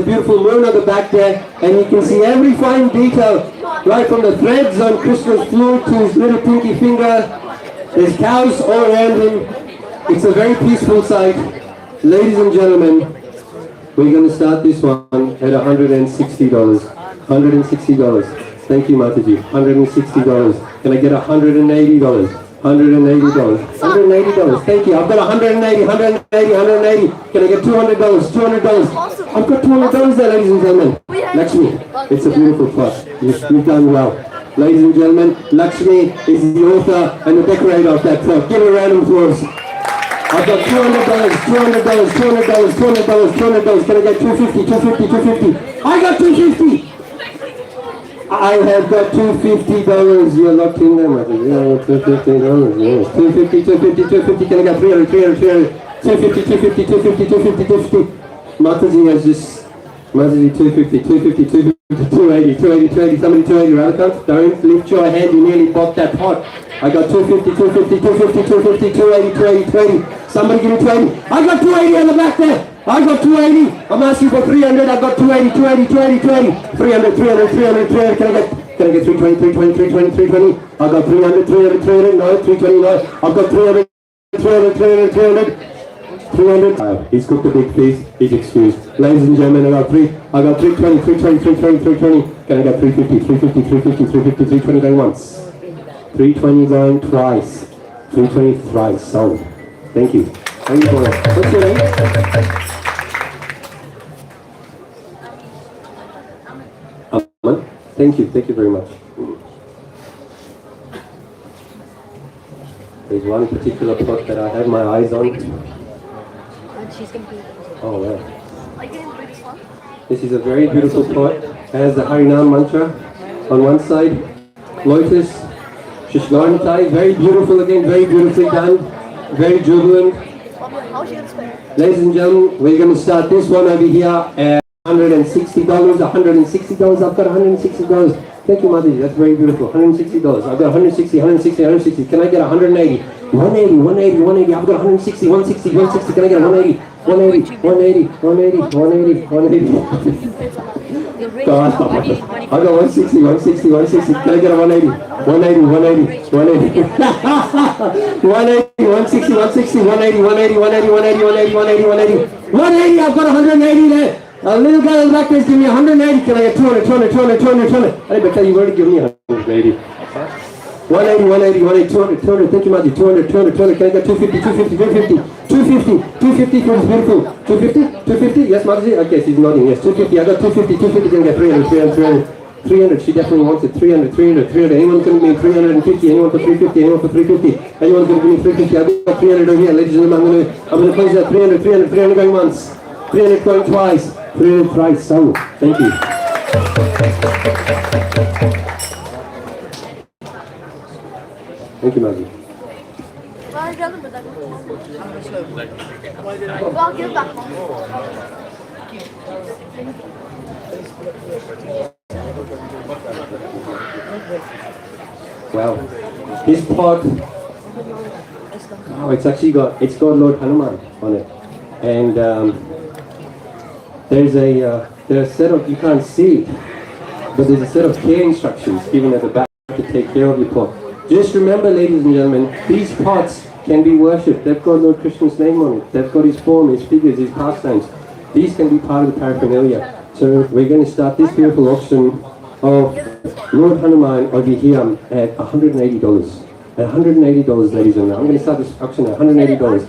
beautiful moon on the back there, and you can see every fine detail, right from the threads on Krishna's flute to his little pinky finger. There's cows all around him. It's a very peaceful sight. Ladies and gentlemen, we're going to start this one at $160. $160. Thank you, Mataji. $160. Can I get $180? $180. $180. Thank you. I've got 180, 180, 180. Can I get $200? $200. I've got $200 there, ladies and gentlemen. Lakshmi, it's a beautiful plot. You've done well. Ladies and gentlemen, Lakshmi is the author and the decorator of that plot. Give her a round of applause. I've got $200, $200, $200, $200, $200. Can I get $250, $250, $250? I got $250. I have got $250. You're locked in there, Mataji. Yeah, $250. Yes. $250, $250, $250. Can I get $300, $300, $300? $250, $250, $250, $250, $250. Mataji has just. Mataji, $250, $250, $250, $280, $280, $280. Somebody $280. Raghunatha, don't lift your hand. You nearly bought that pot. I got $250, $250, $250, $250, $280, $280, $280. Somebody give me $280. I got $280 on the back there. I got $280. I'm asking for $300. I got $280, $280, $280, $280. $300, $300, $300, $300. Can I get $320, $320, $320, $320? I got $300, $300, $300. No, $320. No, I've got $300, $300, $300, $300. $300. He's cooked a big piece. He's excused. Ladies and gentlemen, I got $320, $320, $320, $320. Can I get $350, $350, $350, $350, $320 going once? $320 going twice. $320 thrice. Sold. Thank you. Thank you for that. What's your name? Aman. Thank you. Thank you very much. There's one particular plot that I have my eyes on. Oh, wow. This is a very beautiful plot. It has the Harinam mantra on one side. Lotus, Shishgarnitai, very beautiful again, very beautifully done. Very jubilant. Ladies and gentlemen, we're going to start this one over here at $160. $160. I've got $160. Thank you, Mataji. That's very beautiful. $160. I've got 160, 160, 160. Can I get 180? 180, 180, 180. I've got 160, 160, 160. Can I get 180? 180, 180, 180, 180, 180. God, I've got 160, 160, 160. Can I get a 180? 180, 180, 180. 180, 160, 160, 180, 180, 180, 180, 180, 180, 180. 180, I've got 180 there. A little guy in the back there is giving me 180. Can I get 200, 200, 200, 200, 200? I bet you've already given me 180. 180, 180, 180, 200, 200. Thank you, Mataji. 200, 200, 200. Can I get 250, 250, 250? 250, 250 for this beautiful. 250, 250. Yes, Mataji? Okay, she's nodding. Yes, 250. I got 250, 250. Can I get 300, 300, 300? 300, she definitely wants it. 300, 300, 300. Anyone can give me 350? Anyone for 350? Anyone for 350? Anyone can give me 350? I've got 300 over here, ladies and gentlemen. I'm going to place that 300, 300, 300 going once. 300 going twice. 300 thrice. So, thank you. Thank you, Maggie. Wow, this pot, oh, it's got Lord Hanuman on it, and there's a set of, you can't see it, but there's a set of care instructions given at the back to take care of your pot. Just remember, ladies and gentlemen, these pots can be worshipped. They've got Lord Krishna's name on it. They've got his form, his figures, his pastimes. These can be part of the paraphernalia. So we're going to start this beautiful auction of Lord Hanuman over here at $180. At $180, ladies and gentlemen. I'm going to start this auction at $180.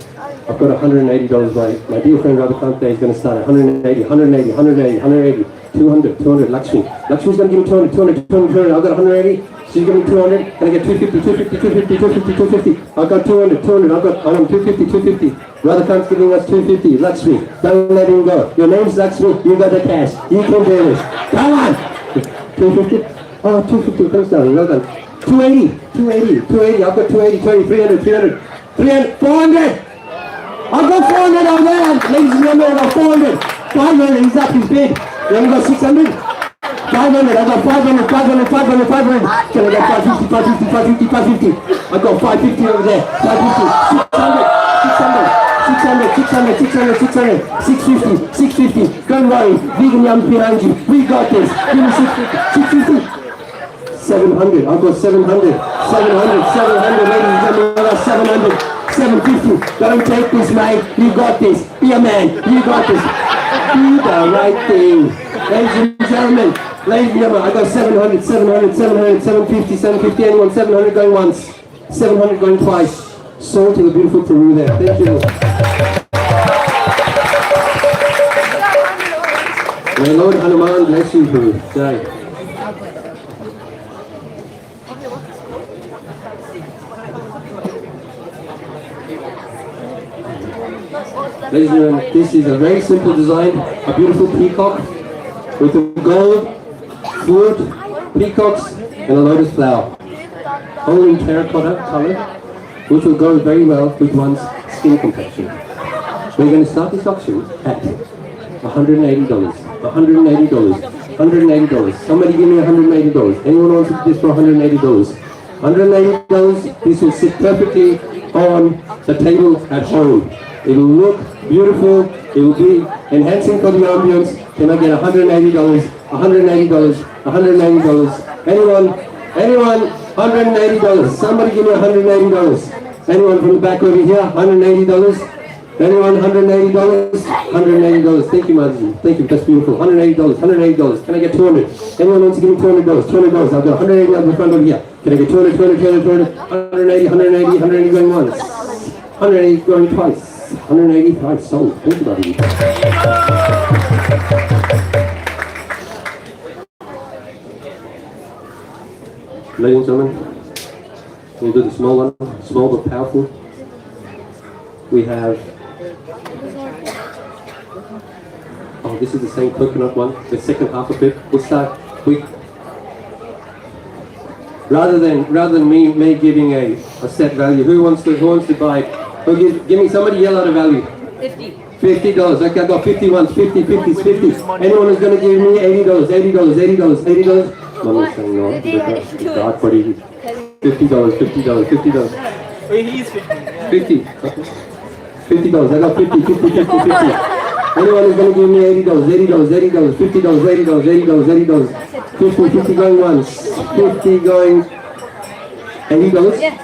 I've got $180. My dear friend Raghunatha is going to start at 180, 180, 180, 180, 200, 200. Lakshmi. Lakshmi's going to give me 200, 200, 200, 200. I've got 180. She's giving me 200. Can I get 250, 250, 250, 250, 250? I've got 200, 200. I've got 250, 250. Raghunatha's giving us 250. Lakshmi, don't let him go. Your name's Lakshmi. You got the cash. You can do this. Come on. 250. Oh, 250 comes down. Well done. 280, 280, 280. I've got 280, 280, 300, 300, 300, 400. I've got 400 over there, ladies and gentlemen. I've got 400. 500. He's up his bid. Then we got 600. 500. I've got 500, 500, 500, 500. Can I get 550, 550, 550, 550? I've got 550 over there. 550, 600, 600, 600, 600, 600, 650, 650. Don't worry. Vegan yum behind you. We got this. Give me 650, 650. 700. I've got 700. 700, 700. Ladies and gentlemen, I've got 700. 750. Don't take this, mate. You got this. Be a man. You got this. Do the right thing. Ladies and gentlemen, I got 700, 700, 700, 750, 750. Anyone? 700 going once. 700 going twice. Sold to the beautiful Prabhu there. Thank you. May Lord Hanuman bless you, Prabhu. Jai. Ladies and gentlemen, this is a very simple design, a beautiful peacock with a gold, flute, peacocks and a lotus flower. All in terracotta color, which will go very well with one's skin complexion. We're going to start this auction at $180. $180. $180. Somebody give me $180. Anyone wants to do this for $180? $180, this will sit perfectly on the table at home. It will look beautiful, it will be enhancing for the ambience. Can I get $180? $180, $180. Anyone, $180. Somebody give me $180. Anyone from the back over here, $180. Anyone, $180? $180. Thank you, Mazi. Thank you, that's beautiful. $180, $180. Can I get 200? Anyone wants to give me $200? $200. I've got 180 on the front over here. Can I get 200, 200, 200, 200? 180, 180, 180 going once. 180 going twice. 185 sold. Thank you, buddy. Ladies and gentlemen, we'll do the small one, small but powerful. We have, this is the same coconut one, the second half of it. We'll start with, rather than me giving a set value, who wants to buy it? Give me, somebody yell out a value. $50. Okay, I've got 50 ones, 50, 50, 50. Anyone who's going to give me $80, $80, $80, $80? Mommy's saying no. God, for $80. $50, $50, $50. Wait, he's 50. Yeah. 50. $50. I got 50, 50, 50, 50. Anyone who's going to give me $80, $80, $80, $50, $80, $80, $80. 50, 50 going once. 50 going $80? Yes.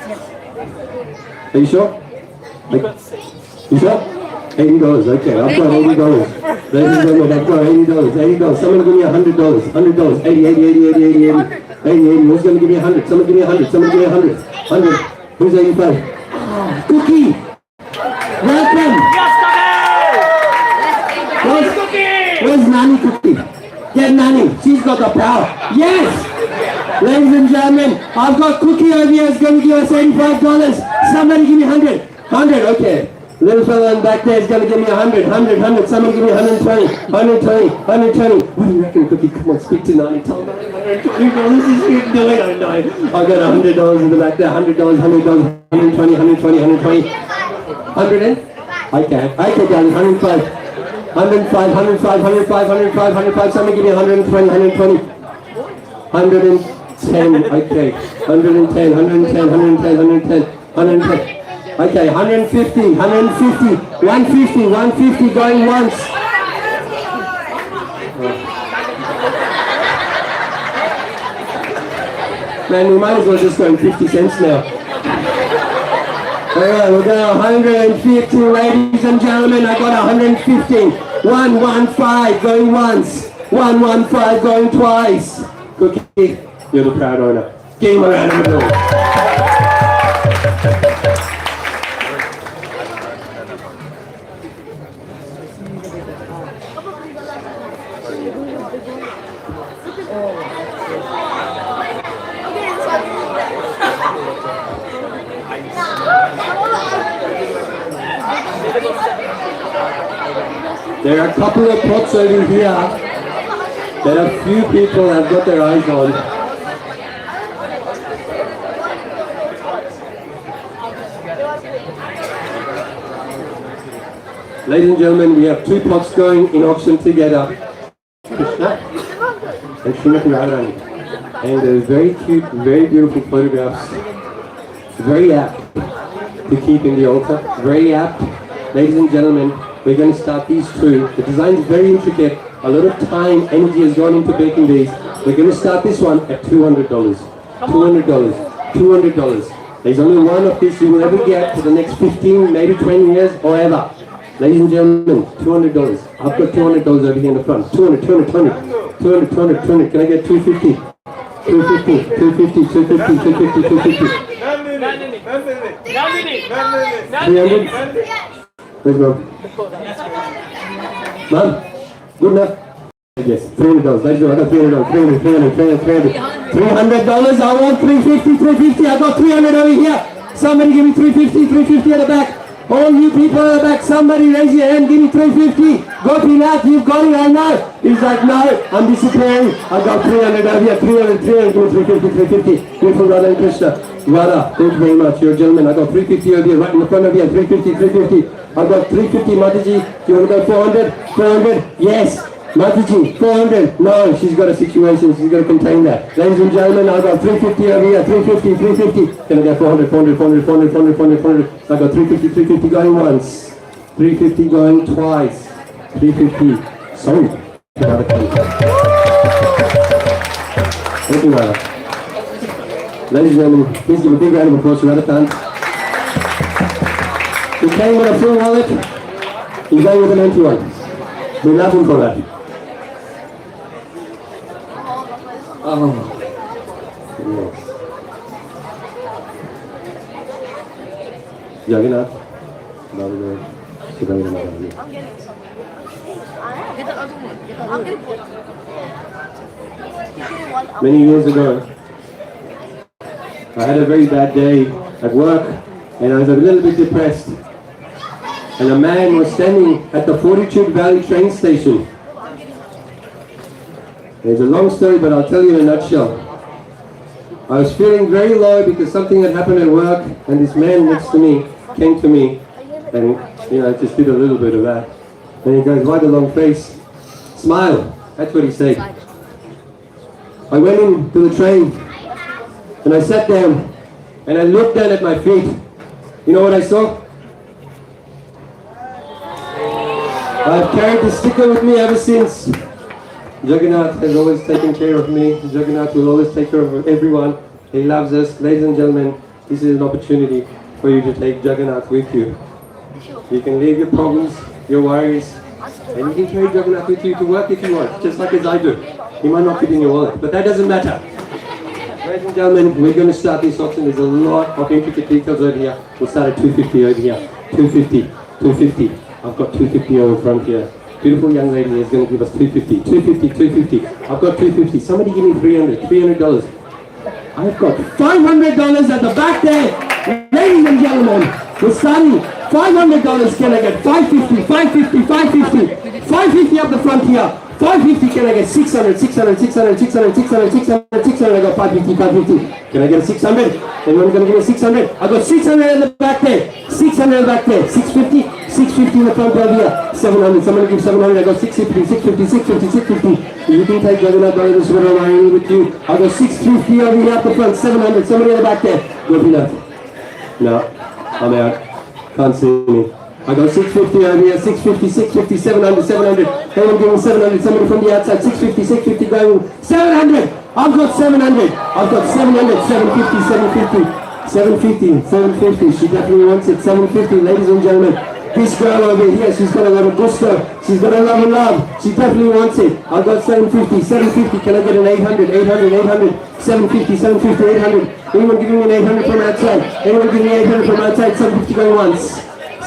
Are you sure? You sure? $80, okay, I've got $80. Ladies and gentlemen, I've got $80, $80. Someone give me $100, $100, 80, 80, 80, 80, 80, 80, 80, 80. Who's going to give me 100? Someone give me 100, someone give me 100, 100. Who's 85? Cookie! Welcome! Where's Nani Cookie? Get Nani, she's got the power. Yes! Ladies and gentlemen, I've got Cookie over here, is going to give us $85. Somebody give me 100. 100, okay. Little fella in back there is going to give me 100, 100, 100. Somebody give me 120, 120, 120. What do you reckon, Cookie? Come on, speak to Nani. Tell Nani $120 is she doing? I know. I got $100 in the back there. $100, $100, 120, 120, 120. 100 in? I can, darling. 105. 105, 105, 105, 105, 105. Somebody give me 120, 120. 110, okay. 110, 110, 110, 110, 110. Okay, 150, 150, 150, 150 going once. Man, we might as well just go in 50 cents now. Alright, we're going 150, ladies and gentlemen. I got 115. 115 going once. 115 going twice. Cookie, you're the proud owner. Give him a round of applause. There are a couple of pots over here that a few people have got their eyes on. Ladies and gentlemen, we have two pots going in auction together. Krishna and Srimati Radharani. And they're very cute, very beautiful photographs. Very apt to keep in the altar. Very apt. Ladies and gentlemen, we're going to start these two. The design is very intricate. A lot of time, energy has gone into making these. We're going to start this one at $200. $200. $200. There's only one of these you will ever get for the next 15, maybe 20 years or ever. Ladies and gentlemen, $200. I've got $200 over here in the front. 200, 200, 200. 200, 200, 200. Can I get 250? 250, 250, 250, 250, 250. 300? Let's go. Mom, good enough? Yes, $300. Let's go. I got $300. $300, $300, $300, $300. I want 350, 350. I got 300 over here. Somebody give me 350, 350 at the back. All you people at the back, somebody raise your hand, give me 350. Go Pinath, you've got it right now. He's like, no, I'm disappearing. I got 300 over here, 300, 300, give me 350, 350. Beautiful Radha and Krishna. Radha, thank you very much. You're a gentleman. I got 350 over here, right in the front of here, 350, 350. I got 350, Mataji. Do you want to go 400? 400? Yes. Mataji, 400. No, she's got a situation. She's got to contain that. Ladies and gentlemen, I got 350 over here. 350, 350. Can I get 400, 400, 400, 400, 400, 400, 400? I got 350, 350 going once. 350 going twice. 350. Sorry. Thank you, Radha. Ladies and gentlemen, please give a big round of applause to Radha. He came with a full wallet. He's going with an empty one. We love him for that. Oh, yes. Jagannath, many years ago, I had a very bad day at work and I was a little bit depressed. And a man was standing at the Fortitude Valley train station. It's a long story, but I'll tell you in a nutshell. I was feeling very low because something had happened at work, and this man next to me came to me, and I just did a little bit of that. And he goes, "Why the long face? Smile." That's what he said. I went into the train, and I sat down, and I looked down at my feet. You know what I saw? I've carried the sticker with me ever since. Jagannath has always taken care of me. Jagannath will always take care of everyone. He loves us. Ladies and gentlemen, this is an opportunity for you to take Jagannath with you. You can leave your problems, your worries, and you can carry Jagannath with you to work if you want, just like as I do. He might not fit in your wallet, but that doesn't matter. Ladies and gentlemen, we're going to start this auction. There's a lot of intricate details over here. We'll start at 250 over here. 250, 250. I've got 250 over front here. Beautiful young lady is going to give us 250, 250, 250. I've got 250. Somebody give me $300, $300. I've got $500 at the back there. Ladies and gentlemen, we're starting. $500. Can I get 550, 550, 550, 550 up the front here. 550. Can I get 600, 600, 600, 600, 600, 600, 600. I got 550, 550. Can I get a 600? Anyone going to give me 600? I got 600 in the back there. 600 in the back there. 650, 650 in the front over here. 700. Somebody give 700. I got 650, 650, 650, 650. You can take Jagannath Brothers this one around with you. I got 650 over here at the front. 700. Somebody in the back there. Go Peanut. No, I'm out. Can't see me. I got 650 over here, 650, 650, 700, 700. Anyone give me 700, somebody from the outside, 650, 650 going, 700. I've got 700. I've got 700, 750, 750, 750, 750. She definitely wants it, 750, ladies and gentlemen. This girl over here, she's got a lot of gusto. She's got a lot of love. She definitely wants it. I've got 750, 750. Can I get an 800, 800, 800, 750, 750, 800. Anyone giving me an 800 from outside? Anyone giving me 800 from outside? 750 going once.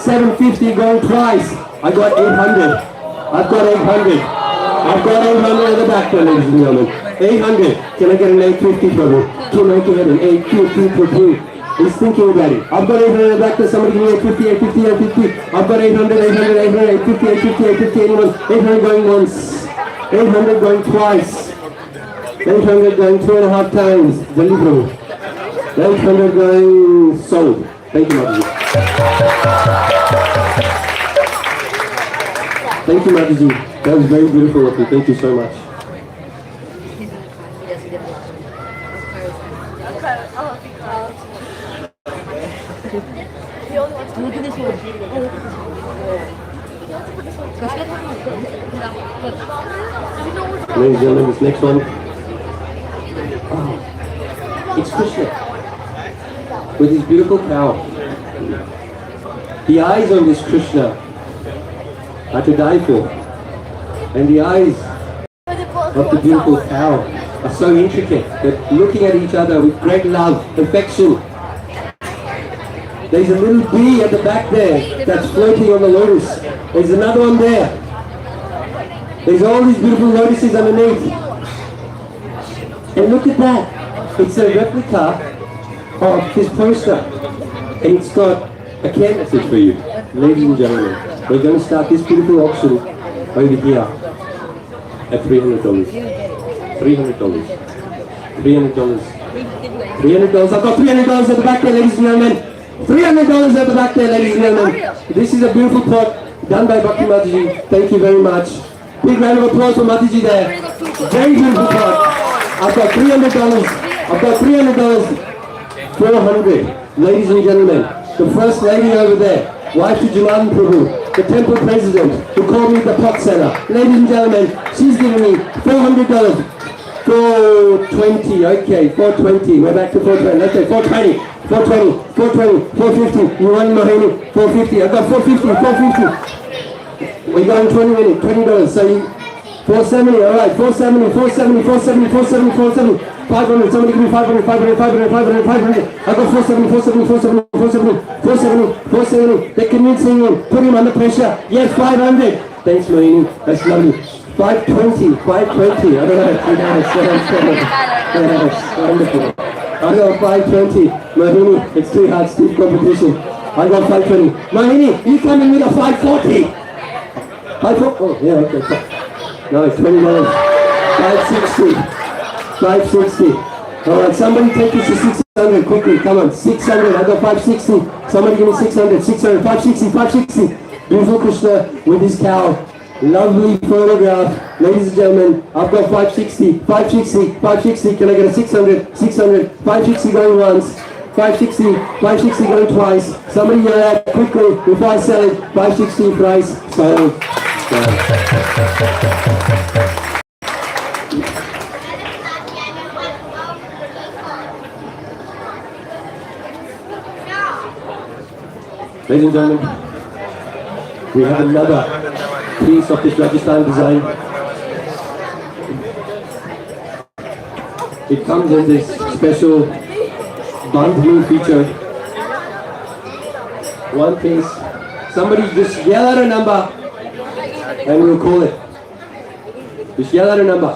750 going twice. I got 800. I've got 800. I've got 800 in the back there, ladies and gentlemen. 800. Can I get an 850 from you? Can I get an 850 from you? He's thinking about it. I've got 800 at the back there. Somebody give me 850, 850, 850. I've got 800, 800, 800, 850, 850, 850. Anyone? 800 going once. 800 going twice. 800 going 2.5 times. Jaldi Prabhu. 800 going sold. Thank you, Mataji. Thank you, Mataji. That was very beautiful of you. Thank you so much. Ladies and gentlemen, this next one. Oh, it's Krishna with his beautiful cow. The eyes on this Krishna are to die for, and the eyes of the beautiful cow are so intricate that looking at each other with great love, affection. There's a little bee at the back there that's floating on the lotus. There's another one there. There's all these beautiful lotuses underneath. And look at that. It's a replica of his poster. And it's got a care message for you. Ladies and gentlemen, we're going to start this beautiful auction over here at $300. $300. $300. $300. I've got $300 at the back there, ladies and gentlemen. $300 at the back there, ladies and gentlemen. This is a beautiful pot done by Bhakti Mataji. Thank you very much. Big round of applause for Mataji there. Very beautiful pot. I've got $300. I've got $300. 400. Ladies and gentlemen, the first lady over there, wife to Janardhan Prabhu, the temple president who called me the pot seller. Ladies and gentlemen, she's giving me $400. 420, okay, 420. We're back to 420. Okay, 420. 420, 420, 450. You want Mohini? 450. I've got 450, 450. We got in 20 minutes, $20. So you 470, alright, 470, 470, 470, 470, 470, 500. Somebody give me 500, 500, 500, 500, 500. I got 470, 470, 470, 470, 470, 470. They're convincing him. Put him under pressure. Yes, 500. Thanks, Mohini. That's lovely. 520, 520. I don't know. Yes, wonderful. I got 520. Mohini, it's too hard, stiff competition. I got 520. Mohini, you come in with a 540. 540. Oh, yeah, okay. No, it's $20. 560. 560. Alright, somebody take this to 600 quickly. Come on, 600. I got 560. Somebody give me 600. 600. 560. 560. Beautiful Krishna with his cow. Lovely photograph. Ladies and gentlemen, I've got 560. 560. 560. Can I get a 600? 600. 560 going once. 560. 560 going twice. Somebody yell out quickly before I sell it. 560 price. Sold. Ladies and gentlemen, we have another piece of this Rajasthan design. It comes in this special bundle feature. One piece. Somebody just yell out a number and we'll call it. Just yell out a number.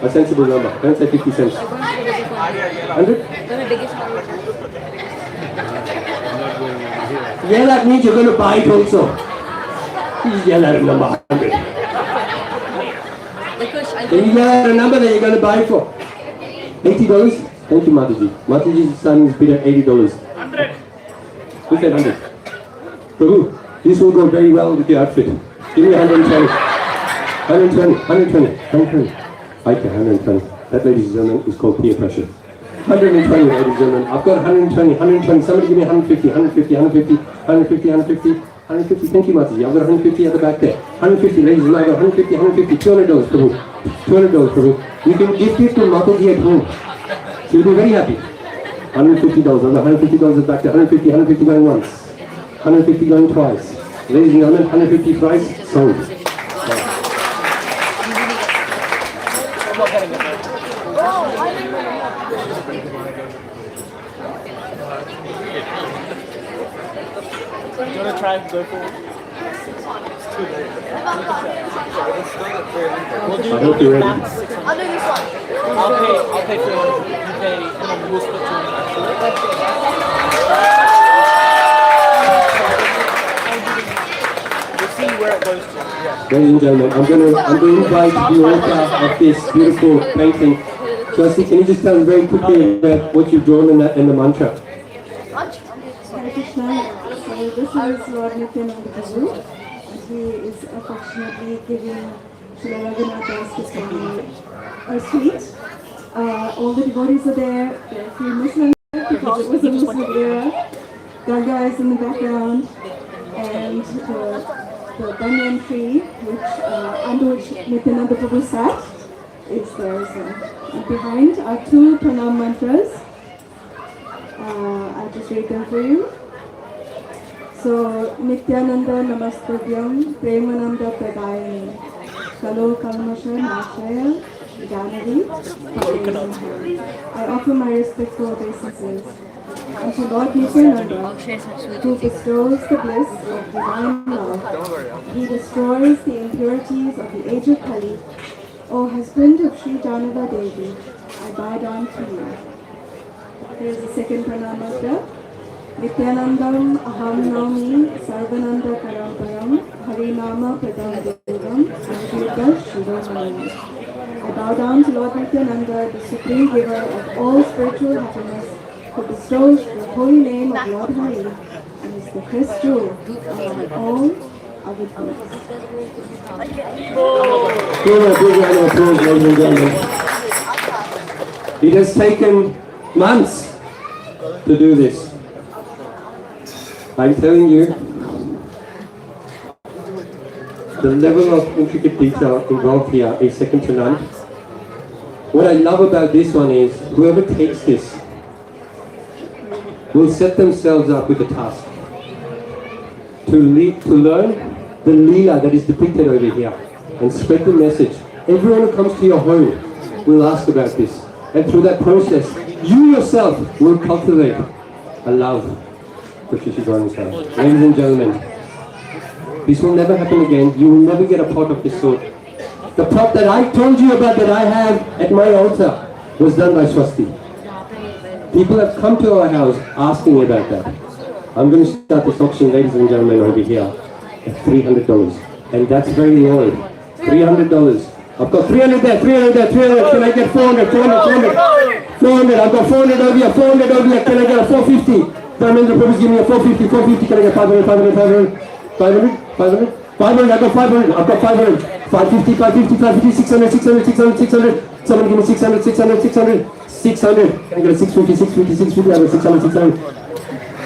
A sensible number. Don't say 50 cents. 100? Yell out means you're going to buy it also. Just yell out a number. 100. Can you yell out a number that you're going to buy it for? $80? Thank you, Mataji. Mataji's son is bid at $80. 100. Who said 100? Prabhu, this will go very well with your outfit. Give me 120. 120. 120. 120. Okay, 120. That, ladies and gentlemen, is called peer pressure. 120, ladies and gentlemen. I've got 120. 120. Somebody give me 150. 150. 150. 150. 150. 150. Thank you, Mataji. I've got 150 at the back there. 150, ladies and gentlemen. I've got 150. 150. $200, Prabhu. $200, Prabhu. You can gift it to Mataji at home. She'll be very happy. $150. I've got $150 at the back there. 150. 150 going once. 150 going twice. Ladies and gentlemen, 150 price, sold. You want to try and go forward? It's too late. We'll do I hope you're ready. I'll do this one. I'll pay 300. You pay, and then we'll split 200. Ladies and gentlemen, I'm going to invite the author of this beautiful painting. Swasti, can you just tell us very quickly about what you've drawn in the mantra? Hare Krishna. So this is Lord Nityananda Prabhu. He is affectionately giving Srila Raghunatha's Gosvami a sweet. All the devotees are there. There are a few Muslims because it was a Muslim era. Ganga is in the background, and the banyan tree, under which Nityananda Prabhu sat, is there. So behind are two pranam mantras. I'll just read them for you. So, Nityananda Namastuvyam Premananda Pradayani Kalo Kalmasha Nashaya Janavi. I offer my respectful obeisances unto Lord Nityananda, who bestows the bliss of divine love. He destroys the impurities of the age of Kali. O husband of Sri Janava Devi, I bow down to you. Here is the second pranam mantra. Nityanandam aham nami sarvananda paramparam harinama pradam devam sanjita shivamani. I bow down to Lord Nityananda, the supreme giver of all spiritual happiness, who bestows the holy name of Lord Hari and is the first jewel among all other goods. It has taken months to do this. I'm telling you, the level of intricate detail involved here is second to none. What I love about this one is whoever takes this will set themselves up with a task to learn the Leela that is depicted over here and spread the message. Everyone who comes to your home will ask about this, and through that process you yourself will cultivate a love for Shri Ladies and gentlemen, this will never happen again. You will never get a pot of this sort. The pot that I told you about that I have at my altar was done by Swasti. People have come to our house asking about that. I'm going to start this auction, ladies and gentlemen, over here at $300. And that's very low. $300. I've got 300 there, 300 there, 300. Can I get 400, 400, 400? 400. I've got 400 over here, 400 over here. Can I get a 450? Dharmendra Prabhu's giving me a 450, 450. Can I get 500, 500, 500? 500, 500? 500, I've got 500, I've got 500. 550, 550, 550, 600, 600, 600, 600. Someone give me 600, 600, 600. 600. Can I get a 650, 650, 650? I've got 600, 600.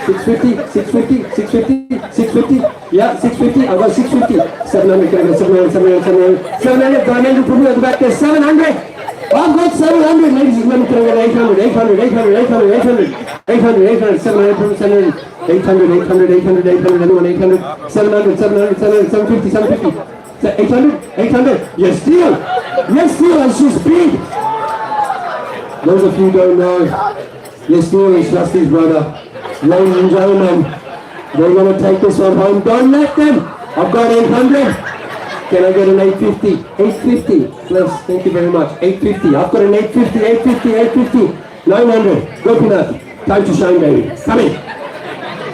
650, 650, 650, 650. Yeah, 650. I've got 650. 700. Can I get 700, 700, 700? 700. Dharmendra Prabhu at the back there. 700. I've got 700. Ladies and gentlemen, can I get 800, 800, 800, 800, 800, 800, 800, 700, 700, 800, 800, 800, 800, anyone 800, 700, 700, 700, 750, 750, 800, 800. Yes, still. Yes, still. And she's speed. Those of you who don't know, yes, still is Swasti's brother. Ladies and gentlemen, they're going to take this one home. Don't let them. I've got 800. Can I get an 850? 850. Please, thank you very much. 850. I've got an 850, 850, 850. 900. Gopinath. Time to shine, baby. Come in.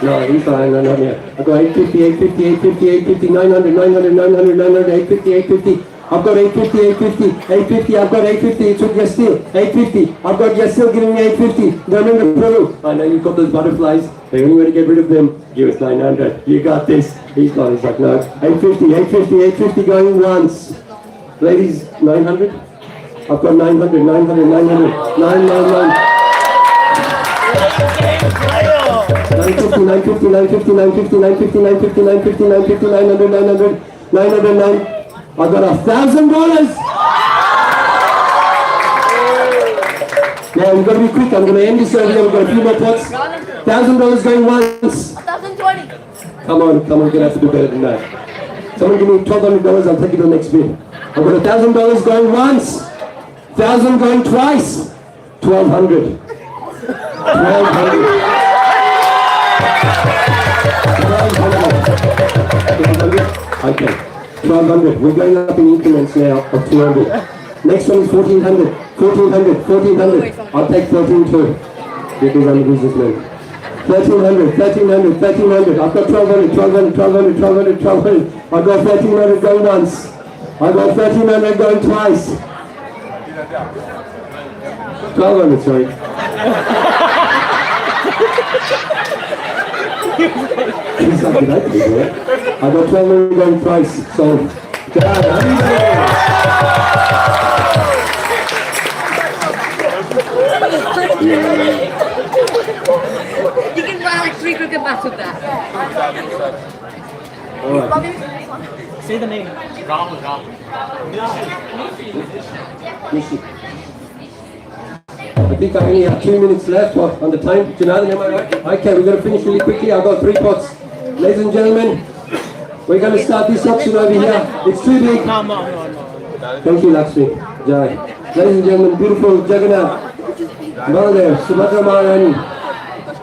No, he's fine. No, not yet. I've got 850, 850, 850, 850, 900, 900, 900, 900, 850, 850. I've got 850, 850, 850, I've got 850, it's with yes still, 850, I've got yes still giving me 850, Dharmendra Prabhu, I know you've got those butterflies, the only way to get rid of them, give us 900, you got this, he's got, he's like, no, 850, 850, 850 going once, ladies, 900, I've got 900, 900, 900, 999, 950, 950, 950, 950, 950, 950, 950, 950, 900, 900, 909, I got $1,000. Now we've got to be quick. I'm going to end this over here. We've got a few more pots. $1,000 going once. 1,020. Come on, we're going to have to do better than that. Someone give me $1,200. I'll take it to the next bid. I've got $1,000 going once. 1,000 going twice. 1,200. 1,200. Okay. 1,200. We're going up in increments now of 200. Next one is 1,400. 1,400. 1,400. I'll take 13 too because I'm a businessman. 1300, 1300, 1300. I've got 1200, 1200, 1200, 1200, 1200. I've got 1300 going once. I've got 1300 going twice. 1200, sorry. I got 1200 going twice. So, You can run like 3 cricket bats with that. Alright. Say the name. Rahul. I think I only have 2 minutes left on the time. Janardhan, am I right? Okay, we're going to finish really quickly. I've got 3 pots. Ladies and gentlemen, we're going to start this auction over here. It's too big. No. Thank you, Lakshmi. Jai. Ladies and gentlemen, beautiful Jagannath, Baladev, Subhadra Maharani,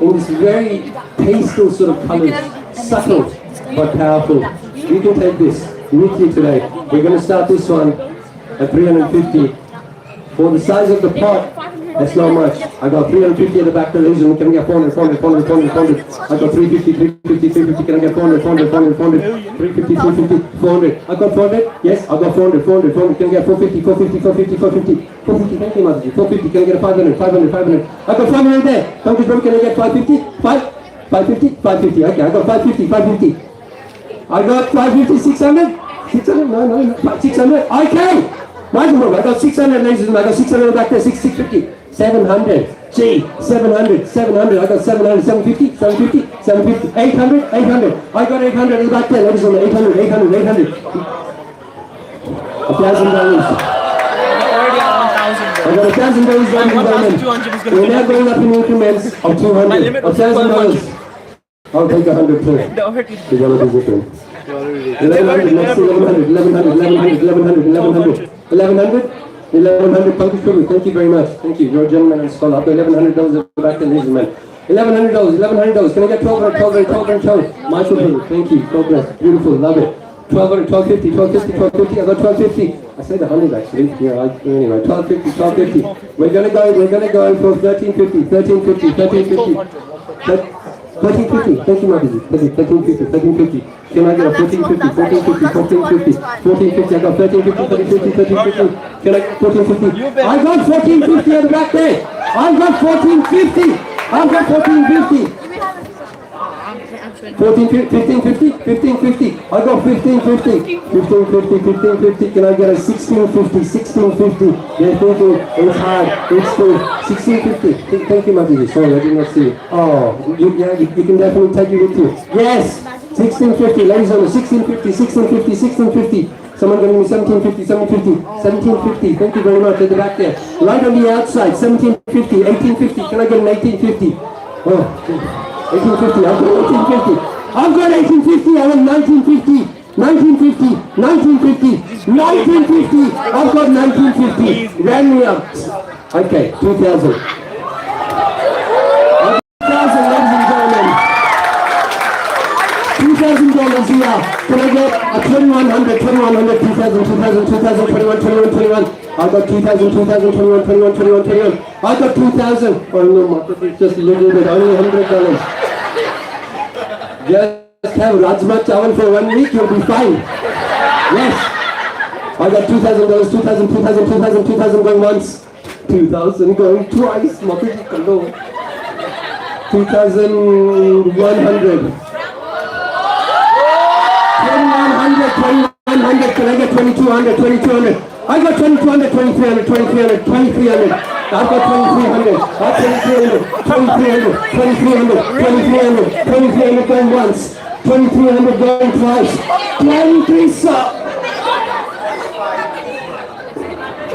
in this very pastel sort of colours, subtle but powerful. You can take this with you today. We're going to start this one at 350. For the size of the pot, that's not much. I got 350 at the back of the region. Can I get 400, 400, 400, 400, 400? I got 350, 350, 350. Can I get 400, 400, 400, 400? 350, 350, 400. I got 400. Yes, I got 400, 400, 400. Can I get 450, 450, 450, 450? 450, thank you, Mataji. 450, can I get a 500, 500, 500? I got 500 there. Thank you, Prabhu. Can I get 550? 550, 550. Okay, I got 550, 550. I got 550, 600? 600? No. 600? Okay. I got 600, ladies and gentlemen. I got 600 back there, 650. 700, Gee, 700, 700, I got 700, 750, 750, 750, 800, 800, I got 800 in the back there, ladies and gentlemen, 800, 800, 800, $1,000. I got $1,000, ladies and gentlemen. We're now going up in increments of 200, $1,000. I'll take 100 too. We're going to do different. 1100, next 1100, 1100, 1100, 1100, 1100, 1100. 1100, thank you very much. Thank you. You're a gentleman and scholar. I've got $1,100 back to ladies and men. $1,100, $1,100. Can I get 1200, 1200, 1200? Michael, thank you. God bless. Beautiful. Love it. 1200, 1250, 1250, 1250. I got 1250. I said 100 actually. Yeah, anyway, 1250, 1250. We're gonna go for 1350, 1350, 1350. 1350, thank you, Mataji. 1350, 1350. Can I get a 1450, 1450, 1450, 1450? I got 1350, 1350, 1350. Can I get 1450? I got 1450 at the back there. I got 1450. I got 1450. 1550, 1550. I got 1550. 1550, 1550. Can I get a 1650, 1650? Yeah, thank you. It's hard. It's good. 1650. Thank you, Mataji. Sorry, I did not see. Oh, you can definitely take it with you. Yes. 1650, ladies and gentlemen, 1650, 1650, 1650. Someone giving me 1750, 1750, 1750. Thank you very much at the back there. Right on the outside, 1750, 1850. Can I get an 1850? Oh, 1850, I've got 1850. I've got 1850, I want 1950. 1950, 1950, 1950. I've got 1950. Ran me up. Okay, 2000. 2000, ladies and gentlemen. $2,000 here. Can I get a 2100, 2100, 2000, 2000, 2000, 21, 21, 21. I got 2000, 2000, 21, 21, 21, 21. I got 2000. Oh no, it's just a little bit, only $100. Just have Rajma Chawal for 1 week, you'll be fine. Yes. I got $2,000, 2000, 2000, 2000, 2000 going once. 2000 going twice. 2100. 2100, can I get 2200, 2200? I got 2200, 2300, 2300, 2300. I've got 2300, I've 2300, 2300, 2300, 2300, 2300 going once, 2300 going twice, 23 sir.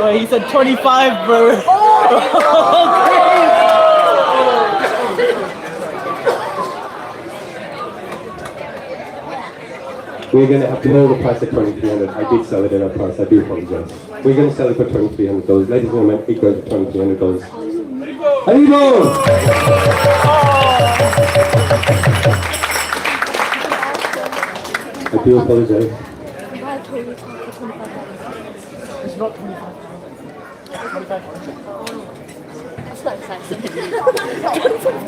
Oh, he said 25, bro. We're going to have to hold the price at 2300. I did sell it at a price, I do apologize. We're going to sell it for $2,300. Ladies and gentlemen, it goes for $2,300. Haribo! I do apologize. It's not 25. so excited.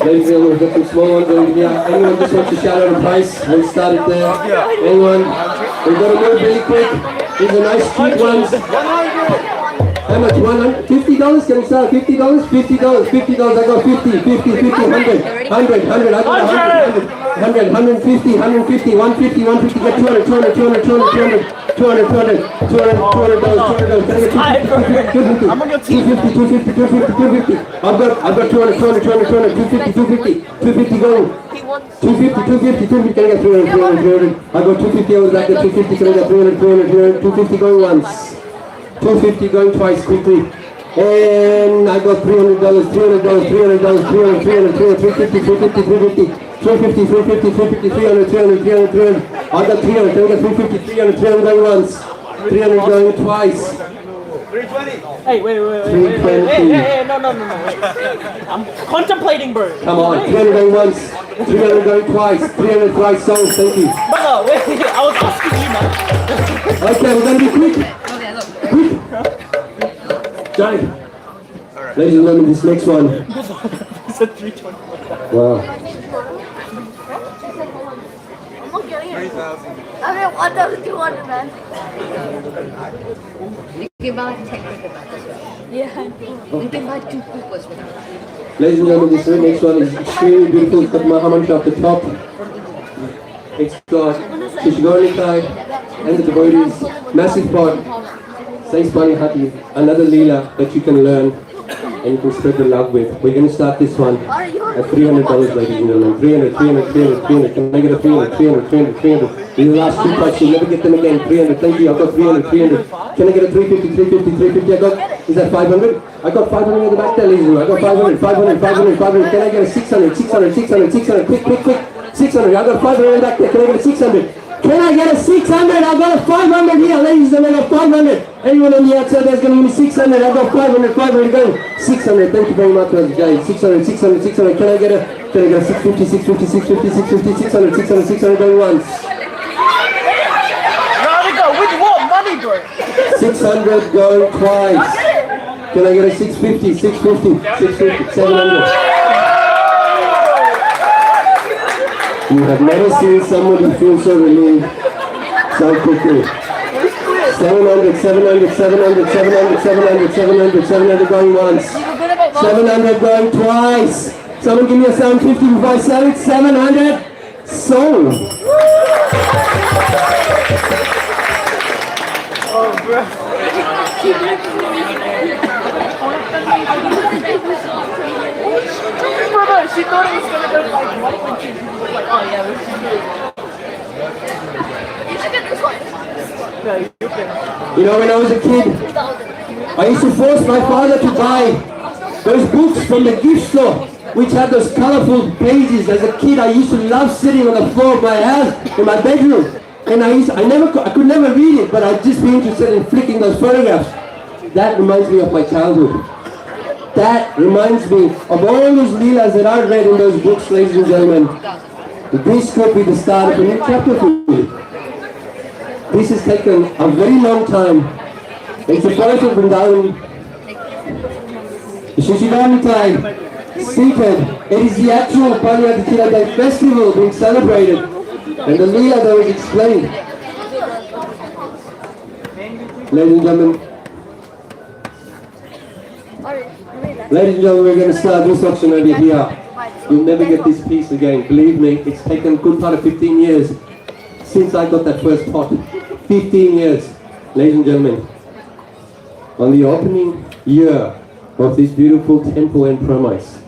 Ladies and gentlemen, we've got some small ones over here. Anyone just wants to shout out a price? We'll start it there. Anyone? We've got to move really quick. These are nice cheap ones. How much? $100? $50? Can we start? $50? $50? $50. I got 50, 50, 50, 100, 100, 100. I got 100, 150, 150, 150, 150. Get 200, 200, 200, 200, 200, 200, 200, $200. Can I get 250, 250, 250, 250. I've got 200, 200, 200, 200, 250, 250, 250 going. 250, 250, 250. Can I get 300, 300, 300? I got 250 over that. Get 250. Can I get 300, 300, 300? 250 going once. 250 going twice quickly. And I got $300, $300, $300, $300, $300, $350, $350, $350, $350, $350, $350, $300, $300, $300, $300. I got 300. Can I get 350, $300, $300 going once. 300 going twice. 320. Hey, wait. 320. Hey, no, wait. I'm contemplating, bro. Come on, 300 going once. 300 going twice. 300 twice songs, thank you. Brother, wait, I was asking you, man. Okay, we're going to be quick. Quick. Johnny. Ladies and gentlemen, this next one. It's a 320. Wow. I mean, 1,200, man. You can buy 10 cricket bats as well. Yeah. You can buy 2 coopers with it. Ladies and gentlemen, this next one is extremely beautiful. It's got Mahamantra off the top. It's got Shishigornikai and the devotees. Massive pot. Says Panihati, another Leela that you can learn and you can spread the love with. We're going to start this one at $300, ladies and gentlemen. 300, 300, 300, 300. Can I get a 300, 300, 300, 300? These are the last 2 pots, you'll never get them again. 300, thank you. I've got 300, 300. Can I get a 350, 350, 350? I got, is that 500? I got 500 at the back there, ladies and gentlemen. I got 500, 500, 500, 500. Can I get a 600, 600, 600, 600? Quick, quick, quick. 600. I got 500 back there. Can I get a 600? Can I get a 600? I've got a 500 here, ladies and gentlemen. I got 500. Anyone on the outside that's going to give me 600? I've got 500, 500 going. 600. Thank you very much, Mr. Jay. 600, 600, 600. Can I get a 650, 650, 650, 650, 600, 600, 600 going once? Radical, with what money, bro? 600 going twice. Can I get a 650, 650, 650, 700? You have never seen somebody feel so relieved so quickly. 700, 700, 700, 700, 700, 700, 700 going once. 700 going twice. Someone give me a 750 before I sell it. 700 sold. Oh, bro. Brother, she thought it was going to go like white when she was like, oh yeah, we should do it. You should get this one. No, you can. You know, when I was a kid, I used to force my father to buy those books from the gift store, which had those colorful pages. As a kid, I used to love sitting on the floor of my house, in my bedroom. And I could never read it, but I'd just be interested in flicking those photographs. That reminds me of my childhood. That reminds me of all those leelas that I read in those books, ladies and gentlemen. This could be the start of a new chapter for me. This has taken a very long time. It's the forest of Vrindavan. The Shishigornikai, seated. It is the actual Panihati Chida festival being celebrated. And the leela that was explained. Ladies and gentlemen, we're going to start this auction over here. You'll never get this piece again. Believe me, it's taken a good part of 15 years since I got that first pot. 15 years. Ladies and gentlemen, on the opening year of this beautiful temple and premise,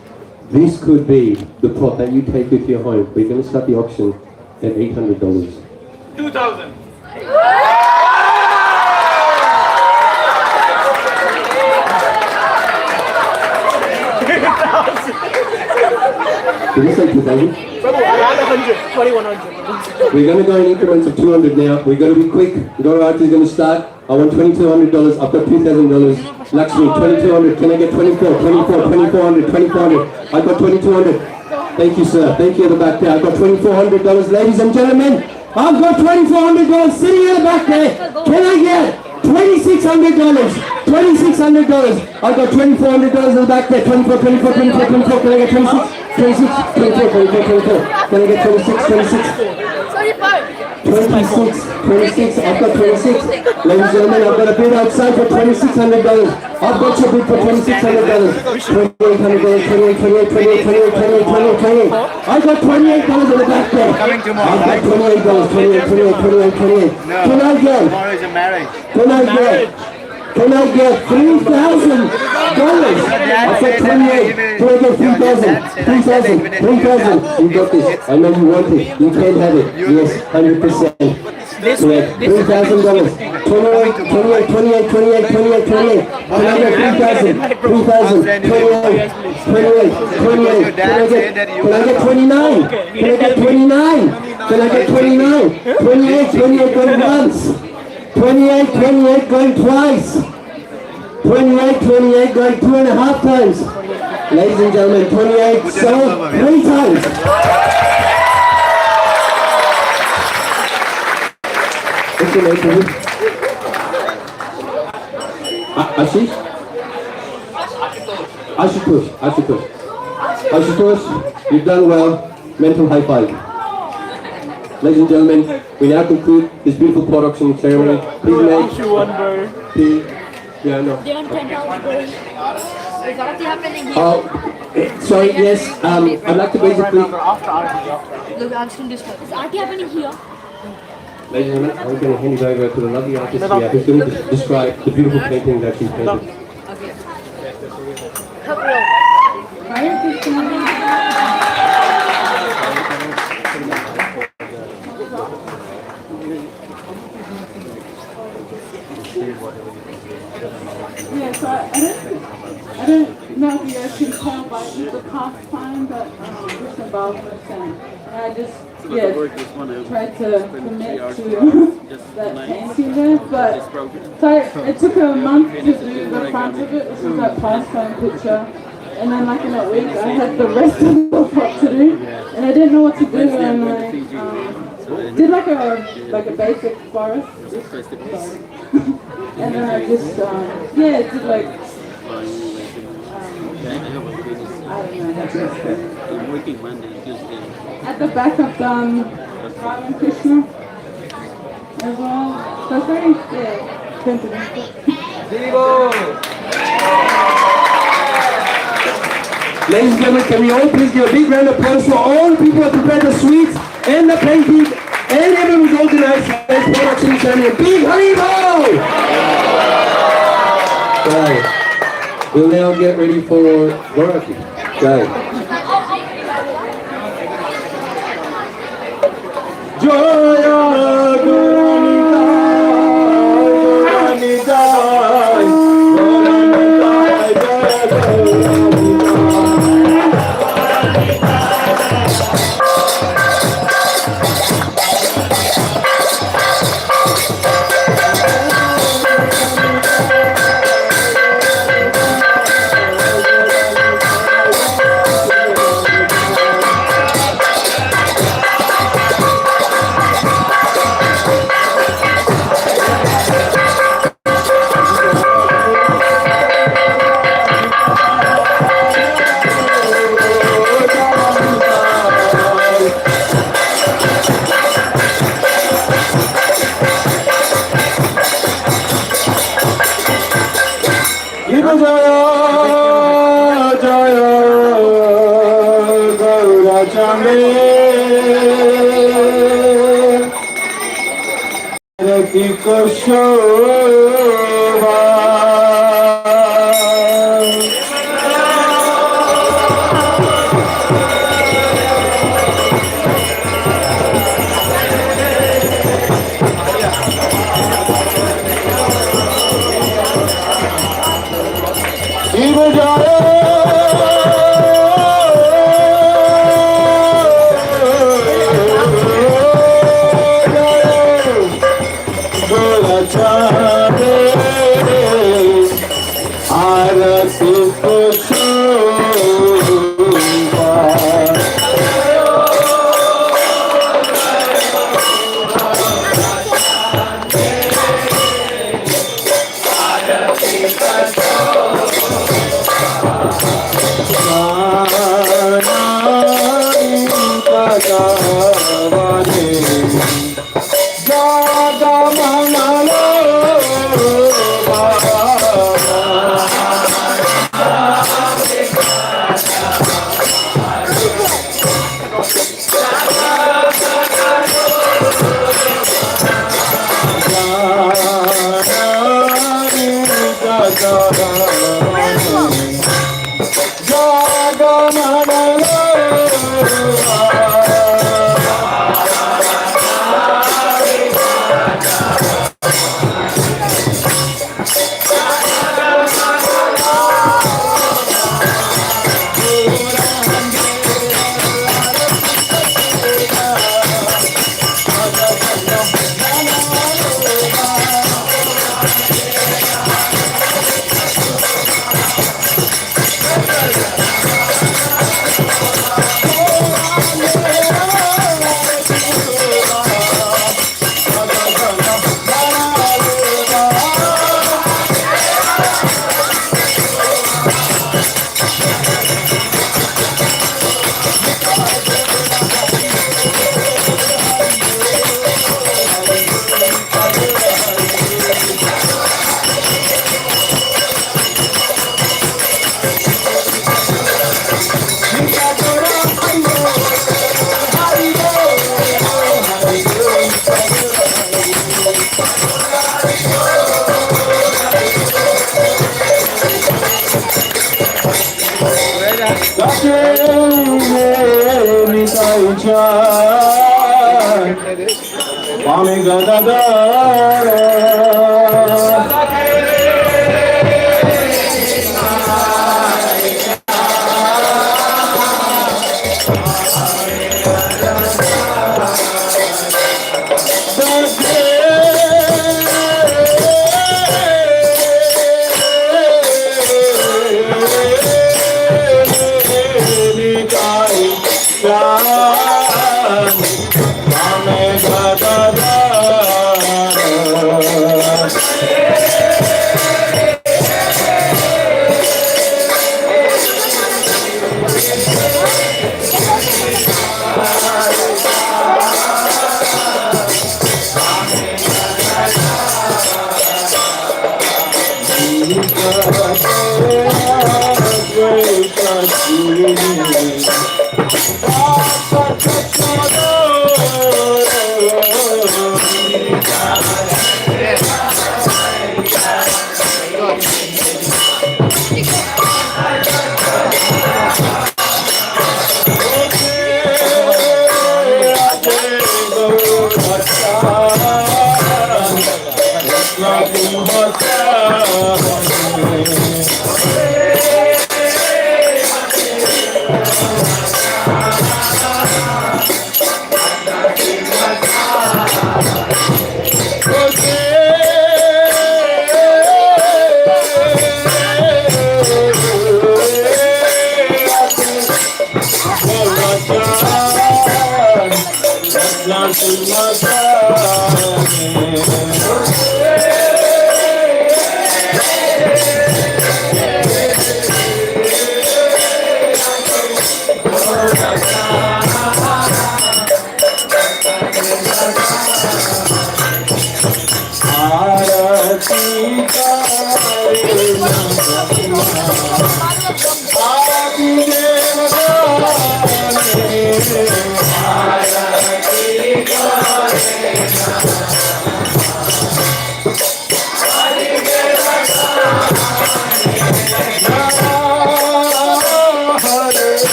this could be the pot that you take with your home. We're going to start the auction at $800. 2,000. Did you say 2,000? 1,100, 2,100. We're going to go in increments of 200 now. We're going to be quick. Goro is going to start. I want $2,200. I've got $2,000. Lakshmi, 2,200. Can I get 24? 24, 2,400, 2,400. I've got 2,200. Thank you, sir. Thank you at the back there. I've got $2,400. Ladies and gentlemen, I've got $2,400 sitting at the back there. Can I get $2,400? $2,600. $2,600. I've got $2,400 in the back there. 24, 24, 24, 24. Can I get 26? 26, 24, 24, 24. Can I get 26, 26? 26, 26. I've got 26. Ladies and gentlemen, I've got a bid outside for $2,600. I've got your bid for $2,600. $2,800, 28, 28, 28, 28, 28, 28, 28. I've got $28 in the back there. Coming tomorrow. I've got $28, 28, 28, 28, 28. No. Can I get? Tomorrow is a marriage. Can I get? Can I get $3,000? I said 28. Can I get 3,000? 3,000. 3,000. You got this. I know you want it. You can have it. Yes, 100%. $3,000. 28, 28, 28, 28, 28, 28. Can I get 3,000? 3,000. 28, 28, 28. Can I get 29? Can I get 29? Can I get 29? 28, 28 going once. 28, 28 going twice. 28, 28 going 2.5 times. Ladies and gentlemen, 28 sold 3 times. What's your name, Prabhu? Ashish? Ashutosh. Ashutosh. Ashutosh, you've done well. Mental high five. Ladies and gentlemen, we now conclude this beautiful production ceremony. Please make yeah, no. Is Aarti happening here? Oh, sorry, yes. I'd like to basically. Look, I'm still disturbed. Is Aarti happening here? Ladies and gentlemen, I'm going to hand it over to the lovely artist here who's going to describe the beautiful painting that she's painted. Yeah, so I don't know if you guys can tell by the pastime, but it's involvement and I just tried to commit to that painting there, but so it took a month to do the front of it. This was that pastime picture, and then like in a week I had the rest of the pot to do, and I didn't know what to do, and I did like a basic forest. And then I just, did like, I'm working Monday and Tuesday. At the back I've done Ram and Krishna as well. So it's very, sentimental. Ladies and gentlemen, can we all please give a big round of applause for all the people who prepared the sweets and the painting and everyone who's organized this production ceremony. Big Haribo! Right. We'll now get ready for Bharati. Right. Jaya Chida Mami Gadada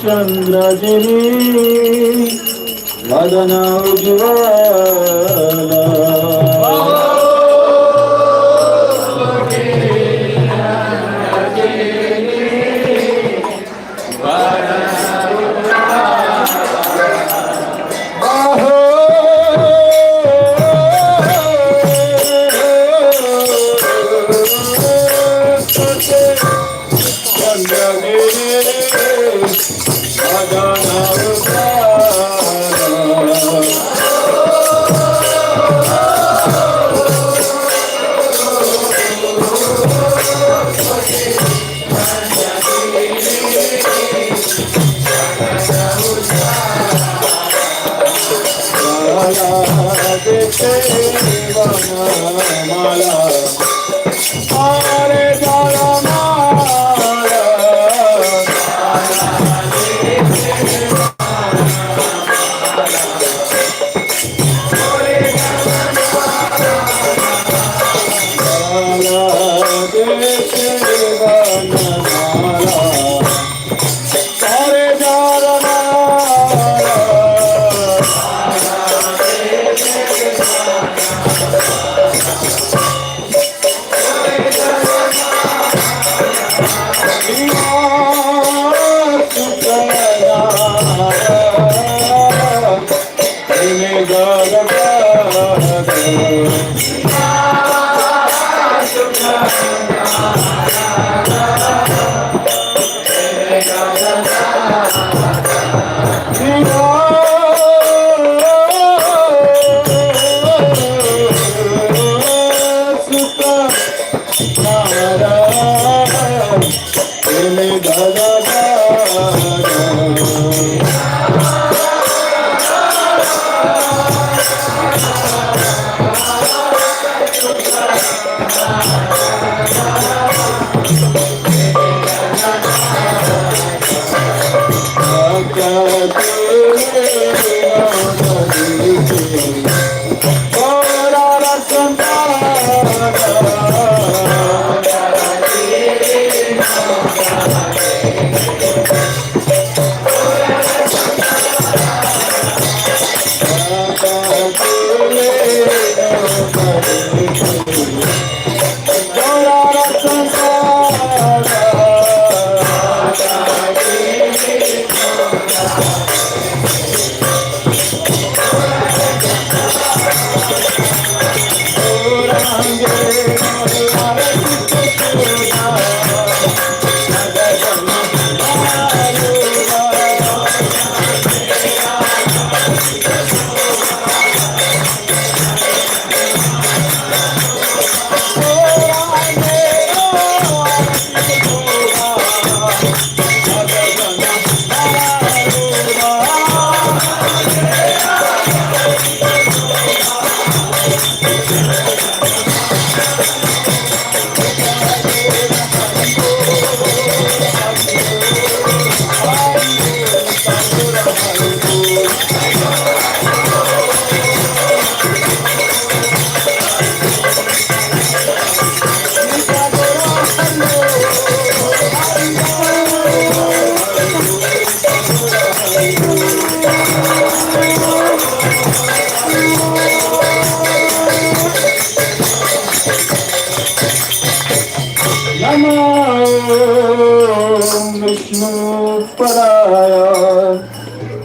चंद्रजनी वदन उज्ज्वला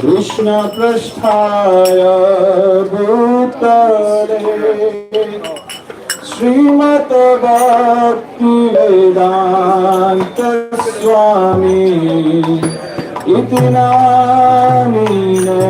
कृष्ण पृष्ठाय भूतले श्रीमद् भक्ति वेदांत स्वामी इति नामिने